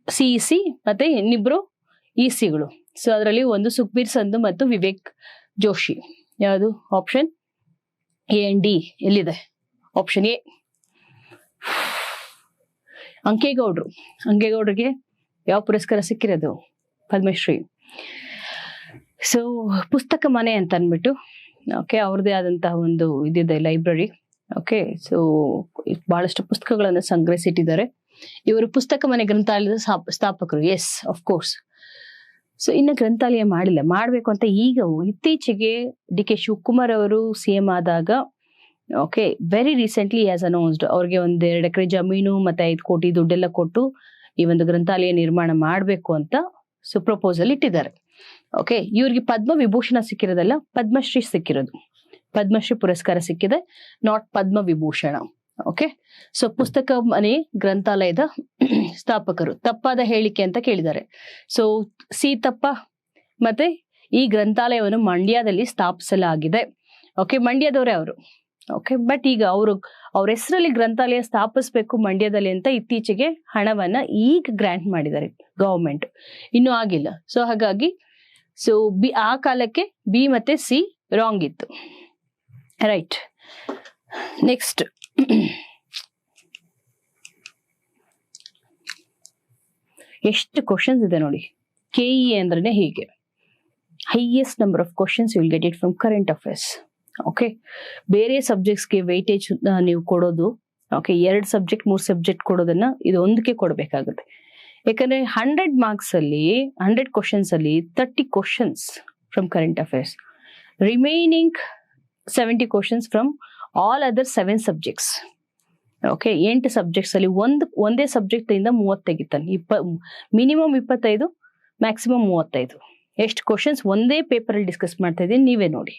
CEC ಮತ್ತೆ ಇನ್ನಿಬ್ರು EC-ಗಳು. ಸೊ ಅದರಲ್ಲಿ ಒಂದು ಸುಖ್ಬೀರ್ ಸಂಧು ಮತ್ತು ವಿವೇಕ್ ಜೋಶಿ. ಯಾವುದು ಆಪ್ಷನ್ A and D ಎಲ್ಲಿದೆ? Option A. ಅಂಕೇಗೌಡ್ರಿಗೆ ಯಾವ ಪುರಸ್ಕಾರ ಸಿಕ್ಕಿರೋದು? ಪದ್ಮಶ್ರೀ. ಸೊ ಪುಸ್ತಕ ಮನೆ ಅಂತ ಅಂದ್ಬಿಟ್ಟು, ಓಕೆ, ಅವ್ರದ್ದೇ ಆದಂತಹ ಒಂದು ಇದಿದೆ ಲೈಬ್ರರಿ. ಓಕೆ, ಸೊ ಬಹಳಷ್ಟು ಪುಸ್ತಕಗಳನ್ನು ಸಂಗ್ರಹಿಸಿಟ್ಟಿದ್ದಾರೆ. ಇವರು ಪುಸ್ತಕ ಮನೆ ಗ್ರಂಥಾಲಯದ ಸ್ಥಾಪಕರು. S, of course. ಸೊ ಇನ್ನು ಗ್ರಂಥಾಲಯ ಮಾಡ್ಬೇಕು ಅಂತ ಈಗ ಇತ್ತೀಚೆಗೆ DK ಶಿವಕುಮಾರ್ ಅವರು CM ಆದಾಗ, okay, very recently as announced, ಅವ್ರಿಗೆ 1-2 ಎಕರೆ ಜಮೀನು ಮತ್ತೆ 5 ಕೋಟಿ ದುಡ್ಡೆಲ್ಲ ಕೊಟ್ಟು ಈ ಒಂದು ಗ್ರಂಥಾಲಯ ನಿರ್ಮಾಣ ಮಾಡಬೇಕು ಅಂತ ಸೊ ಪ್ರಪೋಸಲ್ ಇಟ್ಟಿದ್ದಾರೆ. ಓಕೆ, ಇವ್ರಿಗೆ ಪದ್ಮ ವಿಭೂಷಣ ಸಿಕ್ಕಿರೋದಲ್ಲ, ಪದ್ಮಶ್ರೀ ಸಿಕ್ಕಿರೋದು. ಪದ್ಮಶ್ರೀ ಪುರಸ್ಕಾರ ಸಿಕ್ಕಿದೆ, not Padma Vibhushan. Okay, so ಪುಸ್ತಕ ಮನೆ ಗ್ರಂಥಾಲಯದ ಸ್ಥಾಪಕರು. ತಪ್ಪಾದ ಹೇಳಿಕೆ ಅಂತ ಕೇಳಿದ್ದಾರೆ. ಸೊ ಸಿ ತಪ್ಪ. ಮತ್ತೆ ಈ ಗ್ರಂಥಾಲಯವನ್ನು ಮಂಡ್ಯದಲ್ಲಿ ಸ್ಥಾಪಿಸಲಾಗಿದೆ. ಓಕೆ, ಮಂಡ್ಯದವರೇ ಅವರು. ಓಕೆ, ಬಟ್ ಈಗ ಅವ್ರ ಹೆಸರಲ್ಲಿ ಗ್ರಂಥಾಲಯ ಸ್ಥಾಪಿಸ್ಬೇಕು ಮಂಡ್ಯದಲ್ಲಿ ಅಂತ ಇತ್ತೀಚೆಗೆ ಹಣವನ್ನ ಈಗ ಗ್ರಾಂಟ್ ಮಾಡಿದ್ದಾರೆ ಗವರ್ಮೆಂಟ್, ಇನ್ನೂ ಆಗಿಲ್ಲ. ಸೊ ಹಾಗಾಗಿ ಸೊ ಆ ಕಾಲಕ್ಕೆ B ಮತ್ತೆ C ರಾಂಗ್ ಇತ್ತು. ರೈಟ್, ನೆಕ್ಸ್ಟ್ ಎಷ್ಟು ಕ್ವಶನ್ಸ್ ಇದೆ ನೋಡಿ. KE ಅಂದ್ರೆ ಹೀಗೆ, highest number of questions you will get it from current affairs. Okay, ಬೇರೆ ಸಬ್ಜೆಕ್ಟ್ಸ್ಗೆ ವೆಯ್ಟೇಜ್ ನೀವು ಕೊಡೋದು, ಓಕೆ, 2 ಸಬ್ಜೆಕ್ಟ್ 3 ಸಬ್ಜೆಕ್ಟ್ ಕೊಡೋದನ್ನ ಇದು ಒಂದಕ್ಕೆ ಕೊಡಬೇಕಾಗುತ್ತೆ. ಯಾಕಂದ್ರೆ 100 ಮಾರ್ಕ್ಸ್ ಅಲ್ಲಿ 100 ಕ್ವಶನ್ಸ್ ಅಲ್ಲಿ 30 questions from current affairs, remaining 70 questions from all other 7 subjects. Okay, 8 subjects ಅಲ್ಲಿ ಒಂದೇ ಸಬ್ಜೆಕ್ಟ್ ಇಂದ 30 ತೆಗಿತಾನೆ. Minimum 25, maximum 35. ಎಷ್ಟು ಕ್ವಶನ್ಸ್ ಒಂದೇ ಪೇಪರ್ ಅಲ್ಲಿ ಡಿಸ್ಕಸ್ ಮಾಡ್ತಾ ಇದ್ದೀನಿ, ನೀವೇ ನೋಡಿ.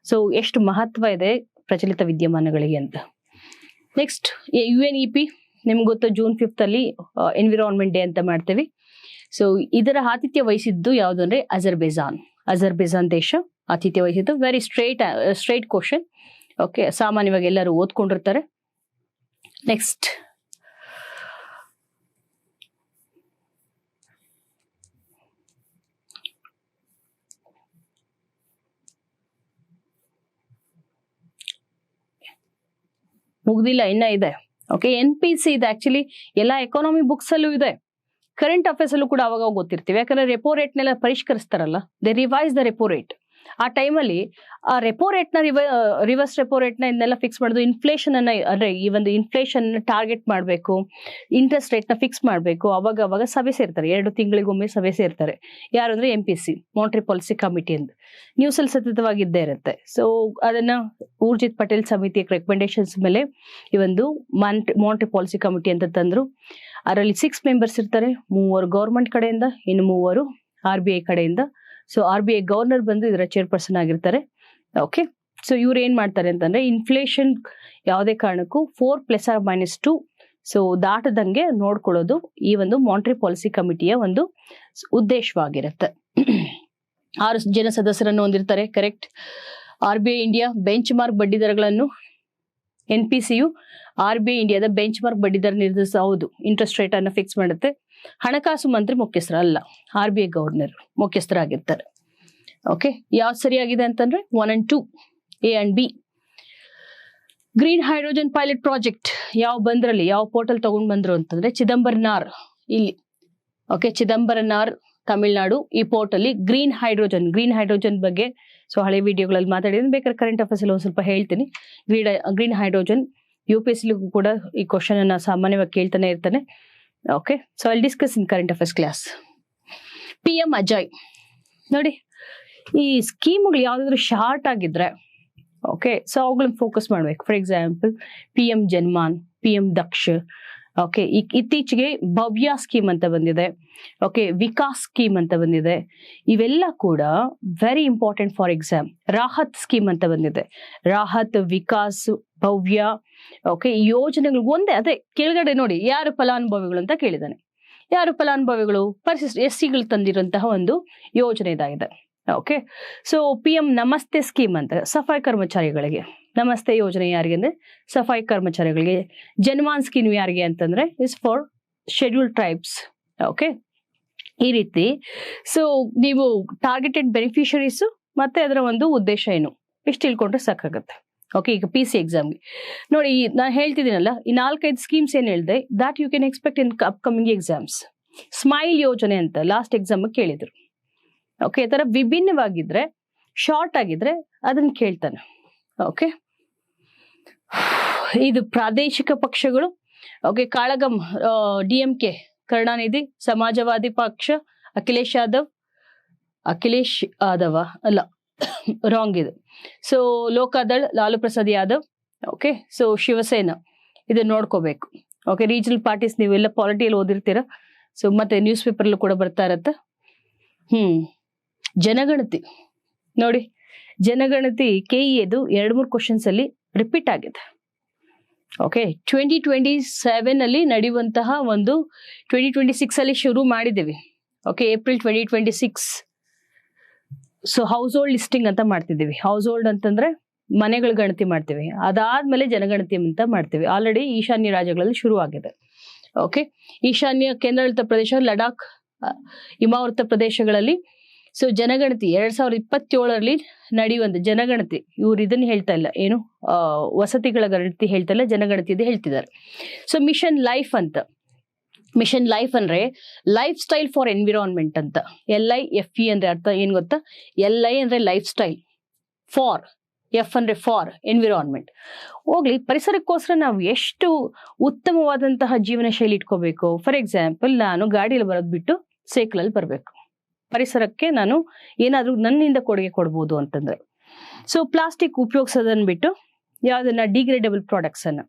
ಸೊ ಎಷ್ಟು ಮಹತ್ವ ಇದೆ ಪ್ರಚಲಿತ ವಿದ್ಯಮಾನಗಳಿಗೆ ಅಂತ. ನೆಕ್ಸ್ಟ್ UNEP, ನಿಮ್ಗೆ ಗೊತ್ತು ಜೂನ್ 5 ಅಲ್ಲಿ ಎನ್ವಿರಾನ್ಮೆಂಟ್ ಡೇ ಅಂತ ಮಾಡ್ತೇವೆ. ಸೊ ಇದರ ಆತಿಥ್ಯ ವಹಿಸಿದ್ದು ಯಾವುದು ಅಂದ್ರೆ ಅಜರ್ಬೈಜಾನ್ ದೇಶ ಆತಿಥ್ಯ ವಹಿಸಿದ್ದು. Very straight question. ಓಕೆ, ಸಾಮಾನ್ಯವಾಗಿ ಎಲ್ಲರೂ ಓದ್ಕೊಂಡಿರ್ತಾರೆ. ನೆಕ್ಸ್ಟ್ ಮುಗ್ದಿಲ್ಲ, ಇನ್ನ ಇದೆ. ಓಕೆ, NPC ಇದೆ. ಆಕ್ಚುಲಿ ಎಲ್ಲಾ ಎಕಾನಮಿ ಬುಕ್ಸ್ ಅಲ್ಲೂ ಇದೆ, ಕರೆಂಟ್ ಅಫೇರ್ಸ್ ಅಲ್ಲೂ ಕೂಡ ಅವಾಗ ಗೊತ್ತಿರ್ತೀವಿ. ಯಾಕಂದ್ರೆ ರೆಪೋ ರೇಟ್ ನೆಲ್ಲ ಪರಿಷ್ಕರಿಸ್ತಾರಲ್ಲ, they revise the repo rate. ಆ ಟೈಮಲ್ಲಿ ಆ ರೆಪೋ ರೇಟ್ ನ ರಿವರ್ಸ್ ರೆಪೋ ರೇಟ್ ನ ಇದನ್ನೆಲ್ಲ ಫಿಕ್ಸ್ ಮಾಡೋದು, ಇನ್ಫ್ಲೇಷನ್ ಅನ್ನ ಅಂದ್ರೆ ಈ ಒಂದು ಇನ್ಫ್ಲೇಷನ್ ಟಾರ್ಗೆಟ್ ಮಾಡಬೇಕು, ಇಂಟ್ರೆಸ್ಟ್ ರೇಟ್ ನ ಫಿಕ್ಸ್ ಮಾಡಬೇಕು. ಅವಾಗ ಸಭೆ ಸೇರ್ತಾರೆ, 2 ತಿಂಗಳಿಗೊಮ್ಮೆ ಸಭೆ ಸೇರ್ತಾರೆ. ಯಾರು ಅಂದ್ರೆ MPC, ಮಾನಿಟರಿ ಪಾಲಿಸಿ ಕಮಿಟಿ ಅಂತ. ನ್ಯೂಸ್ ಅಲ್ಲಿ ಸತತವಾಗಿದ್ದೇ ಇರುತ್ತೆ. ಸೊ ಅದನ್ನ ಊರ್ಜಿತ್ ಪಟೇಲ್ ಸಮಿತಿಯ ರೆಕಮೆಂಡೇಶನ್ಸ್ ಮೇಲೆ ಈ ಒಂದು ಮಾನಿಟರಿ ಪಾಲಿಸಿ ಕಮಿಟಿ ಅಂತ ತಂದ್ರು. ಅದರಲ್ಲಿ 6 ಮೆಂಬರ್ಸ್ ಇರ್ತಾರೆ, 3 ಗವರ್ಮೆಂಟ್ ಕಡೆಯಿಂದ, ಇನ್ನು 3 RBI ಕಡೆಯಿಂದ. ಸೊ RBI ಗವರ್ನರ್ ಬಂದು ಇದರ ಚೇರ್ಪರ್ಸನ್ ಆಗಿರ್ತಾರೆ. ಓಕೆ, ಸೊ ಇವ್ರು ಏನ್ ಮಾಡ್ತಾರೆ ಅಂತಂದ್ರೆ ಇನ್ಫ್ಲೇಷನ್ ಯಾವುದೇ ಕಾರಣಕ್ಕೂ 4 ± 2 ಸೊ ದಾಟದಂಗೆ ನೋಡ್ಕೊಳ್ಳೋದು ಈ ಒಂದು ಮಾನಿಟರಿ ಪಾಲಿಸಿ ಕಮಿಟಿಯ ಒಂದು ಉದ್ದೇಶವಾಗಿರುತ್ತೆ. 6 ಜನ ಸದಸ್ಯರನ್ನು ಹೊಂದಿರ್ತಾರೆ. Correct. RBI India benchmark ಬಡ್ಡಿ ದರಗಳನ್ನು, NPCಯು RBI ಇಂಡಿಯಾದ ಬೆಂಚ್ ಮಾರ್ಕ್ ಬಡ್ಡಿ ದರ ನಿರ್ಧರಿಸ, ಹೌದು, ಇಂಟ್ರೆಸ್ಟ್ ರೇಟ್ ಅನ್ನು ಫಿಕ್ಸ್ ಮಾಡುತ್ತೆ. ಹಣಕಾಸು ಮಂತ್ರಿ ಮುಖ್ಯಸ್ಥರ ಅಲ್ಲ, RBI ಗವರ್ನರ್ ಮುಖ್ಯಸ್ಥರಾಗಿರ್ತಾರೆ. ಓಕೆ, ಯಾವ್ದು ಸರಿಯಾಗಿದೆ ಅಂತಂದ್ರೆ 1 and 2, A and B. Green hydrogen pilot project ಯಾವ ಪೋರ್ಟಲ್ ತಗೊಂಡ್ ಬಂದ್ರು ಅಂತಂದ್ರೆ ಚಿದಂಬರನಾರ್ ಇಲ್ಲಿ. ಓಕೆ, ಚಿದಂಬರನಾರ್ ತಮಿಳ್ನಾಡು. ಈ ಪೋರ್ಟಲ್ ಗ್ರೀನ್ ಹೈಡ್ರೋಜನ್ ಬಗ್ಗೆ ಸೊ ಹಳೆ ವಿಡಿಯೋಗಳಲ್ಲಿ ಮಾತಾಡಿದ್ರೆ, ಬೇಕಾದ್ರೆ ಕರೆಂಟ್ ಅಫೇರ್ಸ್ ಅಲ್ಲಿ ಒಂದ್ ಸ್ವಲ್ಪ ಹೇಳ್ತೀನಿ. ಗ್ರೀನ್ ಹೈಡ್ರೋಜನ್ UPSC ಕೂಡ ಈ ಕ್ವಶನ್ ಅನ್ನ ಸಾಮಾನ್ಯವಾಗಿ ಕೇಳ್ತಾನೆ ಇರ್ತಾನೆ. Okay, so I discuss in current affairs class. PM Ajay ನೋಡಿ, ಈ ಸ್ಕೀಮ್ಗಳು ಯಾವ್ದಾದ್ರು ಶಾರ್ಟ್ ಆಗಿದ್ರೆ ಓಕೆ, ಸೊ ಅವುಗಳನ್ನ ಫೋಕಸ್ ಮಾಡ್ಬೇಕು. For example PM ಜನ್ಮಾನ್, PM Daksha. Okay, ಇತ್ತೀಚೆಗೆ ಭವ್ಯ ಸ್ಕೀಮ್ ಅಂತ ಬಂದಿದೆ. ಓಕೆ, ವಿಕಾಸ್ ಸ್ಕೀಮ್ ಅಂತ ಬಂದಿದೆ. ಇವೆಲ್ಲ ಕೂಡ very important for exam. Rahat scheme ಅಂತ ಬಂದಿದೆ. ರಾಹತ್, ವಿಕಾಸ್, ಭವ್ಯ. ಓಕೆ, ಯೋಜನೆಗಳು ಒಂದೇ. ಅದೇ ಕೆಳಗಡೆ ನೋಡಿ, ಯಾರು ಫಲಾನುಭವಿಗಳು ಅಂತ ಕೇಳಿದಾನೆ. ಯಾರು ಫಲಾನುಭವಿಗಳು? SCಗಳು ತಂದಿರುವಂತಹ ಒಂದು ಯೋಜನೆ ಇದಾಗಿದೆ. ಓಕೆ, ಸೊ PM ನಮಸ್ತೆ ಸ್ಕೀಮ್ ಅಂತ ಸಫಾಯಿ ಕರ್ಮಚಾರಿಗಳಿಗೆ. ನಮಸ್ತೆ ಯೋಜನೆ ಯಾರಿಗೆ ಅಂದ್ರೆ ಸಫಾಯಿ ಕರ್ಮಚಾರಿಗಳಿಗೆ. ಜನ್ಮಾನ್ ಸ್ಕೀಮ್ ಯಾರಿಗೆ ಅಂತಂದ್ರೆ is for scheduled tribes. Okay, ಈ ರೀತಿ. ಸೊ ನೀವು ಟಾರ್ಗೆಟೆಡ್ ಬೆನಿಫಿಷರೀಸ್ ಮತ್ತೆ ಅದರ ಒಂದು ಉದ್ದೇಶ ಏನು ಇಷ್ಟು ತಿಳ್ಕೊಂಡ್ರೆ ಸಾಕಾಗುತ್ತೆ. ಓಕೆ, ಈಗ PC ಎಕ್ಸಾಮ್ಗೆ ನೋಡಿ, ನಾನು ಹೇಳ್ತಿದ್ದೀನಲ್ಲ, ಈ 4-5 ಸ್ಕೀಮ್ಸ್ ಏನ್ ಹೇಳಿದೆ, that you can expect in upcoming exams. Smile ಯೋಜನೆ ಅಂತ ಲಾಸ್ಟ್ ಎಕ್ಸಾಮ್ ಕೇಳಿದ್ರು. ಓಕೆ, ಈ ತರ ವಿಭಿನ್ನವಾಗಿದ್ರೆ, ಶಾರ್ಟ್ ಆಗಿದ್ರೆ ಅದನ್ನ ಕೇಳ್ತಾನೆ. ಓಕೆ, ಇದು ಪ್ರಾದೇಶಿಕ ಪಕ್ಷಗಳು. ಓಕೆ, ಕಾಳಗಂ DMK ಕರುಣಾನಿಧಿ, ಸಮಾಜವಾದಿ ಪಕ್ಷ ಅಖಿಲೇಶ್ ಯಾದವ್ ಅಲ್ಲ, ರಾಂಗ್ ಇದು. So Lokdal Lalu Prasad Yadav. Okay, so Shiv Sena, ಇದನ್ನ ನೋಡ್ಕೋಬೇಕು. ಓಕೆ, ರೀಜನಲ್ ಪಾರ್ಟೀಸ್ ನೀವೆಲ್ಲ ಪಾಲಿಟಿಯಲ್ಲಿ ಓದಿರ್ತೀರ. ಸೊ ಮತ್ತೆ ನ್ಯೂಸ್ ಪೇಪರ್ಲ್ಲೂ ಕೂಡ ಬರ್ತಾ ಇರತ್ತೆ. ಜನಗಣತಿ ನೋಡಿ, ಜನಗಣತಿ KEAದು 2-3 ಕ್ವಶನ್ಸ್ ಅಲ್ಲಿ ರಿಪೀಟ್ ಆಗಿದೆ. ಓಕೆ, 2027 ಅಲ್ಲಿ ನಡೆಯುವಂತಹ ಒಂದು 2026 ಅಲ್ಲಿ ಶುರು ಮಾಡಿದ್ದೀವಿ. Okay, April 2026. So house hold listing ಅಂತ ಮಾಡ್ತಿದ್ದೀವಿ. ಹೌಸ್ ಹೋಲ್ಡ್ ಅಂತಂದ್ರೆ ಮನೆಗಳ ಗಣತಿ ಮಾಡ್ತೀವಿ, ಅದಾದ್ಮೇಲೆ ಜನಗಣತಿ ಅಂತ ಮಾಡ್ತೀವಿ. ಆಲ್ರೆಡಿ ಈಶಾನ್ಯ ರಾಜ್ಯಗಳಲ್ಲಿ ಶುರು ಆಗಿದೆ. ಓಕೆ, ಈಶಾನ್ಯ ಕೇಂದ್ರಾಡಳಿತ ಪ್ರದೇಶ, ಲಡಾಖ್, ಹಿಮಾವೃತ ಪ್ರದೇಶಗಳಲ್ಲಿ ಸೊ ಜನಗಣತಿ 2027ರಲ್ಲಿ ನಡೆಯುವಂತ ಜನಗಣತಿ. ಇವ್ರು ಇದನ್ನ ಹೇಳ್ತಾ ಇಲ್ಲ, ಏನು ವಸತಿಗಳ ಗಣತಿ ಹೇಳ್ತಾ ಇಲ್ಲ, ಜನಗಣತಿ ಇದು ಹೇಳ್ತಿದ್ದಾರೆ. ಸೊ ಮಿಷನ್ ಲೈಫ್ ಅಂತ. ಮಿಷನ್ ಲೈಫ್ ಅಂದ್ರೆ ಲೈಫ್ ಸ್ಟೈಲ್ ಫಾರ್ ಎನ್ವಿರಾನ್ಮೆಂಟ್ ಅಂತ. LIFE ಅಂದ್ರೆ ಅರ್ಥ ಏನ್ ಗೊತ್ತಾ? LI ಅಂದ್ರೆ ಲೈಫ್ ಸ್ಟೈಲ್, ಫಾರ್ ಎಫ್ ಅಂದರೆ ಫಾರ್ ಎನ್ವಿರಾನ್ಮೆಂಟ್. ಹೋಗ್ಲಿ, ಪರಿಸರಕ್ಕೋಸ್ಕರ ನಾವು ಎಷ್ಟು ಉತ್ತಮವಾದಂತಹ ಜೀವನ ಶೈಲಿ ಇಟ್ಕೋಬೇಕು. ಫಾರ್ ಎಕ್ಸಾಂಪಲ್, ನಾನು ಗಾಡಿಯಲ್ಲಿ ಬರೋದು ಬಿಟ್ಟು ಸೈಕಲಲ್ಲಿ ಬರಬೇಕು. ಪರಿಸರಕ್ಕೆ ನಾನು ಏನಾದರೂ ನನ್ನಿಂದ ಕೊಡುಗೆ ಕೊಡ್ಬೋದು ಅಂತಂದ್ರೆ. ಸೊ ಪ್ಲಾಸ್ಟಿಕ್ ಉಪಯೋಗಿಸೋದನ್ನ ಬಿಟ್ಟು ಯಾವುದನ್ನ ಡಿಗ್ರೇಡಬಲ್ ಪ್ರಾಡಕ್ಟ್ಸ್ ಅನ್ನ,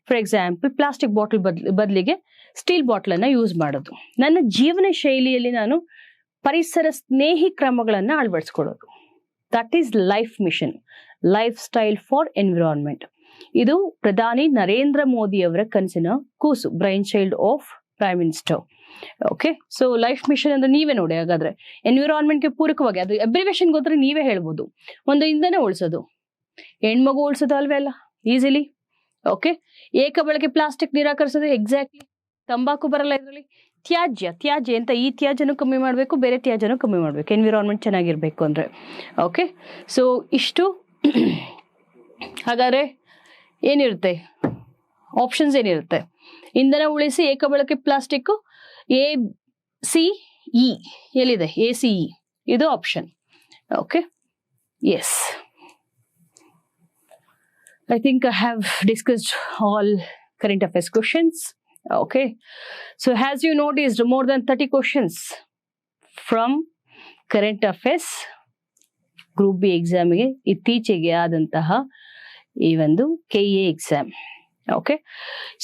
ಫಾರ್ ಎಕ್ಸಾಂಪಲ್ ಪ್ಲಾಸ್ಟಿಕ್ ಬಾಟಲ್ ಬದಲಿಗೆ ಸ್ಟೀಲ್ ಬಾಟಲ್ ಅನ್ನ ಯೂಸ್ ಮಾಡೋದು. ನನ್ನ ಜೀವನ ಶೈಲಿಯಲ್ಲಿ ನಾನು ಪರಿಸರ ಸ್ನೇಹಿ ಕ್ರಮಗಳನ್ನ ಅಳವಡಿಸ್ಕೊಳ್ಳೋದು. That is life mission, lifestyle for environment. ಇದು ಪ್ರಧಾನಿ ನರೇಂದ್ರ ಮೋದಿ ಅವರ ಕನಸಿನ ಕೂಸು, brainchild of prime minister. Okay, so life mission ಅಂದ್ರೆ ನೀವೇ ನೋಡಿ. ಹಾಗಾದ್ರೆ ಎನ್ವಿರಾನ್ಮೆಂಟ್ಗೆ ಪೂರಕವಾಗಿ, ಅದು ಅಬ್ರಿವೇಷನ್ ಗೊತ್ತರೆ ನೀವೇ ಹೇಳ್ಬೋದು. ಒಂದು ಇಂಧನ ಉಳಿಸೋದು, ಹೆಣ್ಮಗು ಉಳಿಸೋದು ಅಲ್ವೇ ಅಲ್ಲ, ಈಸಿಲಿ. ಓಕೆ, ಏಕ ಬಳಕೆ ಪ್ಲಾಸ್ಟಿಕ್ ನಿರಾಕರಿಸೋದು, ಎಕ್ಸಾಕ್ಟ್ಲಿ. ತಂಬಾಕು ಬರಲ್ಲ ಇದರಲ್ಲಿ. ತ್ಯಾಜ್ಯ ಅಂತ, ಈ ತ್ಯಾಜ್ಯನೂ ಕಮ್ಮಿ ಮಾಡಬೇಕು, ಬೇರೆ ತ್ಯಾಜ್ಯನೂ ಕಮ್ಮಿ ಮಾಡಬೇಕು, ಎನ್ವಿರಾನ್ಮೆಂಟ್ ಚೆನ್ನಾಗಿರ್ಬೇಕು ಅಂದ್ರೆ. ಓಕೆ, ಸೊ ಇಷ್ಟು. ಹಾಗಾದ್ರೆ ಏನಿರುತ್ತೆ ಆಪ್ಷನ್ಸ್, ಏನಿರುತ್ತೆ? ಇಂಧನ ಉಳಿಸಿ, ಏಕ ಬಳಕೆ ಪ್ಲಾಸ್ಟಿಕ್, ACE ಎಲ್ಲಿದೆ? ACE ಇದು option. Okay, yes, I think I have discussed all current affairs questions. Okay, so as you noticed, more than 30 questions from current affairs Group B exam ಗೆ ಇತ್ತೀಚೆಗೆ ಆದಂತಹ ಈ ಒಂದು KE ಎಕ್ಸಾಮ್. ಓಕೆ,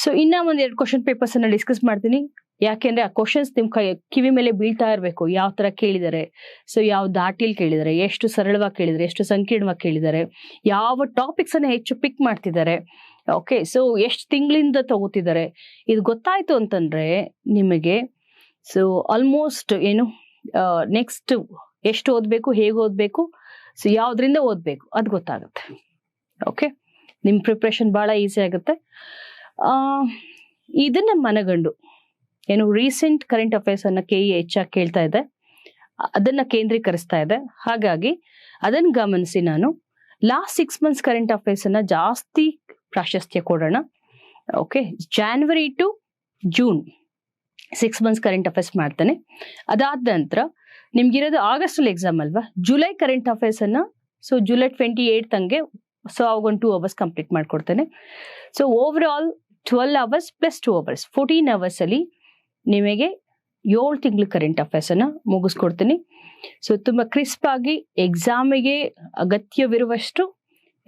ಸೊ ಇನ್ನ ಒಂದ್ 2 ಕ್ವಶನ್ ಪೇಪರ್ಸ್ ಅನ್ನ ಡಿಸ್ಕಸ್ ಮಾಡ್ತೀನಿ. ಯಾಕೆಂದ್ರೆ ಆ ಕ್ವಶನ್ಸ್ ನಿಮ್ ಕಿವಿ ಮೇಲೆ ಬೀಳ್ತಾ ಇರಬೇಕು. ಯಾವ ತರ ಕೇಳಿದ್ದಾರೆ, ಸೊ ಯಾವ ದಾಟಿಲ್ ಕೇಳಿದ್ದಾರೆ, ಎಷ್ಟು ಸರಳವಾಗಿ ಕೇಳಿದ್ದಾರೆ, ಎಷ್ಟು ಸಂಕೀರ್ಣವಾಗಿ ಕೇಳಿದ್ದಾರೆ, ಯಾವ ಟಾಪಿಕ್ಸ್ ಅನ್ನ ಹೆಚ್ಚು ಪಿಕ್ ಮಾಡ್ತಿದ್ದಾರೆ. ಓಕೆ, ಸೊ ಎಷ್ಟು ತಿಂಗಳಿಂದ ತಗೋತಿದ್ದಾರೆ, ಇದು ಗೊತ್ತಾಯ್ತು ಅಂತಂದ್ರೆ ನಿಮಗೆ ಸೊ ಆಲ್ಮೋಸ್ಟ್ ಏನು ನೆಕ್ಸ್ಟ್ ಎಷ್ಟು ಓದ್ಬೇಕು, ಹೇಗೆ ಓದ್ಬೇಕು, ಸೊ ಯಾವ್ದ್ರಿಂದ ಓದ್ಬೇಕು ಅದು ಗೊತ್ತಾಗುತ್ತೆ. ಓಕೆ, ನಿಮ್ ಪ್ರಿಪ್ರೇಷನ್ ಬಹಳ ಈಸಿ ಆಗುತ್ತೆ. ಇದನ್ನ ಮನಗಂಡು ಏನು ರೀಸೆಂಟ್ ಕರೆಂಟ್ ಅಫೇರ್ಸ್ ಅನ್ನ KE ಹೆಚ್ಚಾಗಿ ಕೇಳ್ತಾ ಇದೆ, ಅದನ್ನ ಕೇಂದ್ರೀಕರಿಸ್ತಾ ಇದೆ. ಹಾಗಾಗಿ ಅದನ್ನ ಗಮನಿಸಿ ನಾನು ಲಾಸ್ಟ್ 6 months ಕರೆಂಟ್ ಅಫೇರ್ಸ್ ಅನ್ನ ಜಾಸ್ತಿ ಪ್ರಾಶಸ್ತ್ಯ ಕೊಡೋಣ. Okay, January to June 6 months current affairs ಮಾಡ್ತಾನೆ. ಅದಾದ ನಂತರ ನಿಮ್ಗಿರೋದು ಆಗಸ್ಟ್ ಅಲ್ಲಿ ಎಕ್ಸಾಮ್ ಅಲ್ವಾ, ಜುಲೈ ಕರೆಂಟ್ ಅಫೇರ್ಸ್ ಅನ್ನ ಸೊ July 28 ಹಂಗೆ ಸೊ ಅವಾಗ 2 hours ಕಂಪ್ಲೀಟ್ ಮಾಡ್ಕೊಡ್ತೇನೆ. So over all 12 hours plus 2 hours 14 hours ಅಲ್ಲಿ ನಿಮಗೆ 7 ತಿಂಗಳು ಕರೆಂಟ್ ಅಫೇರ್ಸ್ ಅನ್ನ ಮುಗಿಸ್ಕೊಡ್ತೀನಿ. ಸೊ ತುಂಬಾ ಕ್ರಿಸ್ಪ್ ಆಗಿ ಎಕ್ಸಾಮಿಗೆ ಅಗತ್ಯವಿರುವಷ್ಟು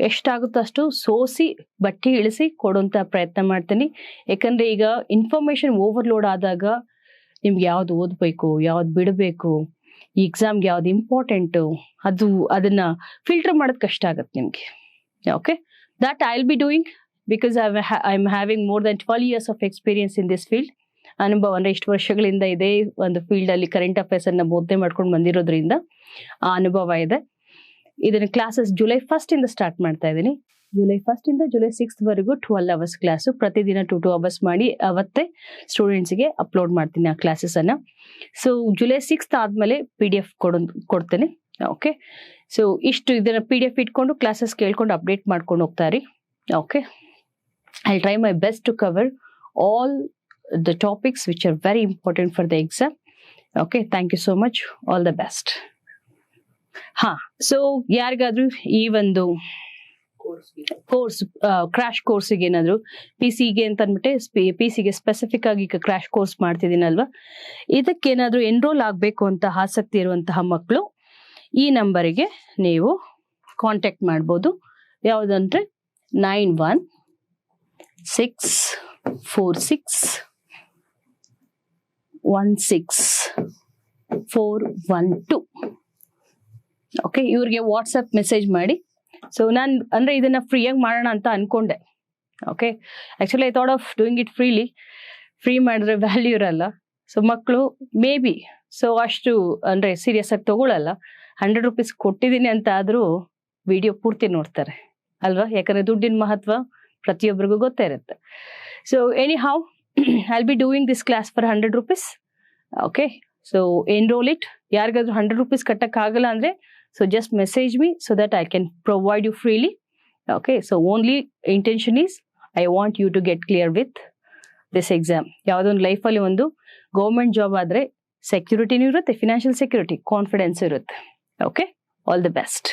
ಎಷ್ಟಾಗುತ್ತೋ ಅಷ್ಟು ಸೋಸಿ ಬಟ್ಟೆ ಇಳಿಸಿ ಕೊಡುವಂತ ಪ್ರಯತ್ನ ಮಾಡ್ತೀನಿ. ಯಾಕಂದ್ರೆ ಈಗ ಇನ್ಫಾರ್ಮೇಶನ್ ಓವರ್ಲೋಡ್ ಆದಾಗ ನಿಮ್ಗೆ ಯಾವ್ದು ಓದ್ಬೇಕು, ಯಾವ್ದು ಬಿಡಬೇಕು, ಈ ಎಕ್ಸಾಮ್ಗೆ ಯಾವ್ದು ಇಂಪಾರ್ಟೆಂಟು, ಅದನ್ನ ಫಿಲ್ಟರ್ ಮಾಡೋದು ಕಷ್ಟ ಆಗತ್ತೆ ನಿಮ್ಗೆ. Okay, that I will be doing because I am having more than 12 years of experience in this field. ಅನುಭವ ಅಂದ್ರೆ ಇಷ್ಟು ವರ್ಷಗಳಿಂದ ಇದೇ ಒಂದು ಫೀಲ್ಡ್ ಅಲ್ಲಿ ಕರೆಂಟ್ ಅಫೇರ್ಸ್ ಅನ್ನ ಬೋಧನೆ ಮಾಡ್ಕೊಂಡು ಬಂದಿರೋದ್ರಿಂದ ಆ ಅನುಭವ ಇದೆ. ಇದನ್ನ ಕ್ಲಾಸಸ್ July 1st ಇಂದ ಸ್ಟಾರ್ಟ್ ಮಾಡ್ತಾ ಇದ್ದೀನಿ. July 1st ಇಂದ July 6th ವರೆಗೂ 12 hours ಕ್ಲಾಸು, ಪ್ರತಿದಿನ 2 hours ಮಾಡಿ ಅವತ್ತೇ ಸ್ಟೂಡೆಂಟ್ಸ್ಗೆ ಅಪ್ಲೋಡ್ ಮಾಡ್ತೀನಿ ಆ ಕ್ಲಾಸಸ್ ಅನ್ನ. ಸೊ July 6th ಆದ್ಮೇಲೆ PDF ಕೊಡ್ತೇನೆ. ಓಕೆ, ಸೊ ಇಷ್ಟು ಇದನ್ನ PDF ಇಟ್ಕೊಂಡು ಕ್ಲಾಸಸ್ ಕೇಳ್ಕೊಂಡು ಅಪ್ಡೇಟ್ ಮಾಡ್ಕೊಂಡು ಹೋಗ್ತಾರೆ. Okay, I'll try my best to cover all the topics which are very important for the exam. Okay, thank you so much. All the best. So ಯಾರಿಗಾದ್ರೂ ಈ ಒಂದು ಕೋರ್ಸ್ ಕ್ರಾಶ್ ಕೋರ್ಸಿಗೆ ಏನಾದ್ರು PC ಅಂತ ಅಂದ್ಬಿಟ್ಟೆ PC ಸ್ಪೆಸಿಫಿಕ್ ಆಗಿ ಕ್ರಾಶ್ ಕೋರ್ಸ್ ಮಾಡ್ತಿದ್ದೀನಲ್ವಾ, ಇದಕ್ಕೇನಾದ್ರೂ ಎನ್ರೋಲ್ ಆಗ್ಬೇಕು ಅಂತ ಆಸಕ್ತಿ ಇರುವಂತಹ ಮಕ್ಕಳು ಈ ನಂಬರಿಗೆ ನೀವು ಕಾಂಟ್ಯಾಕ್ಟ್ ಮಾಡ್ಬೋದು. ಯಾವುದಂದ್ರೆ 9164616412. ಓಕೆ, ಇವ್ರಿಗೆ ವಾಟ್ಸಪ್ ಮೆಸೇಜ್ ಮಾಡಿ. ಸೊ ನಾನು ಅಂದ್ರೆ ಇದನ್ನ ಫ್ರೀಯಾಗಿ ಮಾಡೋಣ ಅಂತ ಅನ್ಕೊಂಡೆ. Okay, actually I thought of doing it free ಮಾಡಿದ್ರೆ ವ್ಯಾಲ್ಯೂ ಇರಲ್ಲ. ಸೊ ಮಕ್ಕಳು ಮೇ ಬಿ ಸೊ ಅಷ್ಟು ಅಂದ್ರೆ ಸೀರಿಯಸ್ ಆಗಿ ತಗೊಳಲ್ಲ. 100 rupees ಕೊಟ್ಟಿದ್ದೀನಿ ಅಂತ ಆದ್ರೂ ವಿಡಿಯೋ ಪೂರ್ತಿ ನೋಡ್ತಾರೆ ಅಲ್ವಾ, ಯಾಕಂದ್ರೆ ದುಡ್ಡಿನ ಮಹತ್ವ ಪ್ರತಿಯೊಬ್ಬರಿಗೂ ಗೊತ್ತೇ ಇರುತ್ತೆ. So any how I will be doing this class for 100 rupees. Okay, so enrol it. ಯಾರಿಗಾದ್ರೂ 100 rupees ಕಟ್ಟಕ್ ಆಗಲ್ಲ ಅಂದ್ರೆ so just message me so that I can provide you freely. Okay, so only intention is I want you to get clear with this exam. ಯಾವ್ದೊಂದು ಲೈಫಲ್ಲಿ ಒಂದು ಗೌರ್ಮೆಂಟ್ ಜಾಬ್ ಆದ್ರೆ ಸೆಕ್ಯೂರಿಟಿನೂ ಇರುತ್ತೆ, ಫಿನಾನ್ಷಿಯಲ್ ಸೆಕ್ಯೂರಿಟಿ, ಕಾನ್ಫಿಡೆನ್ಸ್ ಇರುತ್ತೆ. Okay, all the best.